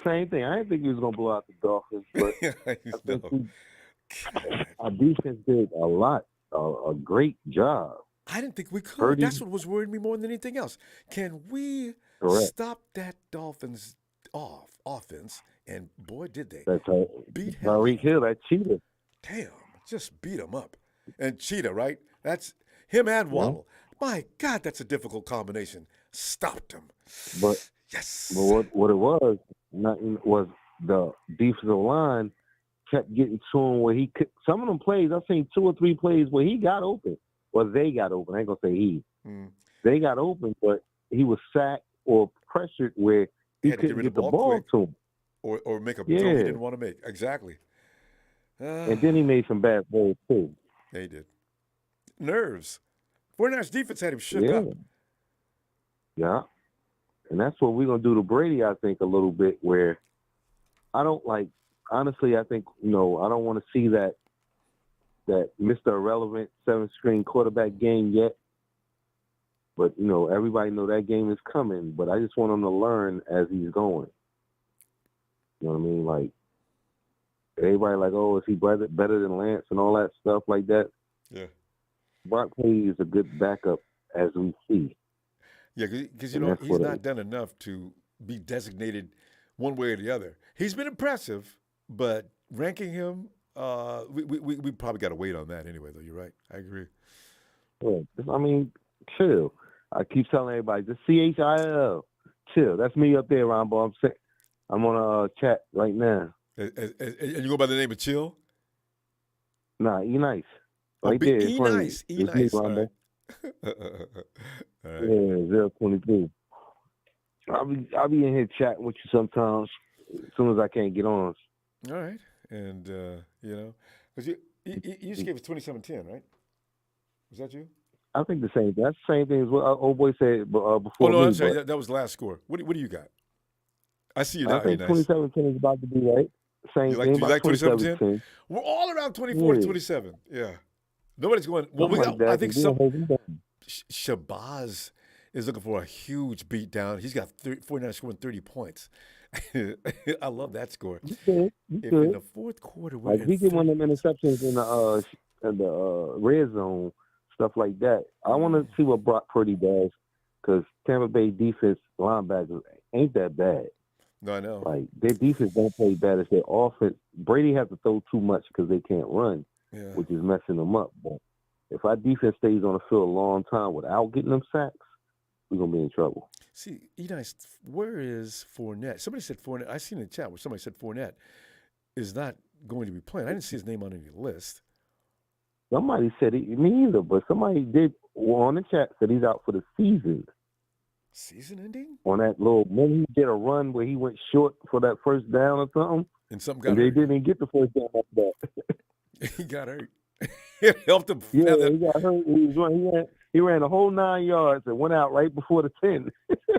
K: Same thing. I didn't think he was going to blow out the Dolphins, but our defense did a great job.
A: I didn't think we could.
K: Purdy.
A: That's what was worrying me more than anything else. Can we stop that Dolphins offense? And boy, did they.
K: That's right.
A: Beat
K: Tyreek Hill, that cheetah.
A: Damn, just beat him up. And Cheetah, right? That's him and Waddle. Yeah. My God, that's a difficult combination. Stopped him.
K: But
A: yes.
K: But what it was the defensive line kept getting to him where he could. Some of them plays, I've seen 2 or 3 plays where he got open. Well, they got open. I ain't gonna say he. They got open, but he was sacked or pressured where he couldn't get the ball to him.
A: Or make a throw he didn't want to make. Exactly.
K: And then he made some bad throws too.
A: Yeah, he did. Nerves. 49ers defense had him shook up.
K: Yeah. And that's what we're going to do to Brady, I think, a little bit, where I don't honestly, I think, I don't want to see that Mr. Irrelevant 7-string quarterback game yet. But, everybody know that game is coming. But I just want him to learn as he's going. You know what I mean? Like, everybody like, oh, is he better than Lance and all that stuff like that?
A: Yeah.
K: Brock Purdy is a good backup as we see.
A: Yeah, because
K: And
A: he's not done enough to be designated one way or the other. He's been impressive, but ranking him, we probably got to wait on that anyway. Though you're right, I agree.
K: I mean, chill. I keep telling everybody, just CHIL. Chill. That's me up there, Ronbo. I'm on a chat right now.
A: And you go by the name of Chill?
K: Nah, E Nice. Right there.
A: E Nice. E Nice. All right.
K: All right. Yeah, 022. I'll be in here chatting with you sometimes, as soon as I can't get on.
A: All right. And, because you just gave us 27-10, right? Was that you?
K: I think the same thing. That's the same thing as what old boy said before.
A: Oh, no,
K: me,
A: I'm sorry. That was the last score. What do you got? I see you now.
K: I think 27-10 is about to be right. Same
A: you
K: thing.
A: Do you like 27-10?
K: 27-10.
A: We're all around 24-27. Yeah. Nobody's going. Well, I think Shabazz is looking for a huge beatdown. He's got 49 scoring 30 points. I love that score.
K: In
A: the fourth quarter,
K: we get one of them interceptions in the red zone, stuff like that. I want to see what Brock Purdy does, because Tampa Bay defense linebackers ain't that bad.
A: No, I know.
K: Like, their defense don't play bad as their offense. Brady has to throw too much because they can't run, which is messing them up. But if our defense stays on the field a long time without getting them sacks, we're going to be in trouble.
A: See, where is Fournette? Somebody said Fournette. I seen in the chat where somebody said Fournette is not going to be playing. I didn't see his name on any list.
K: Somebody said me either, but somebody did on the chat said he's out for the season.
A: Season ending?
K: On that when he did a run where he went short for that first down or something.
A: And something got hurt.
K: They didn't get the first down after that.
A: He got hurt. It helped him.
K: Yeah, he got hurt. He ran a whole 9 yards and went out right before the 10.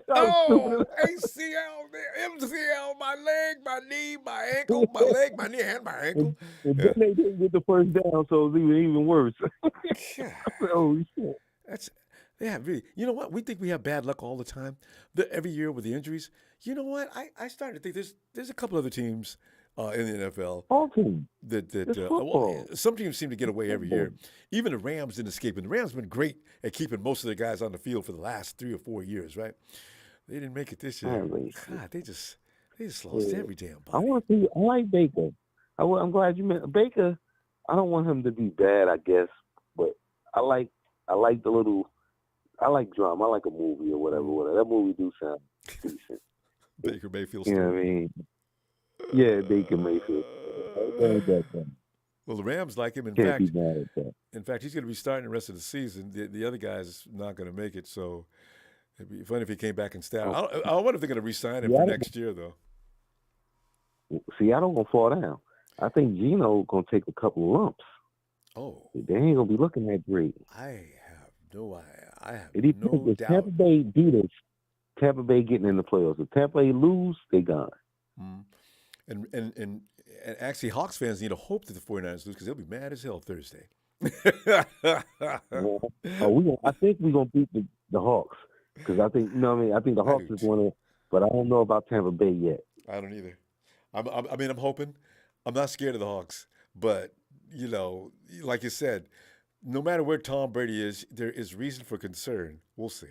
A: Oh, ACL, MCL, my leg, my knee, my ankle, my leg, my knee, and my ankle.
K: And then they didn't get the first down, so it was even worse. Oh, shit.
A: Really. You know what? We think we have bad luck all the time. Every year with the injuries. You know what? I started to think there's a couple other teams in the NFL.
K: All teams.
A: Some teams seem to get away every year. Even the Rams didn't escape. And the Rams have been great at keeping most of their guys on the field for the last 3 or 4 years, right? They didn't make it this year. God, they just lost every damn body.
K: I like Baker. I'm glad you meant Baker. I don't want him to be bad, I guess, but I like the little. I like drama. I like a movie or whatever. That movie do sound decent.
A: Baker Mayfield.
K: You know what I mean? Yeah, Baker Mayfield.
A: Well, the Rams like him. In fact, he's going to be starting the rest of the season. The other guy's not going to make it, so it'd be funny if he came back and started. I wonder if they're going to re-sign him for next year, though.
K: Seattle going to fall down. I think Geno going to take a couple of lumps.
A: Oh.
K: They ain't going to be looking that great.
A: I have no idea.
K: If Tampa Bay do this, Tampa Bay getting in the playoffs. If Tampa Bay lose, they gone.
A: And actually, Hawks fans need to hope that the 49ers lose, because they'll be mad as hell Thursday.
K: I think we're going to beat the Hawks, because I think, I think the Hawks is one of, but I don't know about Tampa Bay yet.
A: I don't either. I'm hoping. I'm not scared of the Hawks, but, like you said, no matter where Tom Brady is, there is reason for concern. We'll see.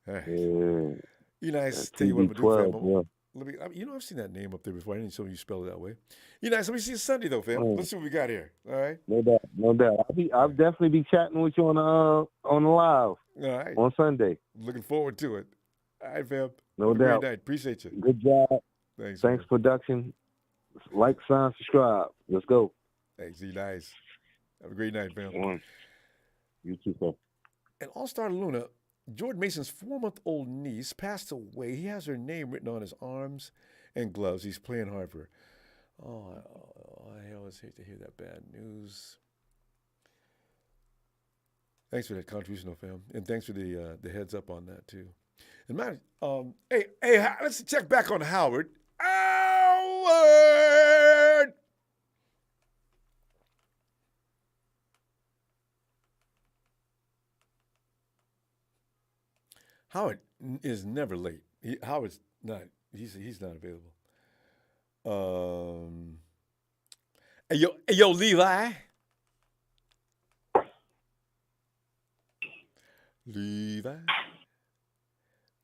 A: All right.
K: Yeah.
A: Nice. Tell you what I'm going to do, fam. I've seen that name up there before. I didn't know you spelled it that way. Nice. Let me see you Sunday, though, fam. Let's see what we got here. All right?
K: No doubt. I'll definitely be chatting with you on the live.
A: All right.
K: On Sunday.
A: Looking forward to it. All right, fam.
K: No doubt.
A: Great night. Appreciate you.
K: Good job.
A: Thanks
K: production. Like, sign, subscribe. Let's go.
A: Thanks. Nice. Have a great night, fam.
K: You too, sir.
A: And All-Star Luna, Jordan Mason's 4-month-old niece, passed away. He has her name written on his arms and gloves. He's playing hard for her. I always hate to hear that bad news. Thanks for that contribution, though, fam. And thanks for the heads up on that, too. And man, hey, let's check back on Howard. Howard! Howard is never late. Howard's not. He's not available. Hey, yo, Levi. Levi.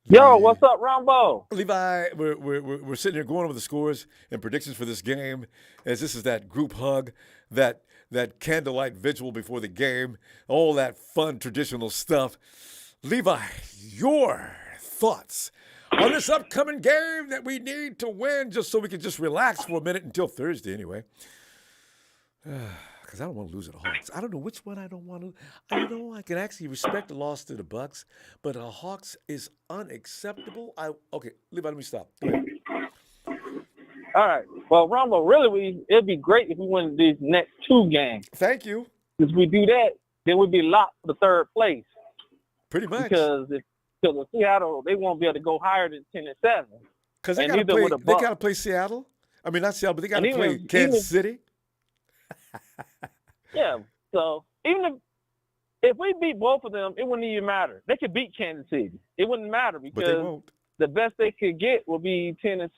N: Yo, what's up, Ronbo?
A: Levi, we're sitting here going over the scores and predictions for this game, as this is that group hug, that candlelight vigil before the game, all that fun traditional stuff. Levi, your thoughts on this upcoming game that we need to win, just so we can just relax for a minute until Thursday, anyway. Because I don't want to lose to the Hawks. I don't know which one I don't want to. I can actually respect the loss to the Bucks, but the Hawks is unacceptable. Okay, Levi, let me stop. Go ahead.
N: All right. Well, Ronbo, really, it'd be great if we win these next 2 games.
A: Thank you.
N: If we do that, then we'd be locked for the 3rd place.
A: Pretty much.
N: Because Seattle, they won't be able to go higher than 10-7.
A: Because they got to play Seattle. I mean, not Seattle, but they got to play Kansas City.
N: Yeah, so even if we beat both of them, it wouldn't even matter. They could beat Kansas City. It wouldn't matter because the best they could get will be 10-7,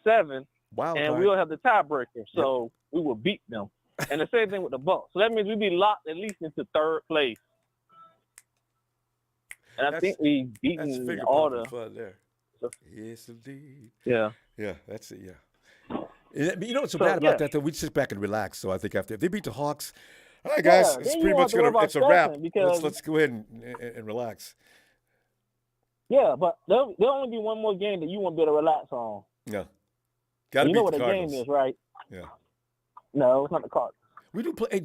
N: and we'll have the tiebreaker. So we will beat them. And the same thing with the Bucks. So that means we'd be locked at least into 3rd place. And I think we've beaten all the
A: fun there. Yes, indeed.
N: Yeah.
A: Yeah, that's it. Yeah. You know what's so bad about that? Though we sit back and relax. So I think if they beat the Hawks, all right, guys, it's pretty much it's a wrap. Let's go ahead and relax.
N: Yeah, but there'll only be one more game that you won't be able to relax on.
A: Yeah, got to beat the Cardinals. You know what the game is, right?
N: Yeah. No, it's not the Cardinals.
A: We do play.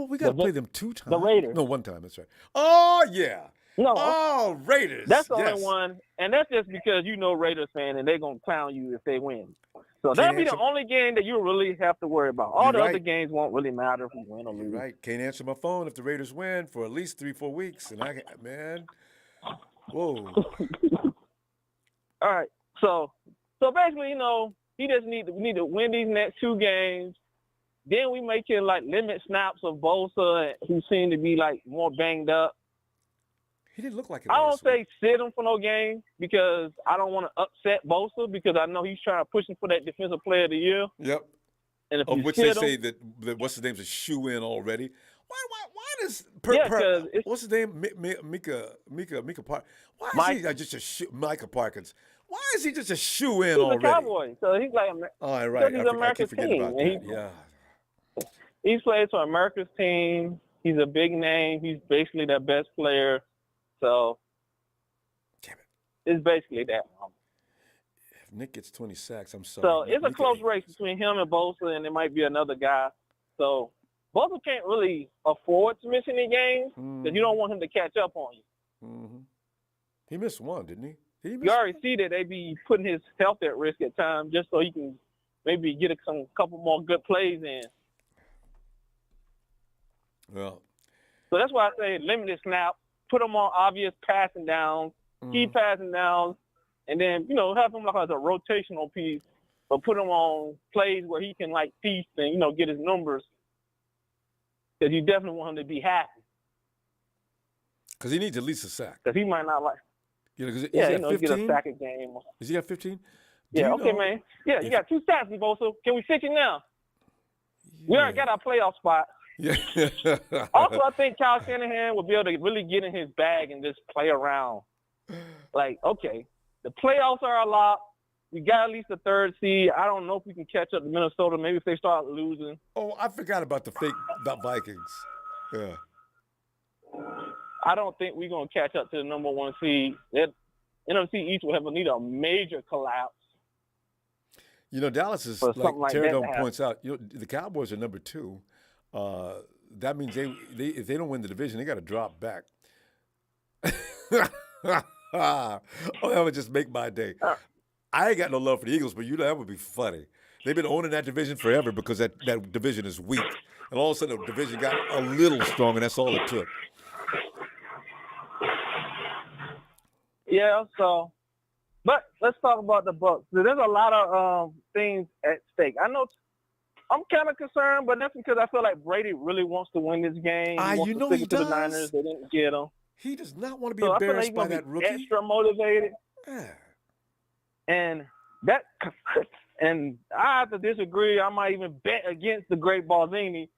A: We got to play them 2 times.
N: The Raiders.
A: No, 1 time. That's right. Oh yeah.
N: No.
A: Oh, Raiders.
N: That's the only one, and that's just because you know Raiders fan, and they're gonna clown you if they win. So that'll be the only game that you really have to worry about. All the other games won't really matter if we win or lose.
A: You're right. Can't answer my phone if the Raiders win for at least 3-4 weeks, and whoa.
N: All right. So basically, we need to win these next 2 games. Then we make it like limit snaps of Bosa, who seem to be like more banged up.
A: He didn't look like it.
N: I don't say sit him for no game because I don't want to upset Bosa because I know he's trying to push him for that Defensive Player of the Year.
A: Yep.
N: And if
A: which they say that what's his name's a shoe in already. Why does what's his name Mika Park? Why is he just a shoe? Micah Parkins. Why is he just a shoe in already?
N: He's a Cowboy, so he's like
A: right.
N: He's
A: I
N: America's
A: keep forgetting about that. Yeah.
N: He's played for America's team. He's a big name. He's basically their best player. So, it's basically that.
A: If Nick gets 20 sacks, I'm sorry.
N: So, it's a close race between him and Bosa, and there might be another guy. So, Bosa can't really afford to miss any games because you don't want him to catch up on you.
A: Mm-hmm. He missed 1, didn't he?
N: You already see that they be putting his health at risk at times just so he can maybe get a couple more good plays in.
A: Well.
N: So, that's why I say limited snap. Put him on obvious passing downs, keep passing downs, and then, have him like as a rotational piece, but put him on plays where he can, feast and, get his numbers. Because you definitely want him to be happy.
A: Because he needs at least a sack.
N: Because he might not like.
A: Get a
N: sack a game.
A: Is he got 15?
N: Man. Yeah, you got 2 sacks, Bosa. Can we fix it now? Yeah. We already got our playoff spot.
A: Yeah.
N: Also, I think Kyle Shanahan will be able to really get in his bag and just play around. Okay, the playoffs are a lot. We got at least a 3rd seed. I don't know if we can catch up to Minnesota. Maybe if they start losing.
A: Oh, I forgot about the Vikings. Yeah.
N: I don't think we're going to catch up to the number 1 seed. That NFC East will need a major collapse.
A: Dallas is, like Terradome points out, the Cowboys are number 2. That means if they don't win the division, they got to drop back. That would just make my day. I ain't got no love for the Eagles, but that would be funny. They've been owning that division forever because that division is weak. And all of a sudden, the division got a little strong, and that's all it took.
N: Yeah, but let's talk about the Bucs. There's a lot of things at stake. I know I'm kind of concerned, but that's because I feel like Brady really wants to win this game.
A: He does.
N: To the Niners. They didn't get him.
A: He does not want to be embarrassed by that rookie.
N: Extra motivated.
A: Yeah.
N: And I have to disagree. I might even bet against the great Balzini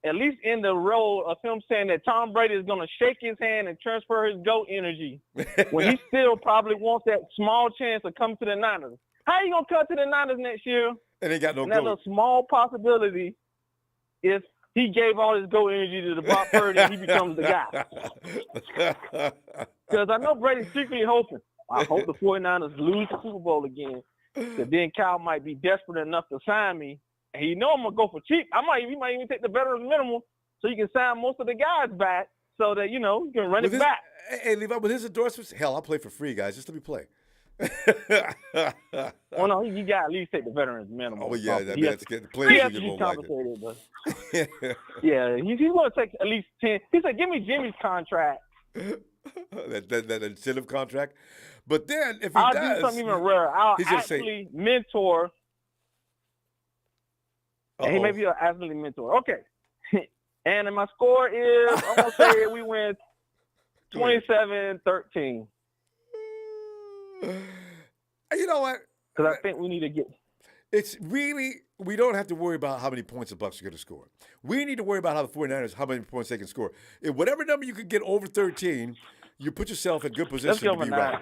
N: at least in the role of him saying that Tom Brady is going to shake his hand and transfer his GOAT energy when he still probably wants that small chance to come to the Niners. How you going to come to the Niners next year?
A: And they got no
N: And there's
A: GOAT.
N: a small possibility if he gave all his GOAT energy to the Brock Purdy and he becomes the guy. Because I know Brady's secretly hoping, I hope the 49ers lose the Super Bowl again. Because then Kyle might be desperate enough to sign me. And he know I'm going to go for cheap. He might even take the veterans minimum so you can sign most of the guys back so that, you can run it back.
A: Hey, Levi, with his endorsements, hell, I'll play for free, guys. Just let me play.
N: Well, no, you got to at least take the veterans minimum.
A: Oh, yeah, that's good. The
N: He
A: players
N: has
A: will
N: to
A: get
N: be
A: more like
N: compensated,
A: it.
N: yeah, he's going to take at least 10. He said, give me Jimmy's contract.
A: that incentive contract. But then, if he
N: I'll
A: does,
N: do something even rarer. I'll
A: he's gonna
N: actually mentor. And he may be an athlete mentor. Okay. And my score is, I'm going to say we win 27-13.
A: You know what?
N: Because I think we need to get.
A: It's really, we don't have to worry about how many points the Bucs are going to score. We need to worry about how the 49ers, how many points they can score. If whatever number you can get over 13, you put yourself in good position to be right.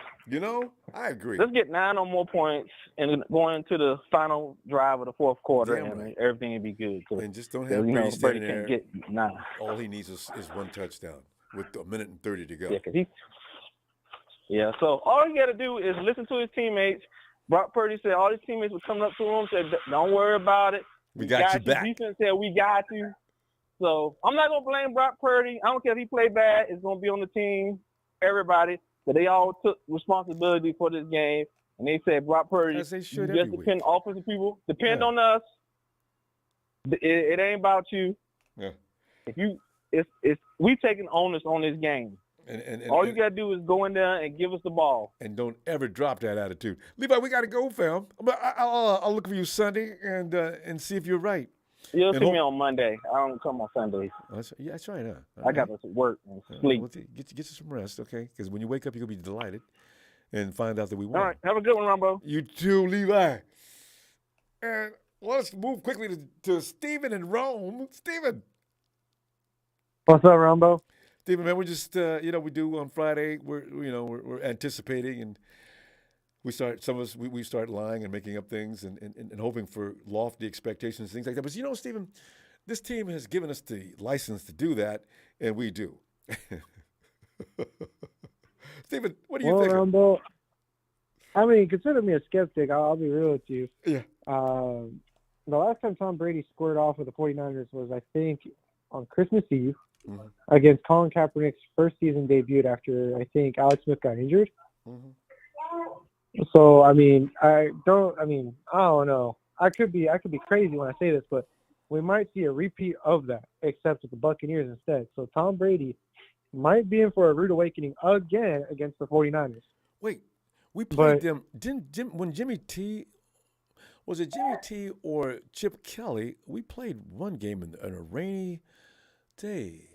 A: I agree.
N: Let's get 9 or more points and going into the final drive of the fourth quarter, and everything will be good.
A: And just don't have Brady standing there.
N: Get 9.
A: All he needs is one touchdown with a minute and 30 to go.
N: So all you got to do is listen to his teammates. Brock Purdy said all his teammates were coming up to him, said, don't worry about it.
A: We got you back.
N: Defense said, we got you. So I'm not going to blame Brock Purdy. I don't care if he played bad. It's going to be on the team, everybody. So they all took responsibility for this game. And they said, Brock Purdy,
A: as they should
N: just depend on offensive people. Depend on us. It ain't about you.
A: Yeah.
N: We taking onus on this game.
A: And
N: all you got to do is go in there and give us the ball.
A: And don't ever drop that attitude. Levi, we got to go, fam. I'll look for you Sunday and see if you're right.
N: You'll see me on Monday. I don't come on Sundays.
A: That's right, huh?
N: I got to work and sleep.
A: Well, get you some rest, okay? Because when you wake up, you're going to be delighted and find out that we won.
N: All right. Have a good one, Ronbo.
A: You too, Levi. And let's move quickly to Stephen in Rome. Stephen.
R: What's up, Ronbo?
A: Stephen, man, we're just, we do on Friday. We're anticipating, and we start. Some of us we start lying and making up things, and hoping for lofty expectations, things like that. But Stephen, this team has given us the license to do that, and we do. Stephen, what do you think?
R: Ronbo, I mean, consider me a skeptic. I'll be real with you.
A: Yeah.
R: The last time Tom Brady squared off with the 49ers was, I think, on Christmas Eve. Mm-hmm. Against Colin Kaepernick's first season debut after, I think, Alex Smith got injured. Mm-hmm. So, I don't know. I could be crazy when I say this, but we might see a repeat of that, except with the Buccaneers instead. So Tom Brady might be in for a rude awakening again against the 49ers.
A: Wait, we played them. When Jimmy T, was it Jimmy T or Chip Kelly? We played one game in a rainy day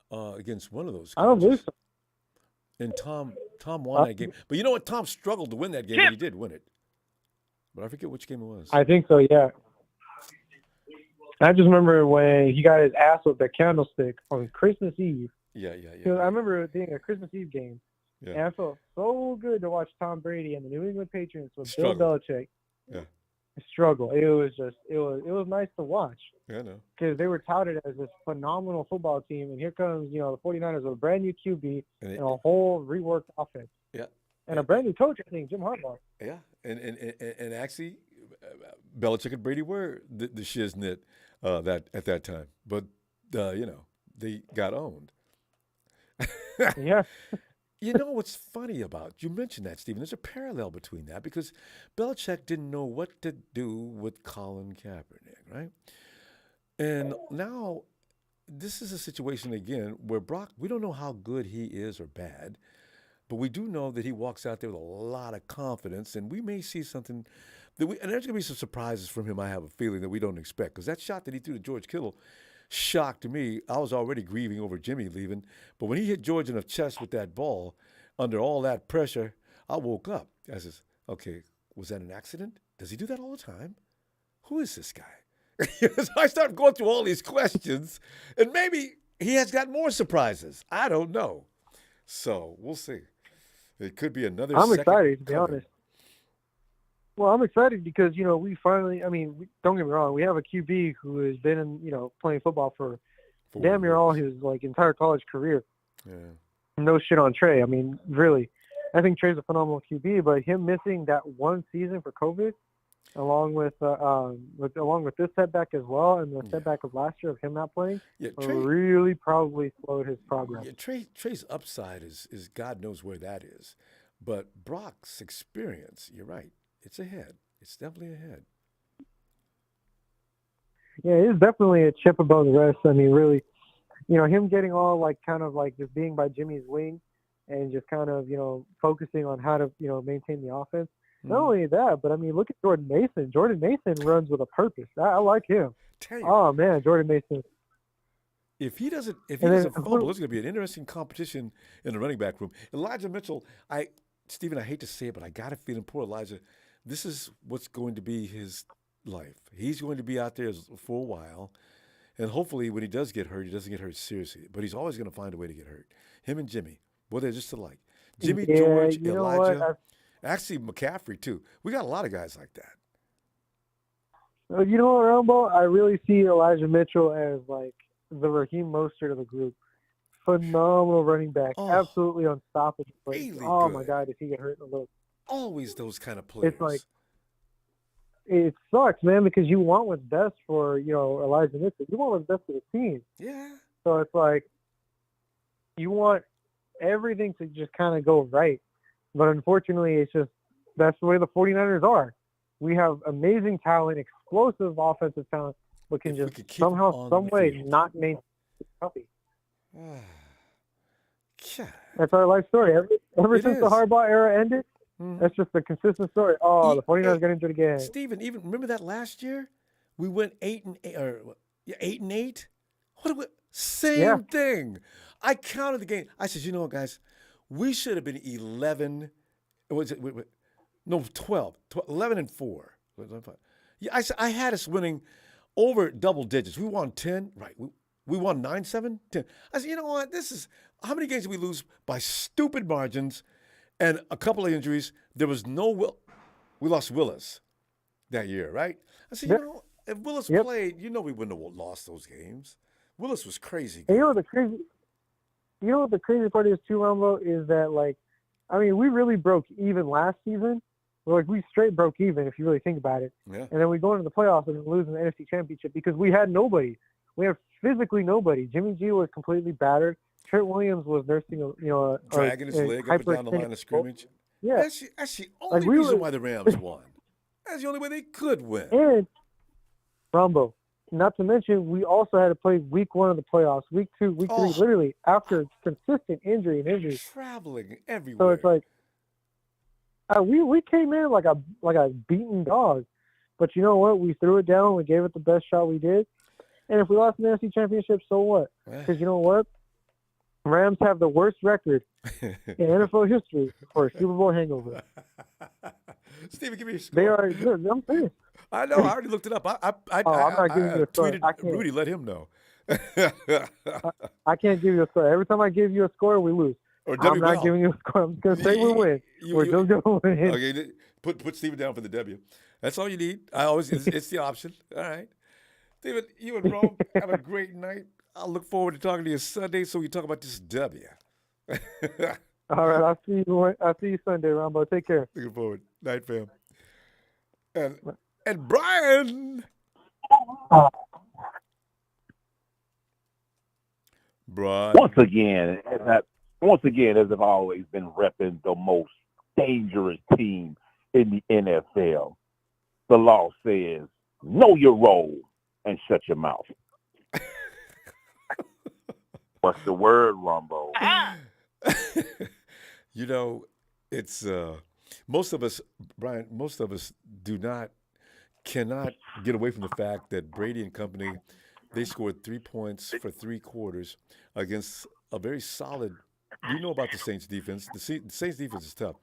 A: against one of those coaches.
R: I don't believe so.
A: And Tom won that game. But you know what? Tom struggled to win that game, but he did win it. But I forget which game it was.
R: I think so, yeah. I just remember when he got his ass with the candlestick on Christmas Eve.
A: Yeah.
R: I remember it being a Christmas Eve game. Yeah. And I felt so good to watch Tom Brady and the New England Patriots with Bill Belichick.
A: Yeah.
R: Struggle. It was nice to watch.
A: Yeah, I know.
R: Because they were touted as this phenomenal football team, and here comes, the 49ers with a brand new QB and a whole reworked offense.
A: Yeah.
R: And a brand new coach, I think, Jim Harbaugh.
A: Yeah. And actually, Belichick and Brady were the shiznit at that time. But they got owned.
R: Yeah.
A: You know what's funny about, you mentioned that, Stephen, there's a parallel between that because Belichick didn't know what to do with Colin Kaepernick, right? And now this is a situation again where Brock, we don't know how good he is or bad, but we do know that he walks out there with a lot of confidence, and we may see something and there's going to be some surprises from him, I have a feeling, that we don't expect, because that shot that he threw to George Kittle shocked me. I was already grieving over Jimmy leaving, but when he hit George in the chest with that ball, under all that pressure, I woke up. I said, okay, was that an accident? Does he do that all the time? Who is this guy? So I start going through all these questions, and maybe he has got more surprises. I don't know. So we'll see. It could be another.
R: I'm
A: second
R: excited, to be
A: coming.
R: honest. Well, I'm excited because, we finally, don't get me wrong, we have a QB who has been in, playing football for damn near all his, entire college career.
A: Yeah.
R: No shit on Trey. Really. I think Trey's a phenomenal QB, but him missing that one season for COVID, along with this setback as well, and the setback of last year of him not playing, really probably slowed his progress.
A: Yeah, Trey's upside is God knows where that is. But Brock's experience, you're right. It's ahead. It's definitely ahead.
R: Yeah, it's definitely a chip above the rest. Really, him getting all just being by Jimmy's wing and just kind of, focusing on how to, maintain the offense. Not only that, but look at Jordan Mason. Jordan Mason runs with a purpose. I like him. Oh man, Jordan Mason.
A: If he doesn't fumble, it's going to be an interesting competition in the running back room. Elijah Mitchell, Stephen, I hate to say it, but I got a feeling poor Elijah, this is what's going to be his life. He's going to be out there for a while, and hopefully when he does get hurt, he doesn't get hurt seriously. But he's always going to find a way to get hurt. Him and Jimmy, well, they're just alike. Jimmy, George, Elijah, actually McCaffrey too. We got a lot of guys like that.
R: You know what, Ronbo? I really see Elijah Mitchell as the Raheem Mostert of the group. Phenomenal running back, absolutely unstoppable.
A: Really
R: good.
A: My
R: God, if he get hurt in a little.
A: Always those kind of players.
R: It's it sucks, man, because you want what's best for Elijah Mitchell. You want what's best for the team.
A: Yeah.
R: So it's you want everything to just kind of go right, but unfortunately, it's just that's the way the 49ers are. We have amazing talent, explosive offensive talent, but can just somehow, some way, not maintain healthy. That's our life story. Ever since the Harbaugh era ended, that's just a consistent story. The 49ers got injured again.
A: Steven, even remember that last year? We went 8-8. Same thing. I counted the game. I said, you know what, guys? We should have been 11. Was it? No, 12. 11-4. Yeah, I had us winning over double digits. We won 10. Right. We won 9-7, 10. I said, you know what? This is how many games did we lose by stupid margins and a couple of injuries? There was no we lost Willis that year, right? I said, you know, if Willis played, we wouldn't have lost those games. Willis was crazy.
R: And you know what the crazy part is too, Ronbo, is that we really broke even last season. We straight broke even if you really think about it.
A: Yeah.
R: And then we go into the playoffs and lose in the NFC Championship because we had nobody. We had physically nobody. Jimmy G was completely battered. Trent Williams was nursing
A: dragging his leg up and down the line of scrimmage.
R: Yeah,
A: that's the only reason why the Rams won. That's the only way they could win.
R: And Ronbo, not to mention, we also had to play week 1 of the playoffs, week 2, week 3, literally after consistent injury,
A: traveling everywhere.
R: So it's we came in like a beaten dog, but you know what? We threw it down. We gave it the best shot we did. And if we lost the NFC Championship, so what? Because you know what? Rams have the worst record in NFL history for a Super Bowl hangover.
A: Steven, give me your score.
R: They are good. I'm serious.
A: I know. I already looked it up. I'm not
R: giving you a score.
A: Tweeted Rudy, let him know.
R: I can't give you a score. Every time I give you a score, we lose. I'm not giving you a score. I'm just going to say we win. We're just going to win.
A: Okay, put Steven down for the W. That's all you need. It's the option. All right. Steven, you and Rome have a great night. I'll look forward to talking to you Sunday so we can talk about this W.
R: All right. I'll see you Sunday, Ronbo. Take care.
A: Looking forward. Night, fam. And Brian. Brian.
S: Once again, as I've always been repping the most dangerous team in the NFL, the law says, know your role and shut your mouth. What's the word, Ronbo?
A: It's most of us, Brian, cannot get away from the fact that Brady and company, they scored 3 points for 3 quarters against a very solid, you know about the Saints defense. The Saints defense is tough.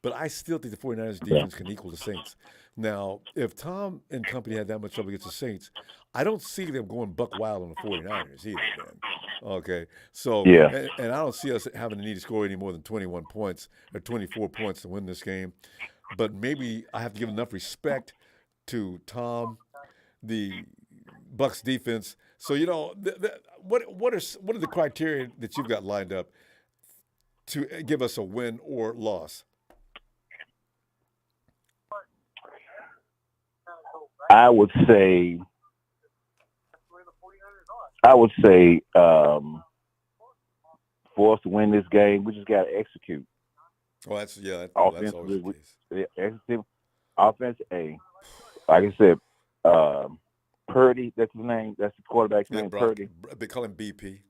A: but I still think the 49ers defense can equal the Saints. Now, if Tom and company had that much trouble against the Saints, I don't see them going buck wild on the 49ers either, man. Okay, so
S: Yeah.
A: and I don't see us having the need to score any more than 21 points or 24 points to win this game. But maybe I have to give enough respect to Tom, the Bucs defense. So what are the criteria that you've got lined up to give us a win or loss?
S: I would say for us to win this game, we just got to execute.
A: Oh, that's always
S: Offensively,
A: the case.
S: execute. Offense, like I said, Purdy, that's his name. That's the quarterback's name, Purdy.
A: They call him BP.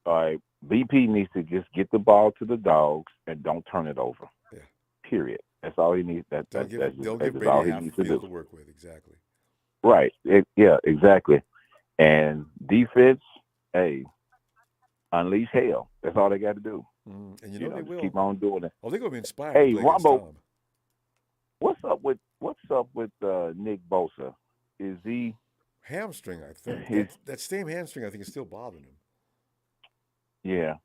S: All right, BP needs to just get the ball to the dogs and don't turn it over.
A: Yeah.
S: Period. That's all he needs. That's
A: Don't give
S: all
A: Brady
S: he
A: half
S: needs
A: the
S: to
A: field
S: do.
A: to work with. Exactly.
S: Right. Yeah, exactly. And defense, hey, unleash hell. That's all they got to do.
A: And they will.
S: Just keep on doing it.
A: Oh, they're gonna be inspired.
S: Hey,
A: to play against
S: Ronbo,
A: Tom.
S: what's up with Nick Bosa? Is he
A: hamstring? I think that same hamstring. I think is still bothering him.
S: Yeah.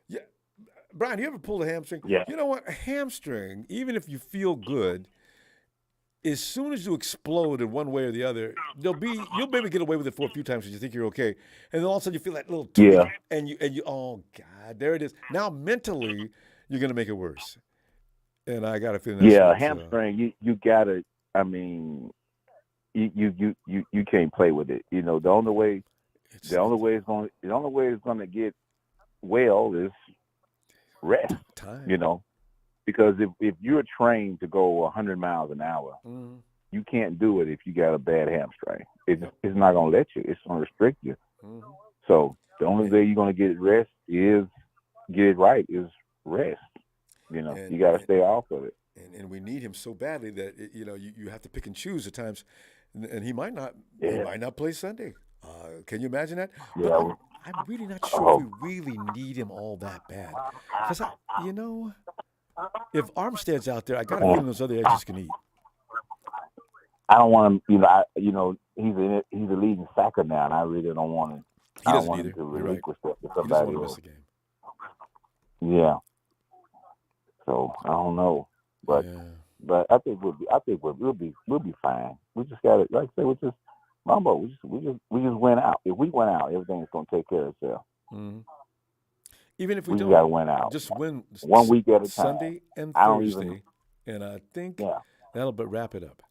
A: Yeah, Brian, you ever pulled a hamstring?
S: Yeah.
A: You know what? A hamstring, even if you feel good, as soon as you explode in one way or the other, you'll maybe get away with it for a few times because you think you're okay, and then all of a sudden you feel that little tweak, and you oh God, there it is. Now mentally, you're gonna make it worse, and I got a feeling.
S: Hamstring. You gotta. I mean, you can't play with it. The only way it's gonna get well is rest.
A: Time.
S: Because if you're trained to go 100 miles an hour, you can't do it if you got a bad hamstring. It's not going to let you. It's going to restrict you. So the only way you're going to get rest is rest. You got to stay off of it.
A: And we need him so badly that you have to pick and choose at times, and he might not play Sunday. Can you imagine that?
S: Yeah.
A: But I'm really not sure if we really need him all that bad. Because if Armstead's out there, I got a feeling those other edges can eat.
S: I don't want him. He's a leading sacker now, and I really don't want him.
A: He doesn't
S: want
A: either.
S: him to
A: You're right.
S: relinquish that to
A: He doesn't
S: somebody
A: want to miss
S: else.
A: the game.
S: Yeah. So I don't know, but I think we'll be fine. We just got to, like I say, we just went out. If we went out, everything's gonna take care of itself.
A: Mm-hmm. Even if we
S: just
A: don't,
S: gotta win out.
A: Just win
S: 1 week at a time.
A: Sunday and Thursday, and I think that'll wrap it up.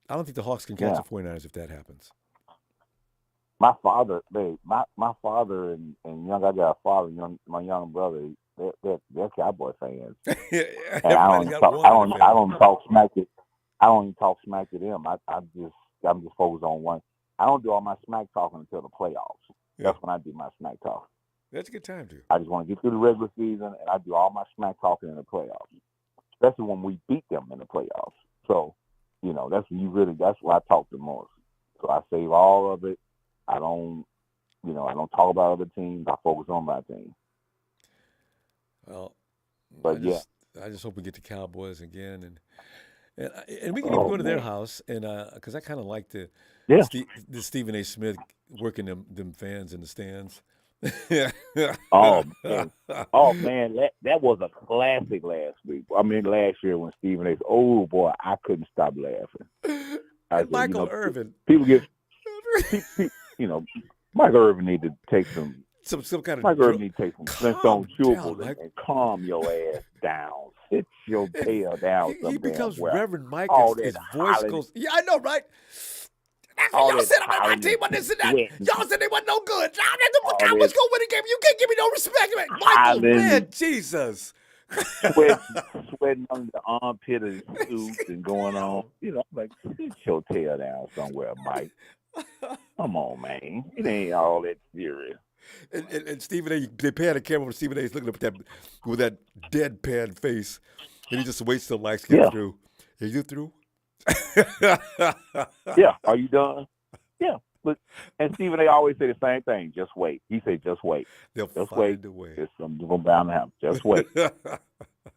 A: I don't think the Hawks can catch the 49ers if that happens.
S: My father, my father and I got a father, my young brother. They're Cowboy fans. And I don't talk smack to. I don't even talk smack to them. I'm just focused on one. I don't do all my smack talking until the playoffs. That's when I do my smack talking.
A: That's a good time to.
S: I just want to get through the regular season, and I do all my smack talking in the playoffs, especially when we beat them in the playoffs. So, that's when that's where I talk the most. So I save all of it. I don't talk about other teams. I focus on my team.
A: Well,
S: but
A: I just hope we get the Cowboys again, and we can even go to their house, and because I kind of like the Stephen A. Smith working them fans in the stands.
S: Oh man, that was a classic last year when Stephen A. Oh boy, I couldn't stop laughing.
A: Michael Irvin.
S: People get, Michael Irvin need to take some
A: kind of.
S: Michael Irvin need to take some Flintstone chewable and calm your ass down. Sit your tail down.
A: He becomes Reverend Mike. His voice
S: hollering.
A: goes. Yeah, I know, right? Y'all said I'm on my team on this and that. Y'all said they wasn't no good. I was going to win the game. You can't give me no respect. Michael, man, Jesus.
S: Sweating under the armpit of his suit and going on. Like, sit your tail down somewhere, Mike. Come on, man. It ain't all that serious.
A: And Stephen A., they pan the camera when Stephen A. is looking up with that deadpan face, and he just waits till lights get through. Are you through?
S: Yeah. Are you done? Yeah. And Stephen A. always say the same thing. Just wait. He said, just wait.
A: They'll
S: just
A: find
S: wait.
A: a way.
S: There's something going down the house. Just wait.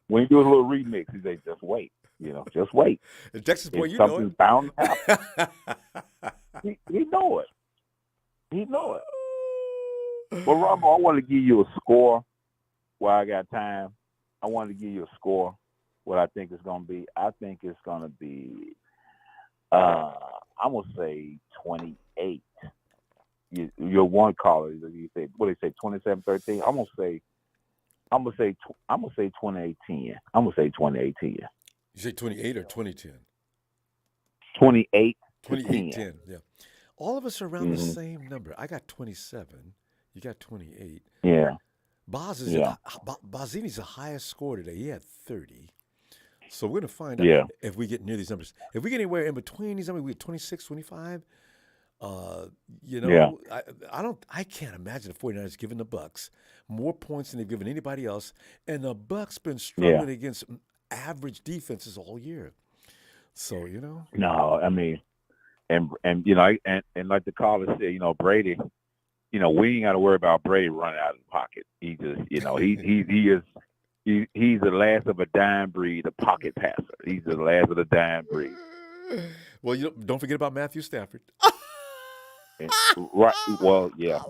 S: when he do a little remix, he say, "Just wait, just wait."
A: The Texas boy, you know
S: Something's
A: it.
S: bound to happen. he know it. He know it. Well, Ronbo, I want to give you a score while I got time. I want to give you a score. What I think it's going to be. I think it's going to be. I'm gonna say 28. Your one caller, you say, what do they say, 27-13? I'm gonna say 28-10. I'm gonna say 28-10.
A: You say 28 or 2010?
S: 28.
A: 28-10. Yeah. All of us are around the same number. I got 27. You got 28.
S: Yeah.
A: Bozzini's the highest score today. He had 30. So we're going to find out if we get near these numbers. If we get anywhere in between these numbers, we get 26, 25. I can't imagine the 49ers giving the Bucs more points than they've given anybody else. And the Bucs been struggling against average defenses all year. So,
S: No, I mean, and like the caller said, Brady, we ain't got to worry about Brady running out of the pocket. He just, he's the last of a dying breed, a pocket passer. He's the last of the dying breed.
A: Well, don't forget about Matthew Stafford.
S: Right. Well, yeah.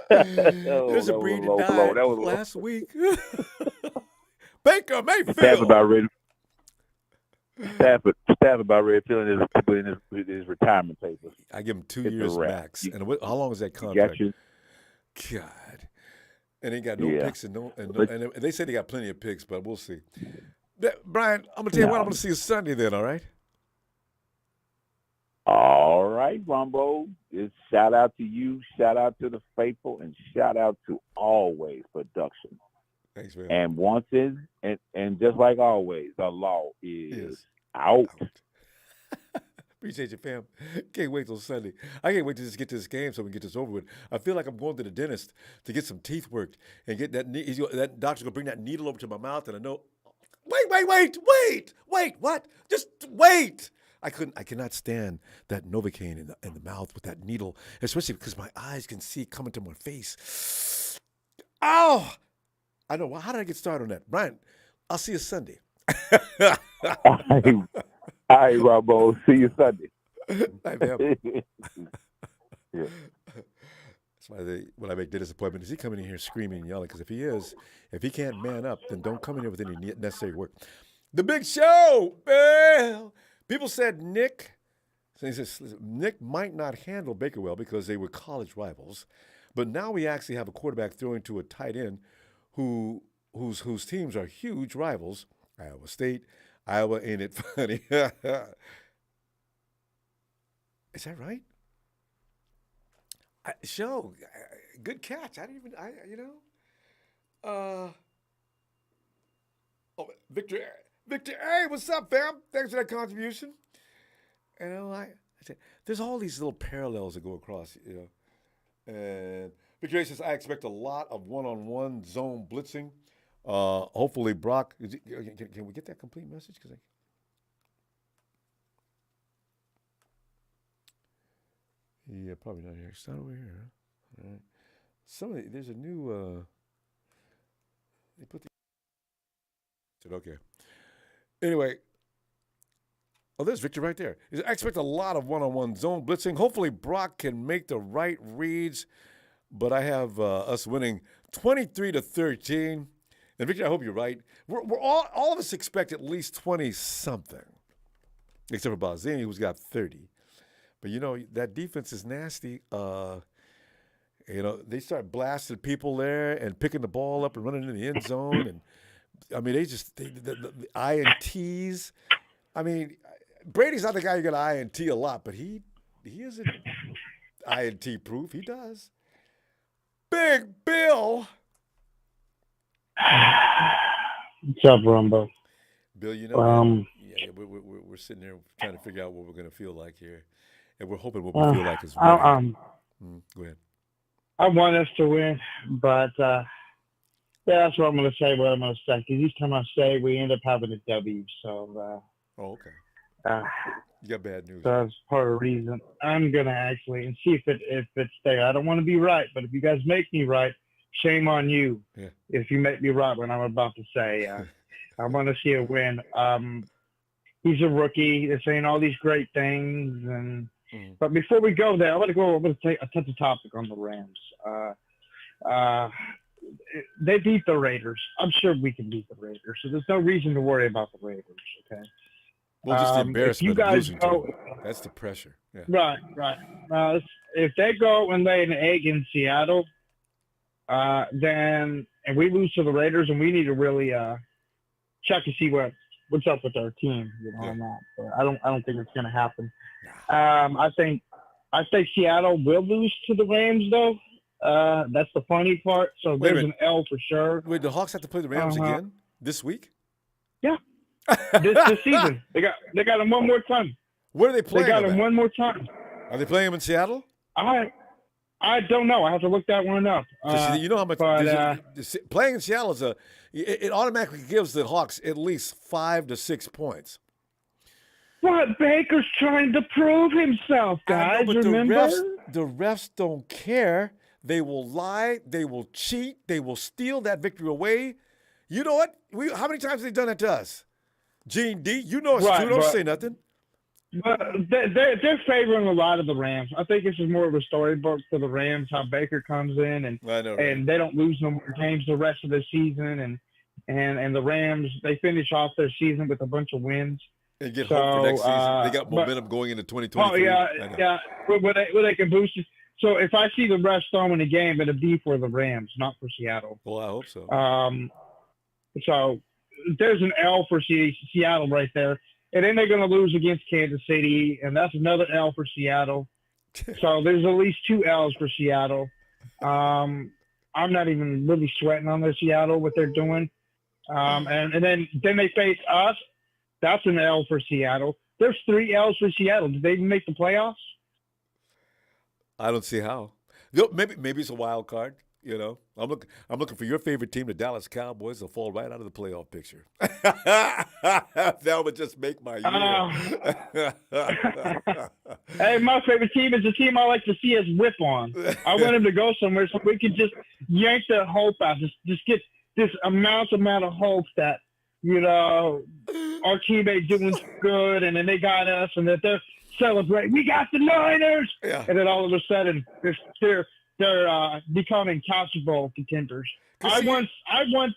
A: There's a breed that died last week. Baker Mayfield.
S: Stafford about ready filling his retirement papers.
A: I give him 2 years max. And how long is that contract? God. And they got no picks and they said they got plenty of picks, but we'll see. Brian, I'm gonna tell you what, I'm gonna see you Sunday then, all right?
S: All right, Ronbo. It's shout out to you, shout out to the faithful, and shout out to Always Production.
A: Thanks, man.
S: And once in, and just like always, the law is out.
A: Appreciate you, fam. Can't wait till Sunday. I can't wait to just get to this game so we can get this over with. I feel like I'm going to the dentist to get some teeth worked and get that. That doctor's gonna bring that needle over to my mouth, and I know. Wait! What? Just wait! I cannot stand that Novocaine in the mouth with that needle, especially because my eyes can see it coming to my face. Ow! I know. How did I get started on that, Brian? I'll see you Sunday.
S: All right, Ronbo. See you Sunday.
A: Bye, man. Yeah. That's why when I make dentist appointment, is he coming in here screaming and yelling? Because if he can't man up, then don't come in here with any necessary work. The Big Show. Well, people said Nick might not handle Baker well because they were college rivals, but now we actually have a quarterback throwing to a tight end whose teams are huge rivals. Iowa State. Iowa, ain't it funny? Is that right? Good catch. Victor, hey, what's up, fam? Thanks for that contribution. And I said, there's all these little parallels that go across, And Victor says, I expect a lot of one-on-one zone blitzing. Hopefully, Brock. Can we get that complete message? Yeah, probably not here. It's not over here. Huh? All right. There's a new. They put the. Okay. Anyway. Oh, there's Victor right there. I expect a lot of one-on-one zone blitzing. Hopefully, Brock can make the right reads, but I have us winning 23-13. And Victor, I hope you're right. We're all of us expect at least 20-something, except for Bozzini, who's got 30. But that defense is nasty. They start blasting people there and picking the ball up and running in the end zone, and the INTs. I mean, Brady's not the guy you're gonna INT a lot, but he isn't INT proof. He does. Big Bill.
T: What's up, Ronbo?
A: Bill, we're sitting there trying to figure out what we're going to feel like here, and we're hoping what we feel like is winning. Go ahead.
T: I want us to win, but that's what I'm going to say. What I'm going to say, because each time I say, we end up having a W. So.
A: Okay. You got bad news.
T: That's part of the reason I'm going to actually and see if it's there. I don't want to be right, but if you guys make me right. Shame on you if you make me right when I'm about to say. I want to see a win. He's a rookie. They're saying all these great things, but before we go there, I want to go over to touch a topic on the Rams. They beat the Raiders. I'm sure we can beat the Raiders, so there's no reason to worry about the Raiders. Okay.
A: Well, just the embarrassment of losing to them.
T: go,
A: That's the pressure. Yeah.
T: Right. If they go and lay an egg in Seattle, then and we lose to the Raiders, and we need to really check to see what's up with our team, on that. But I don't think it's going to happen. I think Seattle will lose to the Rams, though. That's the funny part. So there's an L for sure.
A: Wait, the Hawks have to play the Rams again this week?
T: Yeah. this season. They got them one more time.
A: Where are they playing?
T: They got them one more time.
A: Are they playing them in Seattle?
T: I don't know. I have to look that one up.
A: You know how much playing in Seattle is it automatically gives the Hawks at least 5 to 6 points.
T: But Baker's trying to prove himself, guys.
A: But
T: remember?
A: The refs don't care. They will lie. They will cheat. They will steal that victory away. You know what? How many times have they done that to us? Gene D, you know it's true. Don't say nothing.
T: But they're favoring a lot of the Rams. I think this is more of a storybook for the Rams, how Baker comes in and they don't lose no more games the rest of the season, and the Rams, they finish off their season with a bunch of wins.
A: And get hope for next season. They got momentum going into 2023.
T: Oh, yeah. Where they can boost it. So if I see the refs throwing a game, it'll be for the Rams, not for Seattle.
A: Well, I hope so.
T: So there's an L for Seattle right there. And then they're going to lose against Kansas City, and that's another L for Seattle. So there's at least 2 L's for Seattle. I'm not even really sweating on the Seattle, what they're doing. And then they face us. That's an L for Seattle. There's 3 L's for Seattle. Did they even make the playoffs?
A: I don't see how. Maybe it's a wild card. I'm looking for your favorite team, the Dallas Cowboys, to fall right out of the playoff picture. That would just make my year.
T: Hey, my favorite team is the team I like to see us whip on. I want him to go somewhere so we can just yank the hope out. Just get this amount of hope that our teammates doing good, and then they got us, and that they're celebrating. We got the Niners, and then all of a sudden they're becoming couch bowl contenders. I want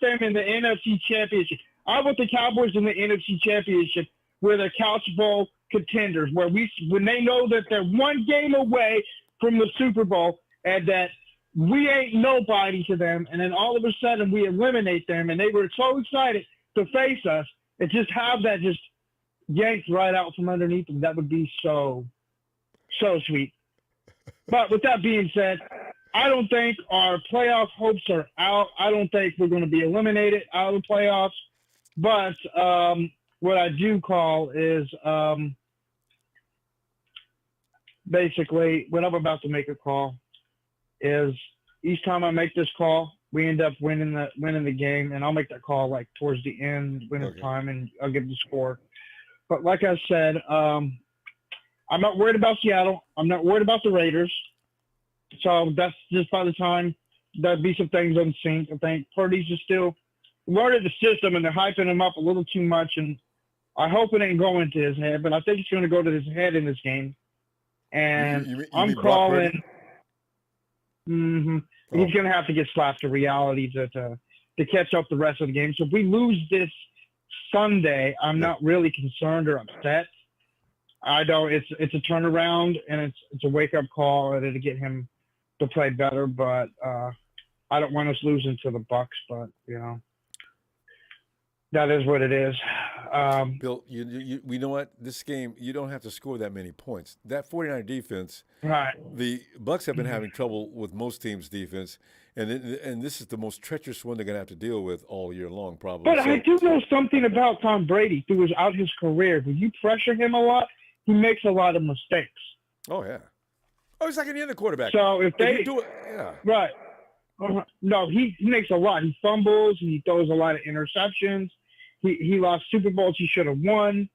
T: them in the NFC Championship. I want the Cowboys in the NFC Championship where they're couch bowl contenders, where when they know that they're one game away from the Super Bowl and that we ain't nobody to them, and then all of a sudden we eliminate them, and they were so excited to face us, and just have that just yanked right out from underneath them. That would be so sweet. But with that being said, I don't think our playoff hopes are out. I don't think we're going to be eliminated out of the playoffs. But what I do call is basically what I'm about to make a call is each time I make this call, we end up winning the game, and I'll make that call like towards the end, time, and I'll give the score. But like I said, I'm not worried about Seattle. I'm not worried about the Raiders. So that's just by the time there'll be some things on sync. I think Purdy's just still learning the system, and they're hyping him up a little too much. And I hope it ain't going to his head, but I think it's going to go to his head in this game. And I'm calling. He's going to have to get slapped to reality to catch up the rest of the game. So if we lose this Sunday, I'm not really concerned or upset. I know it's a turnaround, and it's a wake up call to get him to play better. But I don't want us losing to the Bucks. But that is what it is.
A: Bill, we know what, this game, you don't have to score that many points. That 49er defense,
T: right?
A: The Bucks have been having trouble with most teams' defense, and this is the most treacherous one they're going to have to deal with all year long, probably.
T: But I do know something about Tom Brady throughout his career. When you pressure him a lot, he makes a lot of mistakes.
A: Oh, yeah. Oh, he's like any other quarterback.
T: So if they
A: do it, yeah.
T: Right. No, he makes a lot. He fumbles. He throws a lot of interceptions. He lost Super Bowls he should have won,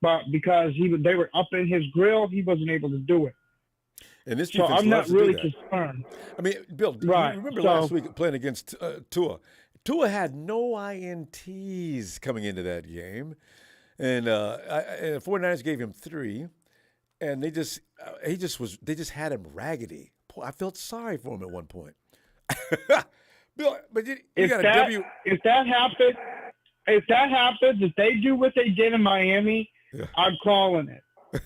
T: but because they were up in his grill, he wasn't able to do it.
A: And this
T: so
A: defense
T: I'm not
A: loves to
T: really
A: do that.
T: concerned.
A: I mean, Bill, you remember last week playing against Tua? Tua had no INTs coming into that game, and and the 49ers gave him 3, and they just had him raggedy. I felt sorry for him at one point. Bill, but you got a W.
T: If that happens, if they do what they did in Miami, I'm calling it.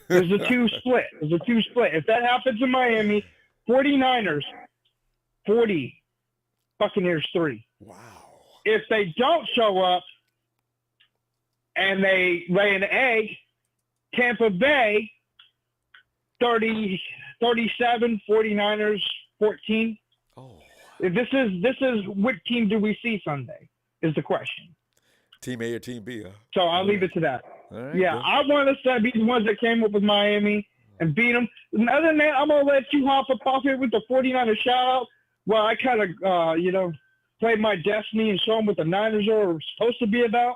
T: There's a 2 split. If that happens in Miami, 49ers 40, Buccaneers 3.
A: Wow.
T: If they don't show up and they lay an egg, Tampa Bay 37, 49ers 14.
A: Oh.
T: This is what team do we see Sunday is the question.
A: Team A or Team B, huh?
T: So I'll leave it to that.
A: All right,
T: yeah,
A: Bill.
T: I want us to be the ones that came up with Miami and beat them. And other than that, I'm going to let you hop up off here with the 49ers shout-out. Well, I kind of, played my destiny and show them what the Niners are supposed to be about.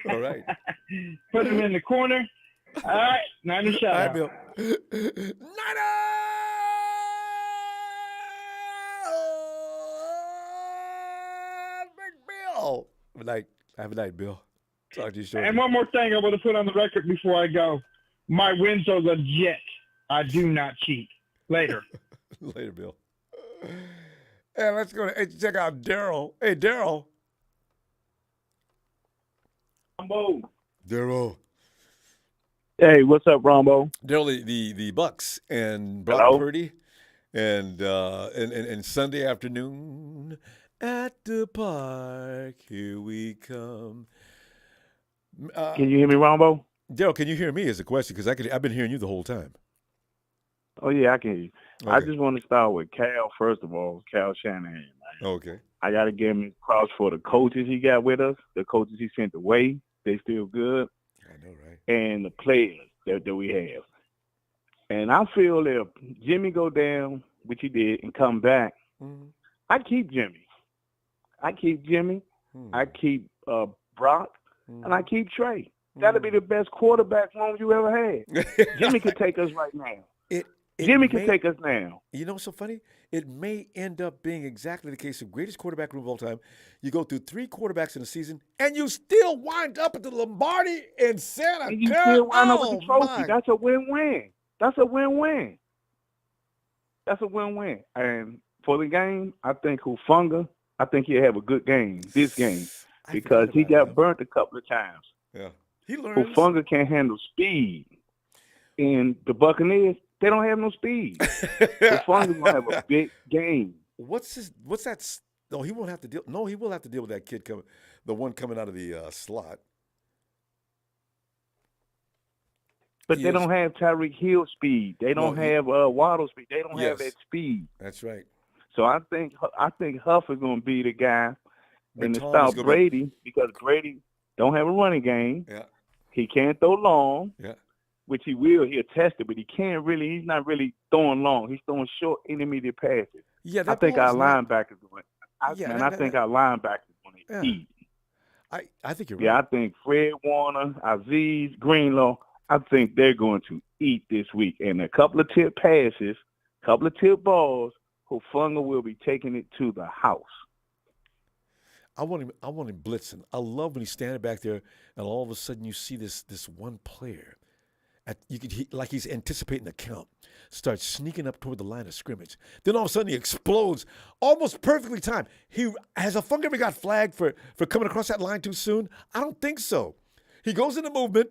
A: All right.
T: Put them in the corner. All right, Niners shout-out.
A: All right, Bill. Bill. Have a night, Bill. Talk to you shortly.
T: And one more thing I want to put on the record before I go. My wins are legit. I do not cheat. Later.
A: Later, Bill. And let's go to check out Daryl. Hey, Daryl.
K: Ronbo.
A: Daryl.
K: Hey, what's up, Ronbo?
A: Daryl, the Bucks and Brock Purdy, and Sunday afternoon at the park, here we come.
K: Can you hear me, Ronbo?
A: Daryl, can you hear me? Is the question, because I've been hearing you the whole time.
K: Oh yeah, I can hear you.
A: Okay.
K: I just want to start with Cal first of all. Cal Shanahan. Man.
A: Okay.
K: I got to give him props for the coaches he got with us. The coaches he sent away, they still good.
A: I know, right?
K: And the players that we have. And I feel if Jimmy go down, which he did, and come back, I keep Jimmy. I keep
A: Mm-hmm.
K: Brock, and I keep Trey. That'll be the best quarterback room you ever had. Jimmy could take us right now. Jimmy can take us now.
A: You know what's so funny? It may end up being exactly the case of greatest quarterback room of all time. You go through 3 quarterbacks in a season, and you still wind up at the Lombardi in Santa Clara.
K: And you still wind up with the trophy. That's a win-win. That's a win-win. And for the game, I think Hufanga, he'll have a good game this game because he got burnt a couple of times.
A: Yeah. He learns.
K: Hufanga can't handle speed. And the Buccaneers, they don't have no speed. Hufanga's going to have a big game.
A: What's that? No, he won't have to deal. No, he will have to deal with that kid the one coming out of the slot.
K: But they don't have Tyreek Hill speed. They don't have Waddle speed. They don't have that speed.
A: That's right.
K: So I think Huff is going to be the guy and to stop Brady because Brady don't have a running game.
A: Yeah.
K: He can't throw long.
A: Yeah.
K: Which he will. He'll test it, but he's not really throwing long. He's throwing short intermediate passes.
A: Yeah,
K: I think our linebackers going. I think our linebackers going to eat.
A: I think you're
K: right. Yeah, I
A: right.
K: think Fred Warner, Aziz, Greenlaw, I think they're going to eat this week. And a couple of tip passes, couple of tip balls, Hufanga will be taking it to the house.
A: I want him blitzing. I love when he's standing back there, and all of a sudden you see this one player. Like he's anticipating the count, starts sneaking up toward the line of scrimmage. Then all of a sudden he explodes, almost perfectly timed. Has Hufanga ever got flagged for coming across that line too soon? I don't think so. He goes into movement,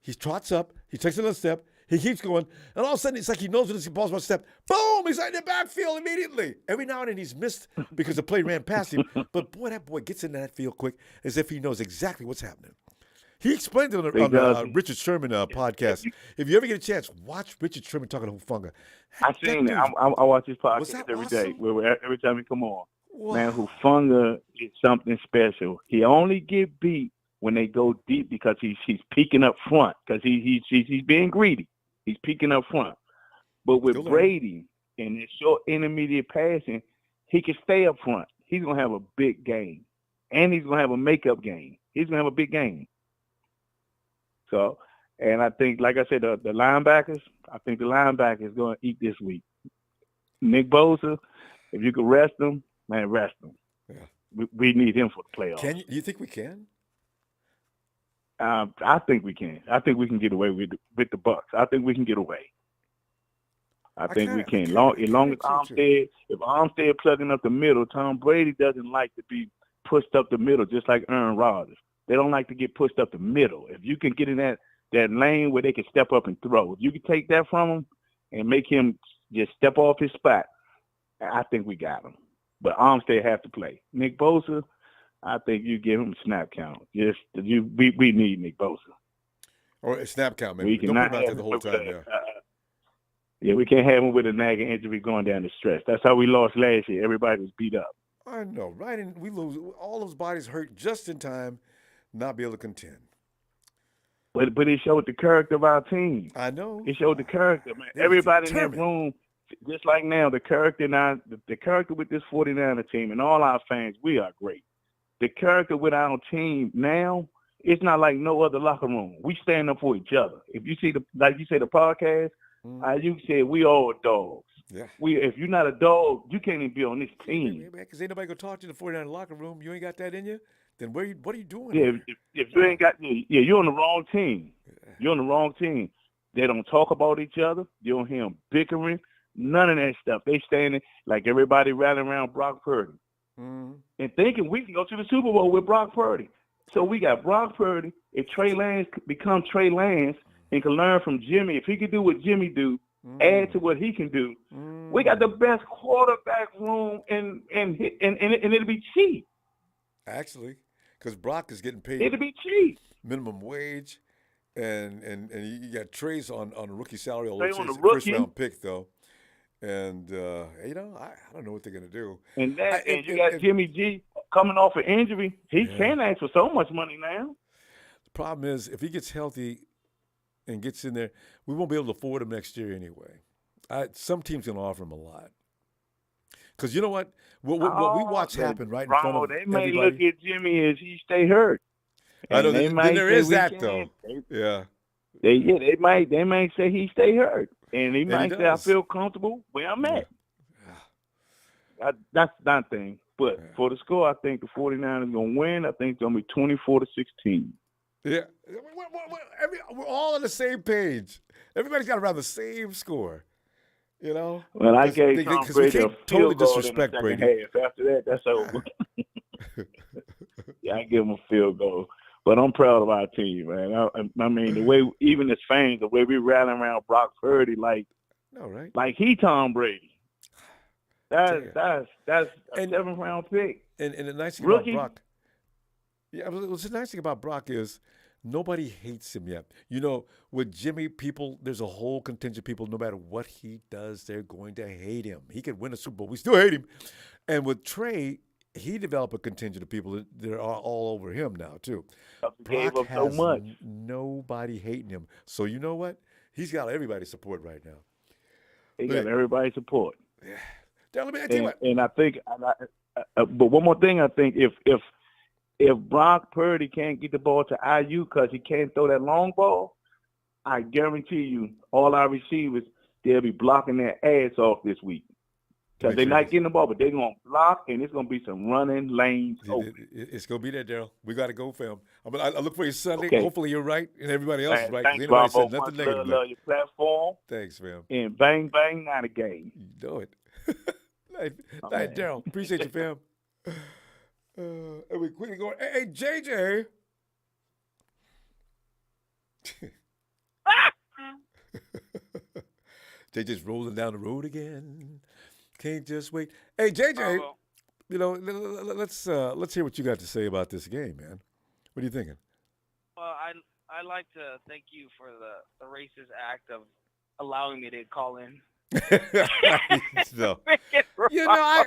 A: he trots up, he takes another step, he keeps going, and all of a sudden it's like he knows when he pulls one step. Boom! He's in the backfield immediately. Every now and then he's missed because the play ran past him, but boy, that boy gets into that field quick as if he knows exactly what's happening. He explained it on the Richard Sherman podcast. If you ever get a chance, watch Richard Sherman talking to Hufanga.
K: I've seen it. I watch his podcast every day. Every time he come on. Wow. Man, Hufanga is something special. He only get beat when they go deep because he's peeking up front because he's being greedy. He's peeking up front. But with Brady and his short intermediate passing, he can stay up front. He's going to have a big game. And he's going to have a makeup game. He's going to have a big game. So, and I think, like I said, the linebackers, I think the linebackers going to eat this week. Nick Bosa, if you could rest him, man, rest him.
A: Yeah.
K: we need him for the playoffs.
A: Do you think we can?
K: I think we can. I think we can get away with the Bucks. I think we can get away. I think we can. As long as Armstead, if Armstead plugging up the middle, Tom Brady doesn't like to be pushed up the middle, just like Aaron Rodgers. They don't like to get pushed up the middle. If you can get in that lane where they can step up and throw, if you can take that from him and make him just step off his spot, I think we got him. But Armstead have to play. Nick Bosa, I think you give him a snap count. We need Nick Bosa.
A: Or a snap count, man. Don't put him out there the whole time.
K: Yeah, we can't have him with a nagging injury going down the stretch. That's how we lost last year. Everybody was beat up.
A: I know, right? And we lose. All those bodies hurt just in time, not be able to contend.
K: But it showed the character of our team.
A: I know.
K: It showed the character, man. Everybody in that room, just like now, the character with this 49er team and all our fans, we are great. The character with our team now, it's not like no other locker room. We stand up for each other. If you see like you say, the podcast, you said we all dogs.
A: Yeah.
K: If you're not a dog, you can't even be on this team.
A: Because ain't nobody gonna talk to you in the 49 locker room. You ain't got that in you. Then what are you doing?
K: Yeah, if you ain't got, you're on the wrong team. You're on the wrong team. They don't talk about each other. You don't hear them bickering. None of that stuff. They standing like everybody rallying around Brock Purdy and thinking we can go to the Super Bowl with Brock Purdy. So we got Brock Purdy. If Trey Lance become Trey Lance and can learn from Jimmy, if he can do what Jimmy do, add to what he can do, we got the best quarterback room, and it'll be cheap.
A: Actually, because Brock is getting paid.
K: It'll be cheap.
A: Minimum wage, and you got Trey's on a rookie salary.
K: Trey on the
A: first
K: rookie.
A: round pick though, and I don't know what they're gonna do.
K: And you got Jimmy G coming off an injury. He can't ask for so much money now.
A: The problem is if he gets healthy and gets in there, we won't be able to afford him next year anyway. Some teams gonna offer him a lot. Because you know what? What we watch happen right in front of
K: they may
A: everybody.
K: look at Jimmy as he stay hurt.
A: I know.
K: They
A: Then
K: might
A: there
K: say
A: is
K: we
A: that
K: can't.
A: though. Yeah.
K: They might say he stay hurt, and he might say I feel comfortable where I'm at. That's that thing. But for the score, I think the 49ers going to win. I think it's going to be 24-16.
A: Yeah. We're all on the same page. Everybody's got around the same score. You know?
K: Well, I gave Tom Brady a
A: totally
K: field goal
A: disrespect
K: in the second
A: Brady.
K: half. After that, that's over. Yeah, I give him a field goal. But I'm proud of our team, man. I mean, the way, even as fans, the way we rallying around Brock Purdy, like he Tom Brady. That's a 7th round pick.
A: And the nice thing
K: Rookie.
A: about Brock, what's the nice thing about Brock is nobody hates him yet. You know, with Jimmy, there's a whole contingent of people, no matter what he does, they're going to hate him. He could win a Super Bowl. We still hate him. And with Trey, he developed a contingent of people that are all over him now, too.
K: Gave
A: Brock
K: up so
A: has
K: much.
A: nobody hating him. So you know what? He's got everybody's support right now.
K: He got everybody's support.
A: Yeah. Let me tell you what.
K: And I think, but one more thing, I think if Brock Purdy can't get the ball to IU because he can't throw that long ball, I guarantee you, all our receivers, they'll be blocking their ass off this week. Because they're not getting the ball, but they're going to block, and it's going to be some running lanes open.
A: It's going to be there, Daryl. We got to go, fam. I look for you Sunday.
K: Okay.
A: Hopefully you're right, and everybody else is right.
K: Thanks,
A: Anybody
K: Ronbo.
A: said nothing
K: Much
A: negative.
K: love your platform.
A: Thanks, fam.
K: And bang, bang, not a game.
A: You know it. Night, Daryl. Appreciate you, fam. And we quickly go. Hey, JJ. JJ's rolling down the road again. Can't just wait. Hey, JJ. You know, let's hear what you got to say about this game, man. What are you thinking?
U: Well, I'd like to thank you for the racist act of allowing me to call in.
A: No. You know,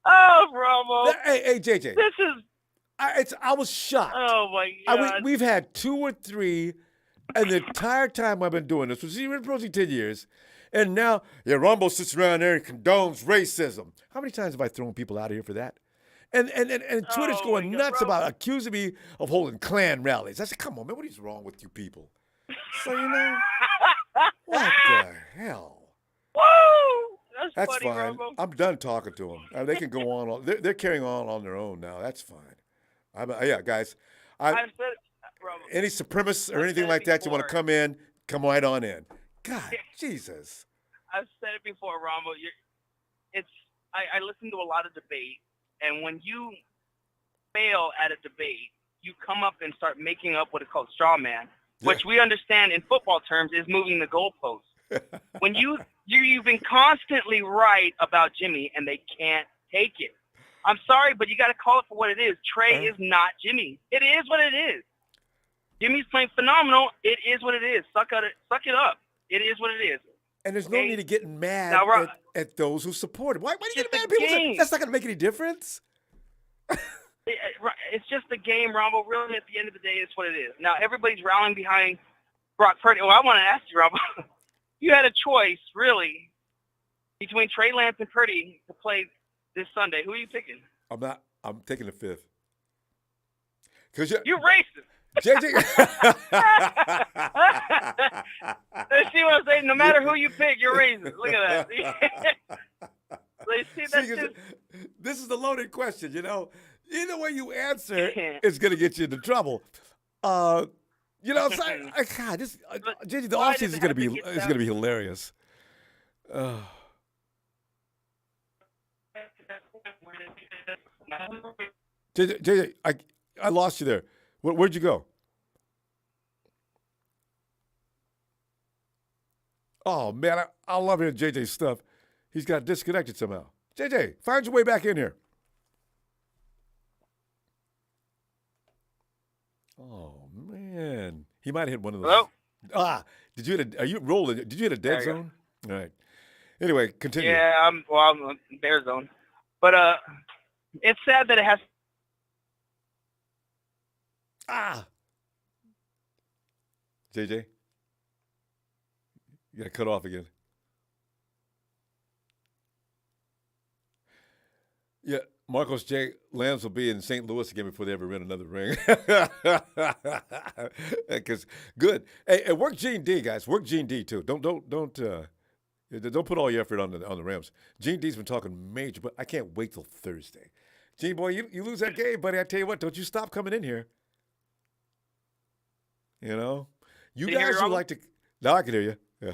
U: Ronbo.
A: Hey, JJ.
U: This is.
A: I was shocked.
U: Oh my God.
A: We've had 2 or 3, and the entire time I've been doing this, which is approaching 10 years, and now Ronbo sits around there and condones racism. How many times have I thrown people out of here for that? And Twitter's going nuts about accusing me of holding Klan rallies. I said, come on, man, what is wrong with you people? So, you know, what the hell?
U: Woo!
A: That's
U: funny,
A: fine.
U: Ronbo.
A: I'm done talking to them. They can go on. They're carrying on their own now. That's fine. Yeah, guys.
U: I've said, Ronbo,
A: Any supremacists or anything like that, you want to come in, come right on in. God, Jesus.
U: I've said it before, Ronbo. I listen to a lot of debate, and when you fail at a debate, you come up and start making up what is called straw man, which we understand in football terms is moving the goalposts. When you've been constantly right about Jimmy, and they can't take it. I'm sorry, but you got to call it for what it is. Trey is not Jimmy. It is what it is. Jimmy's playing phenomenal. It is what it is. Suck it up. It is what it is.
A: And there's no need to get mad at those who support him. Why do you get mad at people? That's not going to make any difference.
U: It's just a game, Ronbo. Really, at the end of the day, it's what it is. Now, everybody's rallying behind Brock Purdy. Well, I want to ask you, Ronbo. You had a choice, really, between Trey Lance and Purdy to play this Sunday. Who are you picking?
A: I'm taking the fifth.
U: You're racist.
A: JJ.
U: See what I'm saying? No matter who you pick, you're racist. Look at that.
A: This is the loaded question, you know. Either way you answer, it's going to get you into trouble. You know, God, JJ, the offseason is going to be hilarious. JJ, I lost you there. Where'd you go? Oh, man, I love hearing JJ's stuff. He's got disconnected somehow. JJ, find your way back in here. Oh, man. He might have hit one of those.
U: Hello?
A: Are you rolling? Did you hit a dead zone? All right. Anyway, continue.
U: Yeah, I'm in bear zone. But it's sad that it has.
A: JJ, you got to cut off again. Yeah, Marcos J. Lambs will be in St. Louis again before they ever win another ring. Because good. Hey, work Gene D, guys. Work Gene D too. Don't put all your effort on the Rams. Gene D's been talking major, but I can't wait till Thursday. Gene boy, you lose that game, buddy. I tell you what, don't you stop coming in here. You know, you guys who like to. Now I can hear you. Yeah.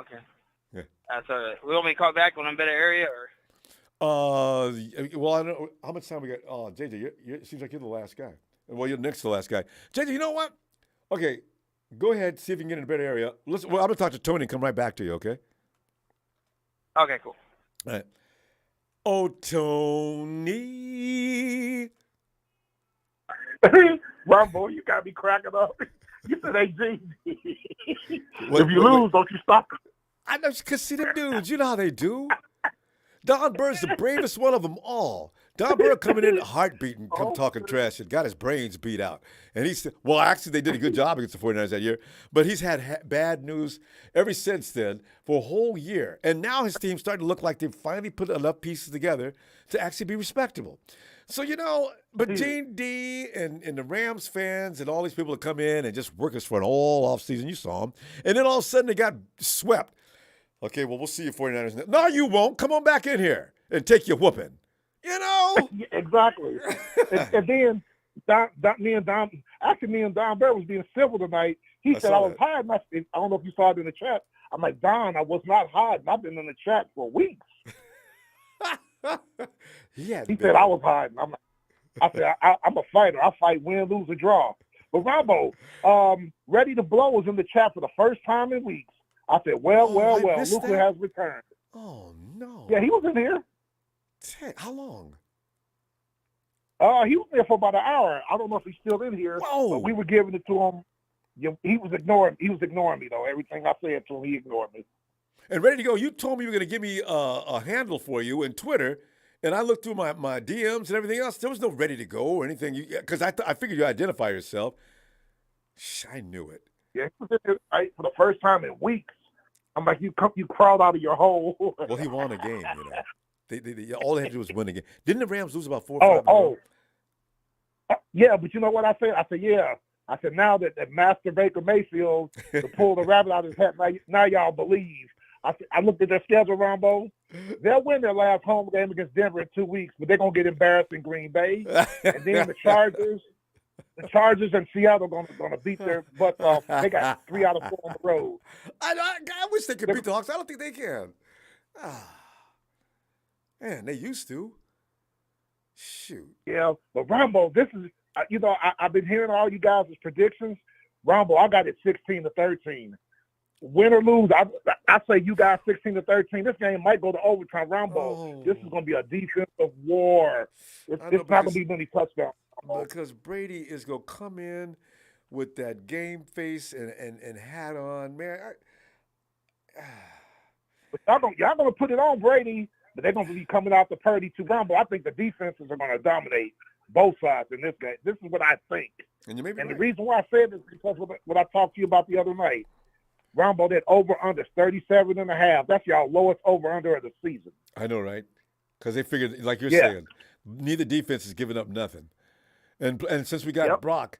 U: Okay.
A: Yeah.
U: That's all right. We want me to call back when I'm in a better area, or?
A: Well, I don't know how much time we got. Oh, JJ, it seems like you're the last guy. Well, you're next to the last guy. JJ, you know what? Okay, go ahead. See if you can get in a better area. Listen, well, I'm gonna talk to Tony and come right back to you. Okay.
U: Okay, cool.
A: All right. Oh, Tony.
S: Ronbo, you got me cracking up. You said, hey, G. If you lose, don't you stop.
A: I know, because see the dudes, you know how they do. Don Bird's the bravest one of them all. Don Bird coming in heartbeating, talking trash and got his brains beat out. And he said, well, actually, they did a good job against the 49ers that year. But he's had bad news ever since then for a whole year. And now his team's starting to look like they've finally put enough pieces together to actually be respectable. So, you know, but Gene D and the Rams fans and all these people that come in and just work us for an all offseason, you saw them. And then all of a sudden they got swept. Okay, well, we'll see you 49ers. No, you won't. Come on back in here and take your whooping. You know?
S: Exactly. and then me and Don Bear was being civil tonight. He said I was hiding. I don't know if you saw it in the chat. I'm like, Don, I was not hiding. I've been in the chat for weeks. He said I was hiding. I said I'm a fighter. I fight, win, lose, or draw. But Ronbo, Ready to Blow was in the chat for the first time in weeks. I said, well, Luka has returned.
A: Oh, no.
S: Yeah, he was in here.
A: How long?
S: He was there for about an hour. I don't know if he's still in here.
A: Whoa. But
S: we were giving it to him. He was ignoring me, though. Everything I said to him, he ignored me.
A: And Ready to Go, you told me you were going to give me a handle for you in Twitter, and I looked through my DMs and everything else. There was no Ready to Go or anything, because I figured you identify yourself. I knew it.
S: Yeah, he was in here for the first time in weeks. I'm like, you crawled out of your hole.
A: Well, he won a game, you know. They all they had to do was win a game. Didn't the Rams lose about 4 or 5?
S: Yeah, but you know what I said? I said, yeah. I said, now that Master Baker Mayfield to pull the rabbit out of his hat, now y'all believe.
C: I looked at their schedule, Ronbo. They'll win their last home game against Denver in 2 weeks, but they're gonna get embarrassed in Green Bay, and then the Chargers and Seattle gonna beat their butts off. They got 3 out of 4 on the road.
A: I wish they could beat the Hawks. I don't think they can. Man, they used to. Shoot.
C: Yeah, but Ronbo, this is I've been hearing all you guys' predictions. Ronbo, I got it 16-13. Win or lose, I say you guys 16-13. This game might go to overtime. Ronbo, this is going to be a defensive war. It's not going to be many touchdowns.
A: Because Brady is going to come in with that game face and hat on. Man,
C: but y'all going to put it on Brady, but they're going to be coming out to Purdy too. Ronbo, I think the defenses are going to dominate both sides in this game. This is what I think.
A: And you may be right.
C: The reason why I said this is because of what I talked to you about the other night. Ronbo, that over-under 37.5. That's y'all lowest over-under of the season.
A: I know, right? Because they figured, like you're saying, neither defense is giving up nothing. And since we got Brock,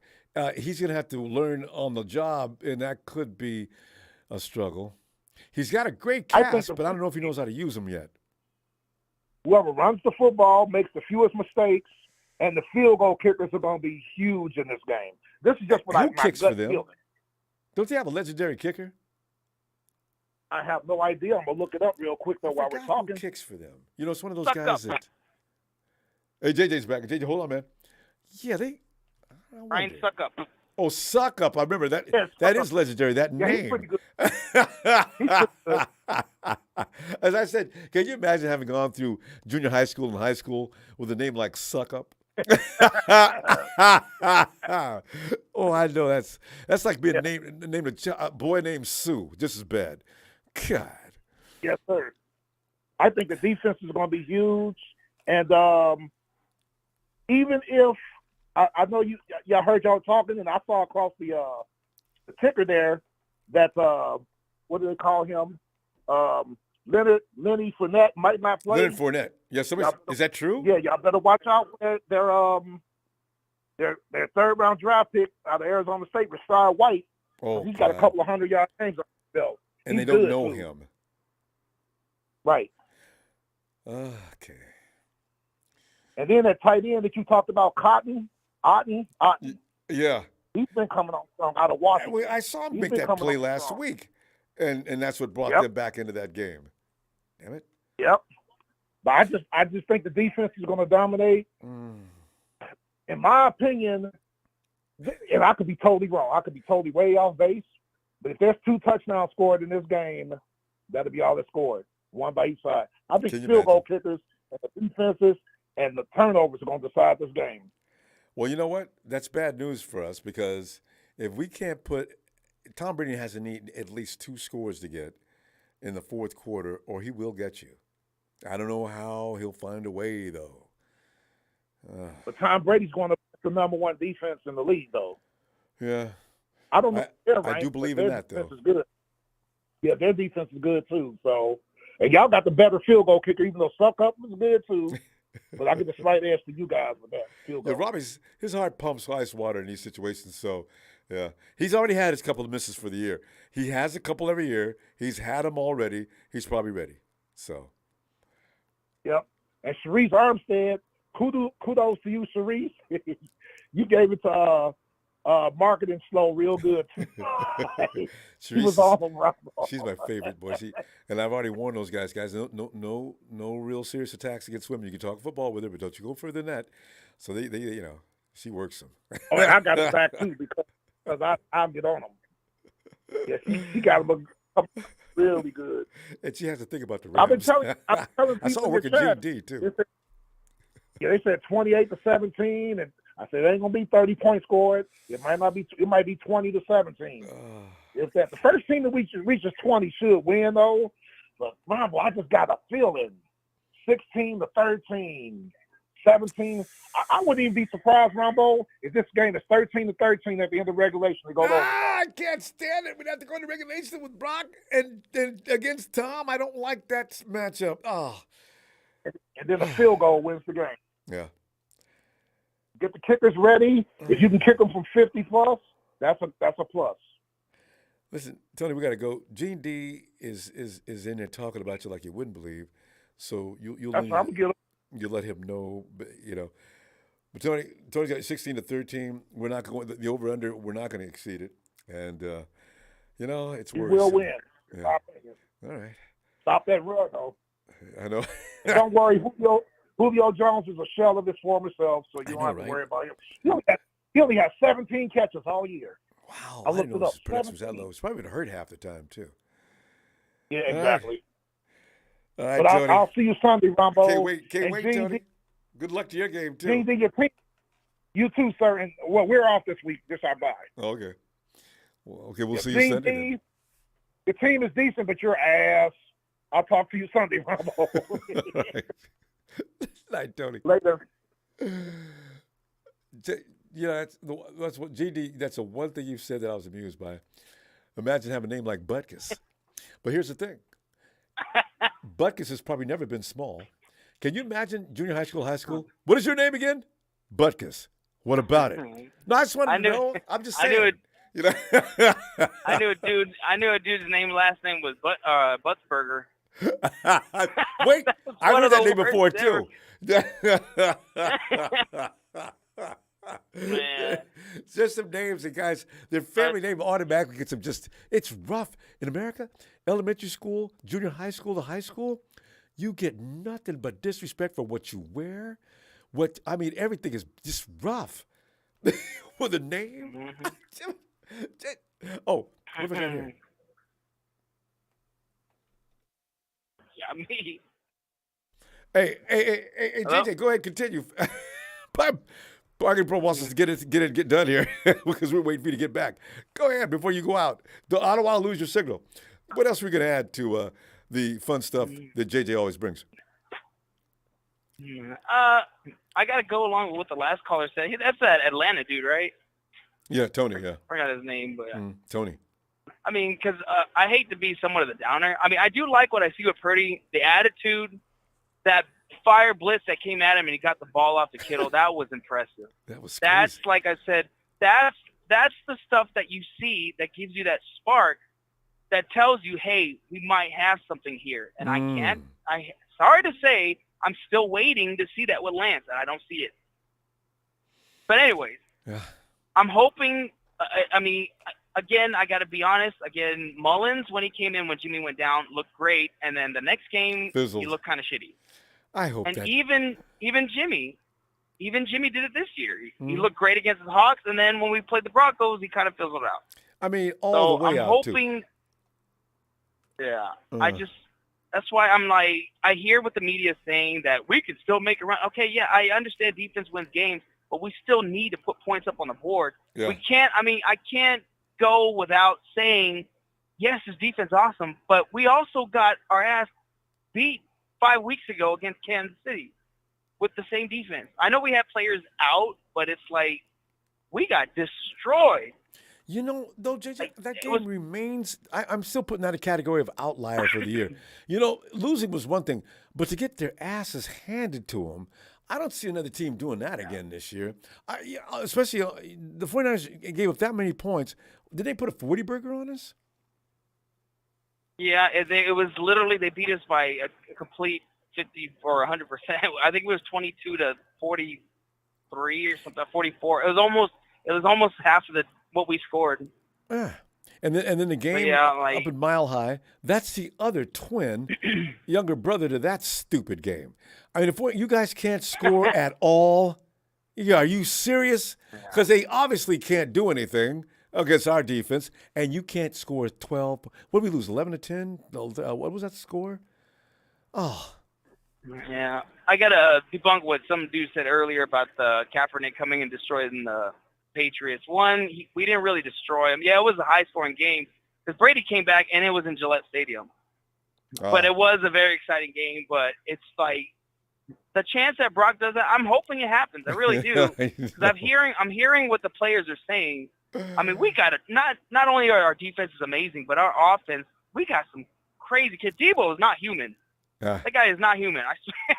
A: he's going to have to learn on the job, and that could be a struggle. He's got a great cast, but I don't know if he knows how to use them yet.
C: Whoever runs the football makes the fewest mistakes, and the field goal kickers are going to be huge in this game. This is just what
A: Who kicks for them? Feeling. Don't they have a legendary kicker?
C: I have no idea. I'm going to look it up real quick, though, while we're talking.
A: Who kicks for them? You know, it's one of those guys that... Hey, JJ's back. JJ, hold on, man. Yeah,
U: Ryan Suckup.
A: Oh, Suckup. I remember that. Yeah, that is legendary, that name.
C: He's pretty good.
A: As I said, can you imagine having gone through junior high school and high school with a name like Suckup? Oh, I know. That's like being named a boy named Sue. Just as bad. God.
C: Yes, sir. I think the defense is going to be huge, and even if I know y'all heard y'all talking, and I saw across the ticker there that what do they call him? Lenny Fournette might not play.
A: Leonard Fournette. Yeah, is that true?
C: Yeah, y'all better watch out for their third round draft pick out of Arizona State, Rashad White.
A: Oh,
C: he's got a couple of 100-yard games on his belt.
A: And they don't know him.
C: Right.
A: Okay.
C: And then that tight end that you talked about, Otten.
A: Yeah.
C: He's been coming on strong out of Washington.
A: I saw him make that play last week. And that's what brought them back into that game. Damn it.
C: Yep. But I just think the defense is going to dominate. In my opinion, and I could be totally wrong. I could be totally way off base. But if there's 2 touchdowns scored in this game, that'll be all that's scored. One by each side. I think field goal kickers and the defenses and the turnovers are going to decide this game.
A: Well, you know what? That's bad news for us because if we can't Tom Brady has to need at least 2 scores to get in the fourth quarter, or he will get you. I don't know how he'll find a way, though.
C: But Tom Brady's going to be the number 1 defense in the league, though.
A: Yeah.
C: I don't know.
A: I do believe in that, though.
C: Is good. Yeah, their defense is good, too. So, and y'all got the better field goal kicker, even though Suckup was good, too. But I get the slight edge to you guys with that field goal.
A: Yeah, Robbie's, his heart pumps ice water in these situations, so... Yeah, he's already had his couple of misses for the year. He has a couple every year. He's had them already. He's probably ready. So.
C: Yep. And Sharice Armstead, kudos to you, Sharice. You gave it to Marketing Slow real good. She was awesome.
A: She's my favorite, boy. And I've already warned those guys. No real serious attacks against women. You can talk football with her, but don't you go further than that. So they she works them.
C: Oh, and I got it back too because I'll get on them. Yeah, she got them really good.
A: And she has to think about the Rams.
C: I've been telling people
A: I saw her working G&D too.
C: They said 28-17, and I said it ain't gonna be 30 points scored. It might be 20-17. If that the first team that reaches 20 should win though. But Ronbo, I just got a feeling 16-13. 17. I wouldn't even be surprised, Ronbo, if this game is 13-13 at the end of regulation. It goes over.
A: I can't stand it. We'd have to go into regulation with Brock and against Tom. I don't like that matchup.
C: And then a field goal wins the game.
A: Yeah.
C: Get the kickers ready. If you can kick them from 50 plus, that's a plus.
A: Listen, Tony, we got to go. Gene D is in there talking about you like you wouldn't believe. So you'll
C: That's what I'm gonna
A: you let him know, you know. But Tony's got 16-13. We're not going the over under. We're not going to exceed it, and you know it's
C: You
A: worse.
C: will win.
A: Yeah. All right.
C: Stop that run, though.
A: I know.
C: And don't worry, Julio Jones is a shell of his former self, so you don't have to worry about him. He only had 17 catches all year.
A: Wow.
C: I looked
A: didn't
C: it
A: know
C: up.
A: his production was that low. It's probably been hurt half the time too.
C: Yeah,
A: All right.
C: exactly.
A: All right,
C: But
A: Tony.
C: I'll see you Sunday, Ronbo.
A: Can't wait,
C: Gene,
A: Tony. Good luck to your game too.
C: Gene, your team, you too, sir. And well, we're off this week. This our bye.
A: Okay. Well, okay, we'll see
C: Gene,
A: you Sunday. Then.
C: The team is decent, but you're ass. I'll talk to you Sunday, Ronbo.
A: Night, Tony.
C: Later.
A: Yeah, that's what GD. That's the one thing you've said that I was amused by. Imagine having a name like Butkus. But here's the thing: Butkus has probably never been small. Can you imagine junior high school, high school? What is your name again? Butkus. What about it? No, I just want to know. I'm just saying.
U: I knew it.
A: You know?
U: I knew a dude's last name was Buttsburger.
A: Wait, I heard that name before
U: ever.
A: too.
U: Man.
A: Just some names, and guys, their family name automatically gets them it's rough. In America, elementary school, junior high school to high school, you get nothing but disrespect for what you wear. Everything is just rough. With a name? Oh, what was that here?
U: Yeah, me.
A: Hey, JJ, go ahead, continue. Bargain Pro wants us to get done here because we're waiting for you to get back. Go ahead before you go out. I don't want to lose your signal. What else are we going to add to the fun stuff that JJ always brings?
U: I got to go along with what the last caller said. That's that Atlanta dude, right?
A: Yeah, Tony, yeah.
U: I forgot his name, but
A: Tony.
U: I mean, because I hate to be somewhat of the downer. I mean, I do like what I see with Purdy, the attitude, that fire blitz that came at him and he got the ball off to Kittle. That was impressive.
A: That was
U: That's
A: crazy.
U: like I said. That's the stuff that you see that gives you that spark that tells you, hey, we might have something here. And sorry to say, I'm still waiting to see that with Lance, and I don't see it. But anyways, I'm hoping. Again, I got to be honest. Again, Mullins, when he came in, when Jimmy went down, looked great, and then the next game,
A: Fizzled.
U: he looked kind of shitty.
A: I hope
U: and
A: that.
U: even Jimmy did it this year. He looked great against the Hawks, and then when we played the Broncos, he kind of fizzled out.
A: I mean, all the way
U: I'm
A: out,
U: hoping.
A: too.
U: Yeah, that's why I'm like, I hear what the media is saying that we can still make a run. Okay, yeah, I understand defense wins games, but we still need to put points up on the board.
A: Yeah.
U: We can't. I mean, I can't go without saying, yes, his defense awesome, but we also got our ass beat 5 weeks ago against Kansas City with the same defense. I know we have players out, but it's like we got destroyed.
A: You know, though, JJ, that game remains. I'm still putting that in a category of outlier for the year. You know, losing was one thing, but to get their asses handed to them, I don't see another team doing that again this year. Especially the 49ers gave up that many points. Did they put a 40 burger on us?
U: Yeah, it was literally, they beat us by a complete 50 or 100%. I think it was 22 to 43 or something, 44. It was almost half of what we scored.
A: Yeah. And then the game up in Mile High, that's the other twin, younger brother to that stupid game. I mean, if you guys can't score at all, are you serious? Because they obviously can't do anything against our defense, and you can't score 12. What did we lose, 11 to 10? What was that score? Oh.
U: Yeah. I got to debunk what some dude said earlier about the Kaepernick coming and destroying the Patriots. We didn't really destroy them. Yeah, it was a high-scoring game because Brady came back, and it was in Gillette Stadium.
A: Oh.
U: But it was a very exciting game, but it's like the chance that Brock does that, I'm hoping it happens. I really do. Because I'm hearing what the players are saying. I mean, we got it. Not only are our defense is amazing, but our offense, we got some crazy kids. Debo is not human. That guy is not human, I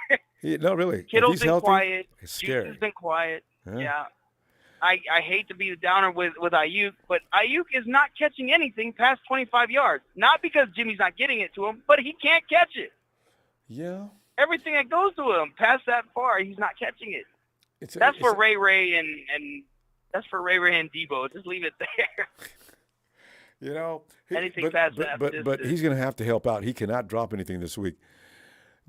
U: swear.
A: No, really.
U: Kittle's
A: he's
U: been
A: healthy,
U: quiet.
A: it's
U: Juice
A: scary.
U: has been quiet.
A: Huh?
U: Yeah. I hate to be the downer with Ayuk, but Ayuk is not catching anything past 25 yards. Not because Jimmy's not getting it to him, but he can't catch it.
A: Yeah.
U: Everything that goes to him past that far, he's not catching it. That's for Ray and that's for Ray and Debo. Just leave it there.
A: You know,
U: anything past that.
A: But he's going to have to help out. He cannot drop anything this week.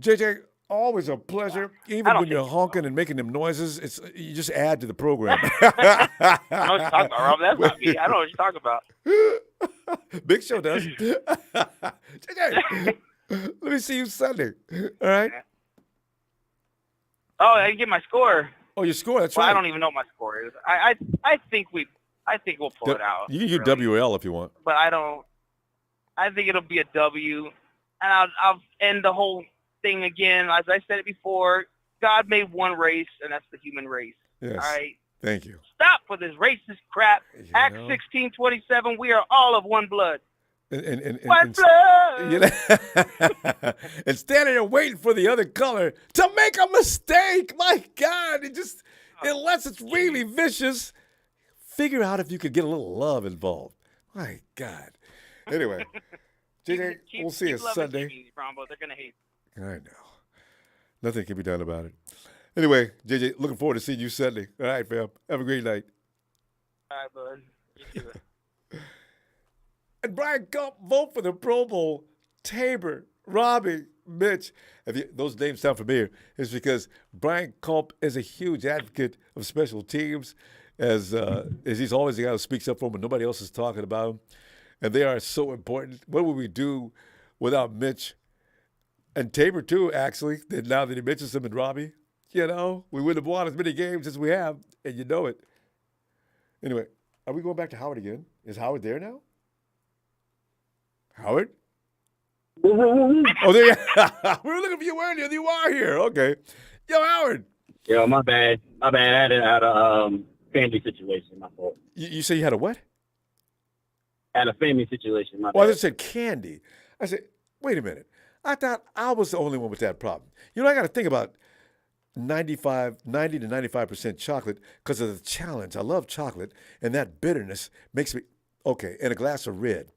A: JJ, always a pleasure. Even when you're honking and making them noises, you just add to the program.
U: I know what you're talking about, Rob. That's not me. I know what you're talking about.
A: Big Show does. JJ, let me see you Sunday. All right?
U: Oh, I didn't get my score.
A: Oh, your score? That's
U: well,
A: right.
U: I don't even know what my score is. I think we'll pull it out.
A: You can use WL if you want.
U: But I don't. I think it'll be a W, and I'll end the whole thing again. As I said it before, God made one race, and that's the human race.
A: Yes.
U: All right.
A: Thank you.
U: Stop with this racist crap. Acts 16:27. We are all of one blood. White blood.
A: You know, and standing there waiting for the other color to make a mistake. My God, unless it's really vicious, figure out if you could get a little love involved. My God. Anyway, JJ, we'll see you Sunday.
U: Ronbo. They're gonna hate.
A: I know. Nothing can be done about it. Anyway, JJ, looking forward to seeing you Sunday. All right, fam. Have a great night.
U: All right, bud. You too.
A: And Brian Gump, vote for the Pro Bowl. Tabor, Robbie, Mitch. Those names sound familiar. It's because Brian Culp is a huge advocate of special teams, as he's always the guy who speaks up for them when nobody else is talking about them. And they are so important. What would we do without Mitch? And Tabor, too, actually, now that he mentions him and Robbie. You know, we wouldn't have won as many games as we have, and you know it. Anyway, are we going back to Howard again? Is Howard there now? Howard? Oh, there you we were looking for you earlier. You are here. Okay. Yo, Howard.
F: Yo, my bad. I had a family situation. My fault.
A: You say you had a what?
F: Had a family situation. My
A: Well, I
F: bad.
A: just said candy. I said, wait a minute. I thought I was the only one with that problem. You know, I got to think about 90 to 95% chocolate because of the challenge. I love chocolate, and that bitterness makes me, okay, and a glass of red.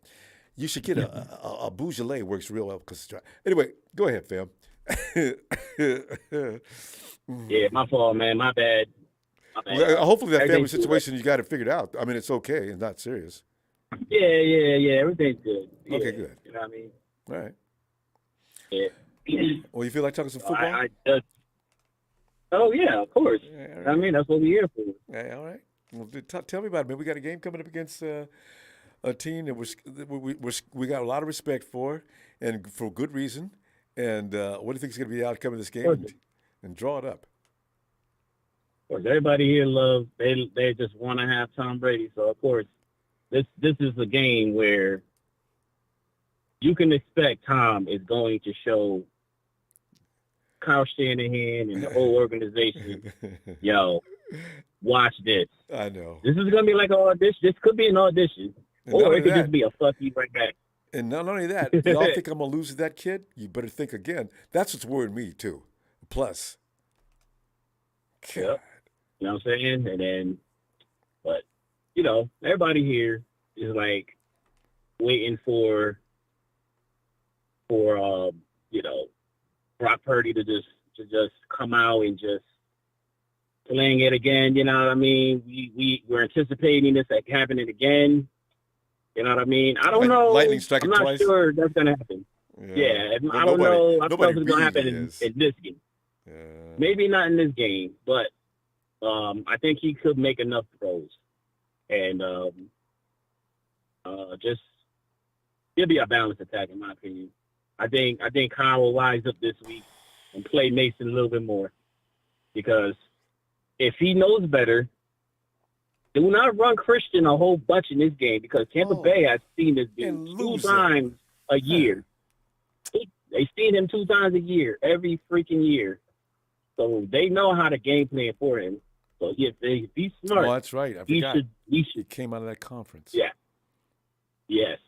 A: You should get a Beaujolais, works real well because it's dry. Anyway, go ahead, fam.
F: Yeah, my fault, man. My bad.
A: Well, hopefully that family
F: Everything's good.
A: situation, you got it figured out. I mean, it's okay. It's not serious.
F: Yeah. Everything's good. Yeah,
A: Okay, good.
F: You know what I mean?
A: All right.
F: Yeah.
A: Well, you feel like talking some football?
F: Oh, yeah, of course. I mean, that's what we're here for.
A: Yeah, all right. Well, tell me about it, man. We got a game coming up against a team that we got a lot of respect for, and for good reason. And what do you think is going to be the outcome of this game? And draw it up.
F: Of course, everybody here loves. They just want to have Tom Brady. So of course, this is a game where you can expect Tom is going to show Kyle Shanahan and the whole organization, yo, watch this.
A: I know.
F: This is gonna be like an audition. This could be an audition,
A: And
F: or
A: not
F: it
A: only
F: could
A: that-
F: just be a fuck you right back.
A: And not only that, y'all think I'm going to lose to that kid? You better think again. That's what's worrying me, too. Plus.
F: Yep. You know what I'm saying? And then, but, you know, everybody here is like waiting for you know, Brock Purdy to just come out and just playing it again. You know what I mean? We're anticipating this happening again. You know what I mean? I don't know.
A: Lightning striking
F: I'm not
A: twice?
F: sure that's gonna happen. Yeah,
A: Well,
F: I don't know. I don't know if
A: nobody
F: it's gonna happen
A: really
F: in
A: is.
F: this game. Maybe not in this game, but I think he could make enough throws, and just he'll be a balanced attack in my opinion. I think Kyle will wise up this week and play Mason a little bit more, because if he knows better, do not run Christian a whole bunch in this game, because Tampa Bay has seen this dude 2 times a year. They seen him 2 times a year, every freaking year. So they know how to game plan for him. So if he's smart,
A: Oh, that's right. I
F: he
A: forgot.
F: should.
A: He came out of that conference.
F: Yeah. Yes.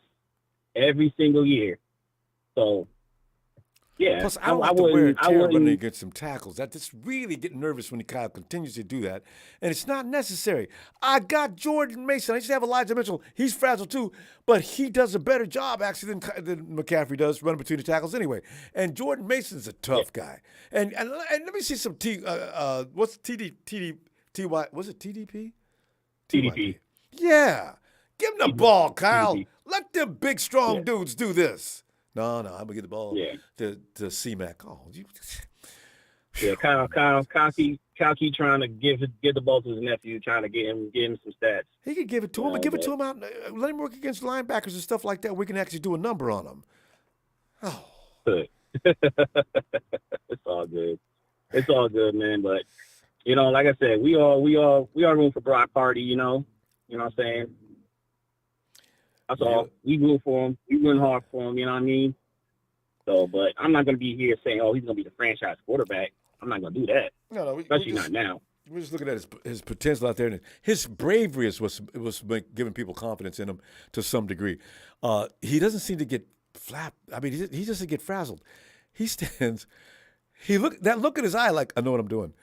F: Every single year. So Yeah.
A: Plus, I don't like the wear and
F: I
A: tear running
F: wouldn't.
A: against some tackles. That just really get nervous when Kyle continues to do that, and it's not necessary. I got Jordan Mason. I used to have Elijah Mitchell. He's fragile too, but he does a better job actually than McCaffrey does running between the tackles anyway. And Jordan Mason's a tough guy. And let me see some what's TDY? Was it TDP?
F: TDP.
A: Yeah. Give him the ball, Kyle. Let them big, strong dudes do this. No, I'm going to get the ball to C-Mac. Oh,
F: Yeah, Kyle keep trying to give the ball to his nephew, trying to get him some stats.
A: He could give it to him and give it to him out. Let him work against linebackers and stuff like that. We can actually do a number on him. Oh.
F: Good. It's all good. It's all good, man. But, like I said, we are room for Brock Purdy, You know what I'm saying? That's all. We root for him. We run hard for him, you know what I mean? So, but I'm not going to be here saying, oh, he's going to be the franchise quarterback. I'm not going to do that. No, especially not now.
A: We're just looking at his potential out there, and his bravery is what's giving people confidence in him to some degree. He doesn't seem to get flapped. I mean, he doesn't get frazzled. He stands. That look in his eye, like I know what I'm doing.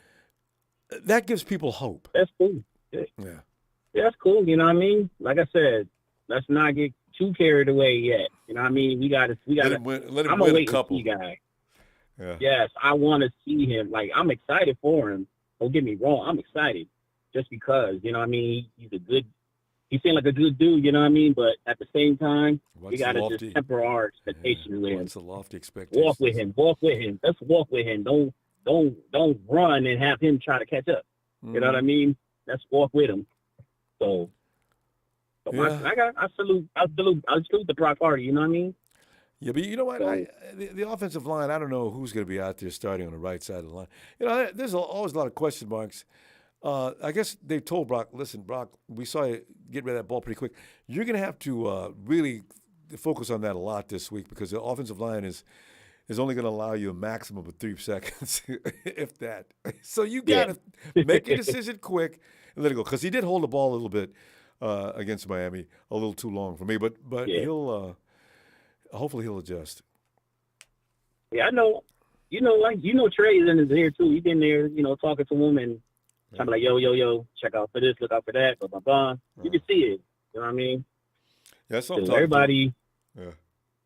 A: That gives people hope.
F: That's cool.
A: Yeah,
F: that's cool. You know what I mean? Like I said, let's not get too carried away yet. You know what I mean? We got to.
A: Let him win
F: I'm a wait
A: a couple.
F: and see guy.
A: Yeah.
F: Yes, I want to see him. Like, I'm excited for him. Don't get me wrong. I'm excited just because, you know what I mean? He seemed like a good dude, you know what I mean? But at the same time, we got to just temper our expectations with him.
A: It's a lofty expectation.
F: Walk with him. Let's walk with him. Don't run and have him try to catch up. You know what I mean? Let's walk with him. So I salute the Brock Purdy, you know what I mean?
A: Yeah, but you know what? The offensive line, I don't know who's going to be out there starting on the right side of the line. There's always a lot of question marks. I guess they told Brock, listen, Brock, we saw you get rid of that ball pretty quick. You're going to have to really focus on that a lot this week because the offensive line is only going to allow you a maximum of 3 seconds, if that. So you got to make a decision quick and let it go. Because he did hold the ball a little bit against Miami, a little too long for me. But he'll hopefully he'll adjust.
F: Yeah, I know. Trey is in his ear too. He's been there, talking to him and trying to like, yo, check out for this, look out for that, blah, blah, blah. You can see it. You know what I mean?
A: Yeah, that's
F: everybody. Yeah.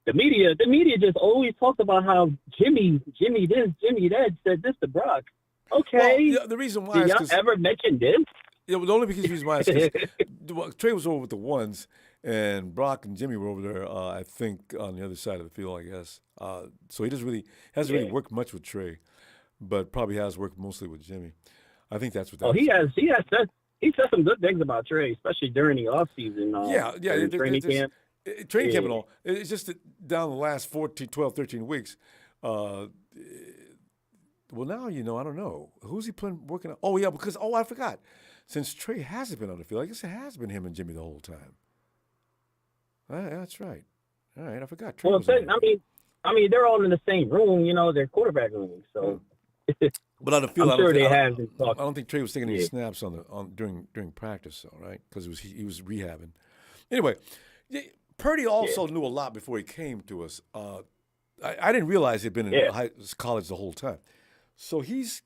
F: The media just always talks about how Jimmy this, Jimmy that said this to Brock. Okay.
A: Well, the reason why
F: did y'all ever mention this?
A: Yeah, well, the only reason why is because Trey was over with the ones, and Brock and Jimmy were over there. I think on the other side of the field, I guess. So he hasn't really worked much with Trey, but probably has worked mostly with Jimmy. I think that's what.
F: He said some good things about Trey, especially during the offseason. Training camp.
A: Training camp and all. It's just that down the last 12, 13 weeks. Well, now I don't know. Who's he working on? Oh, yeah, because, I forgot. Since Trey hasn't been on the field, I guess it has been him and Jimmy the whole time. That's right. All right, I forgot. Trey
F: they're all in the same room, their quarterback room. So,
A: but on the field,
F: I'm sure they have.
A: I don't think Trey was taking any snaps during practice, though, right? Because he was rehabbing. Anyway, Purdy also knew a lot before he came to us. I didn't realize he'd been in college the whole time. So he's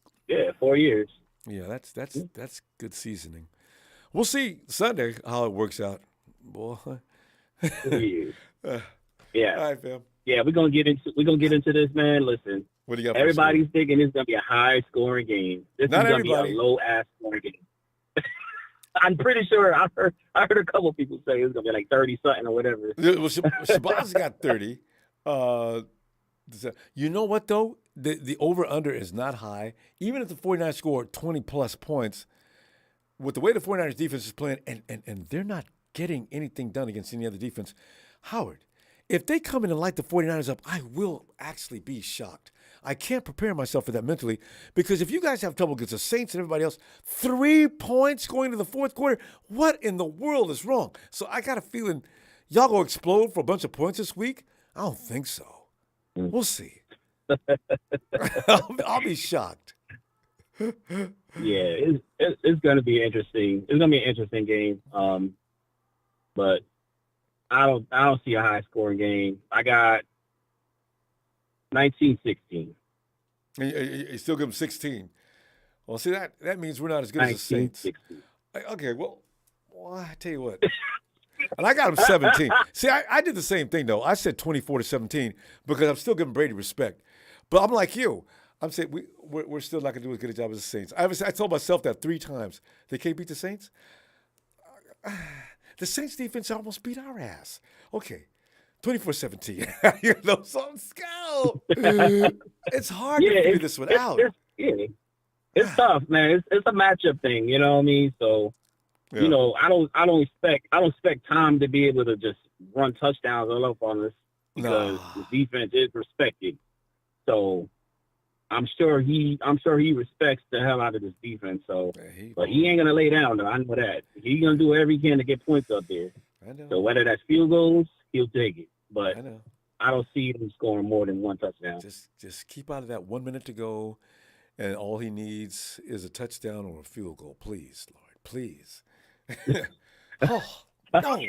F: 4 years.
A: Yeah, that's good seasoning. We'll see Sunday how it works out, boy.
F: 4 years.
A: All right, fam.
F: Yeah, we're gonna get into this, man. Listen,
A: what do you got?
F: Everybody's thinking it's gonna be a high scoring game. This
A: Not
F: is gonna
A: everybody.
F: be a low ass scoring game. I'm pretty sure I heard a couple people say it's gonna be like 30 something or whatever.
A: Well, Shabazz got 30. You know what though? The over under is not high. Even if the 49ers score 20 plus points, with the way the 49ers defense is playing, and they're not getting anything done against any other defense, Howard, if they come in and light the 49ers up, I will actually be shocked. I can't prepare myself for that mentally because if you guys have trouble against the Saints and everybody else, 3 points going to the fourth quarter, what in the world is wrong? So I got a feeling y'all going to explode for a bunch of points this week? I don't think so. We'll see. I'll be shocked.
F: Yeah, it's going to be interesting. It's going to be an interesting game. But I don't see a high scoring game. I got 19-16.
A: You still give them 16. Well, see, that means we're not as good as the Saints.
F: 19-16.
A: Okay, well, I tell you what. And I got them 17. See, I did the same thing, though. I said 24-17 because I'm still giving Brady respect. But I'm like you. I'm saying we're still not going to do as good a job as the Saints. I told myself that 3 times. They can't beat the Saints? The Saints defense almost beat our ass. Okay, 24-17. You know, so let's go. It's hard to figure this one out.
F: It's tough, man. It's a matchup thing. You know what I mean? So, you know, I don't expect Tom to be able to just run touchdowns all up on us because the defense is respected. So I'm sure he respects the hell out of this defense. So, but he ain't gonna lay down though. I know that. He's gonna do everything he can to get points up there.
A: I know.
F: So whether that's field goals, he'll take it. But I don't see him scoring more than 1 touchdown.
A: Just keep out of that 1 minute to go, and all he needs is a touchdown or a field goal. Please, Lord, please. Oh no!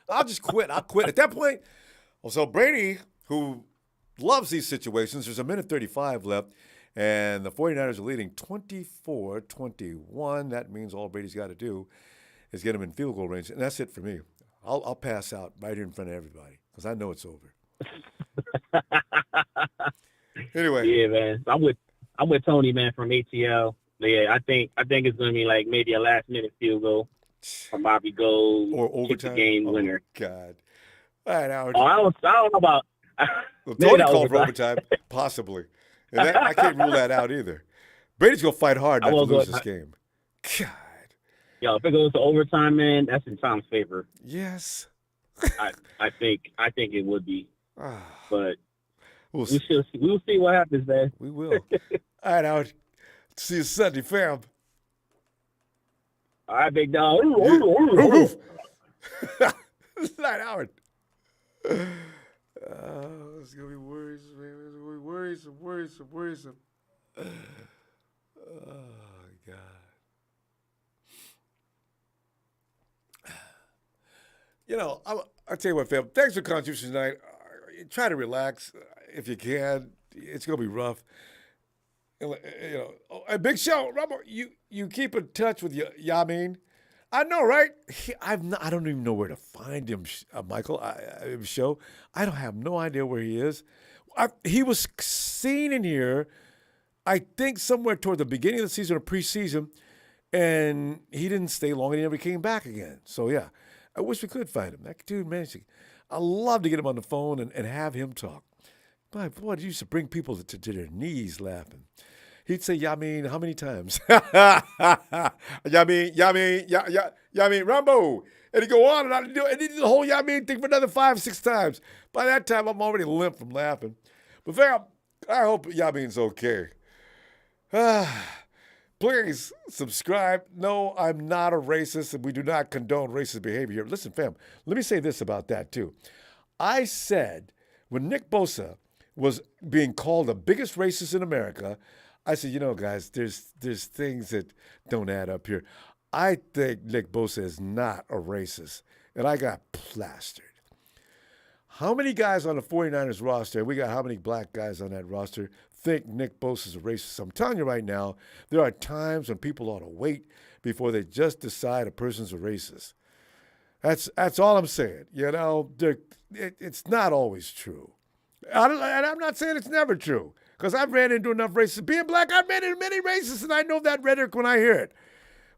A: I'll just quit. I'll quit at that point. Well, so Brady, who loves these situations, there's 1:35 left, and the 49ers are leading 24-21. That means all Brady's got to do is get him in field goal range, and that's it for me. I'll pass out right here in front of everybody because I know it's over. Anyway.
F: Yeah, man. I'm with Tony, man, from ATL. Yeah, I think it's gonna be like maybe a last minute field goal from Bobby Gold
A: or overtime
F: game winner.
A: God. All right, Howard.
F: I don't know about.
A: Well, Tony called for overtime, possibly. And I can't rule that out either. Brady's gonna fight hard not to lose this game. God.
F: Yo, if it goes to overtime, man, that's in Tom's favor.
A: Yes.
F: I think it would be. But
A: we'll see.
F: We'll see what happens, man.
A: We will. All right, Howard. See you Sunday, fam.
F: All right, big dog.
A: All right, Howard. It's gonna be worrisome, man. It's gonna be worrisome. Oh God. You know, I'll tell you what, fam. Thanks for contributions tonight. Try to relax if you can. It's gonna be rough. You know, a big show, Ronbo. You keep in touch with Yamin. I know, right? I don't even know where to find him, Michael. Show. I don't have no idea where he is. He was seen in here, I think, somewhere toward the beginning of the season or preseason, and he didn't stay long, and he never came back again. So yeah, I wish we could find him. That dude, man, I'd love to get him on the phone and have him talk. My boy, he used to bring people to their knees laughing. He'd say, Yamin, how many times? Yamin, Ronbo. And he'd go on and on and he did the whole Yamin thing for another 5-6 times. By that time, I'm already limp from laughing. But fam, I hope Yamin's okay. Please subscribe. No, I'm not a racist, and we do not condone racist behavior here. Listen, fam, let me say this about that, too. I said when Nick Bosa was being called the biggest racist in America, I said, you know, guys, there's things that don't add up here. I think Nick Bosa is not a racist, and I got plastered. How many guys on the 49ers roster, we got how many black guys on that roster, think Nick Bosa is a racist? I'm telling you right now, there are times when people ought to wait before they just decide a person's a racist. That's all I'm saying. You know, it's not always true. And I'm not saying it's never true, because I've ran into enough racists. Being black, I've ran into many racists, and I know that rhetoric when I hear it.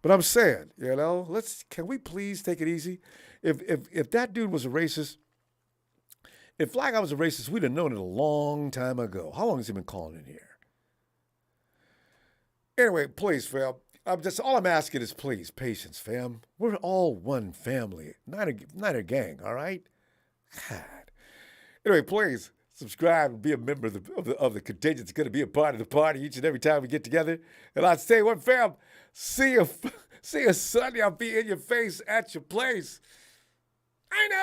A: But I'm saying, you know, can we please take it easy? If that dude was a racist, if Black Guy was a racist, we'd have known it a long time ago. How long has he been calling in here? Anyway, please, fam. All I'm asking is, please, patience, fam. We're all one family, not a gang, all right? God. Anyway, please subscribe and be a member of the contingent. It's going to be a part of the party each and every time we get together. And I'll say what, fam, see you Sunday. I'll be in your face at your place. I know.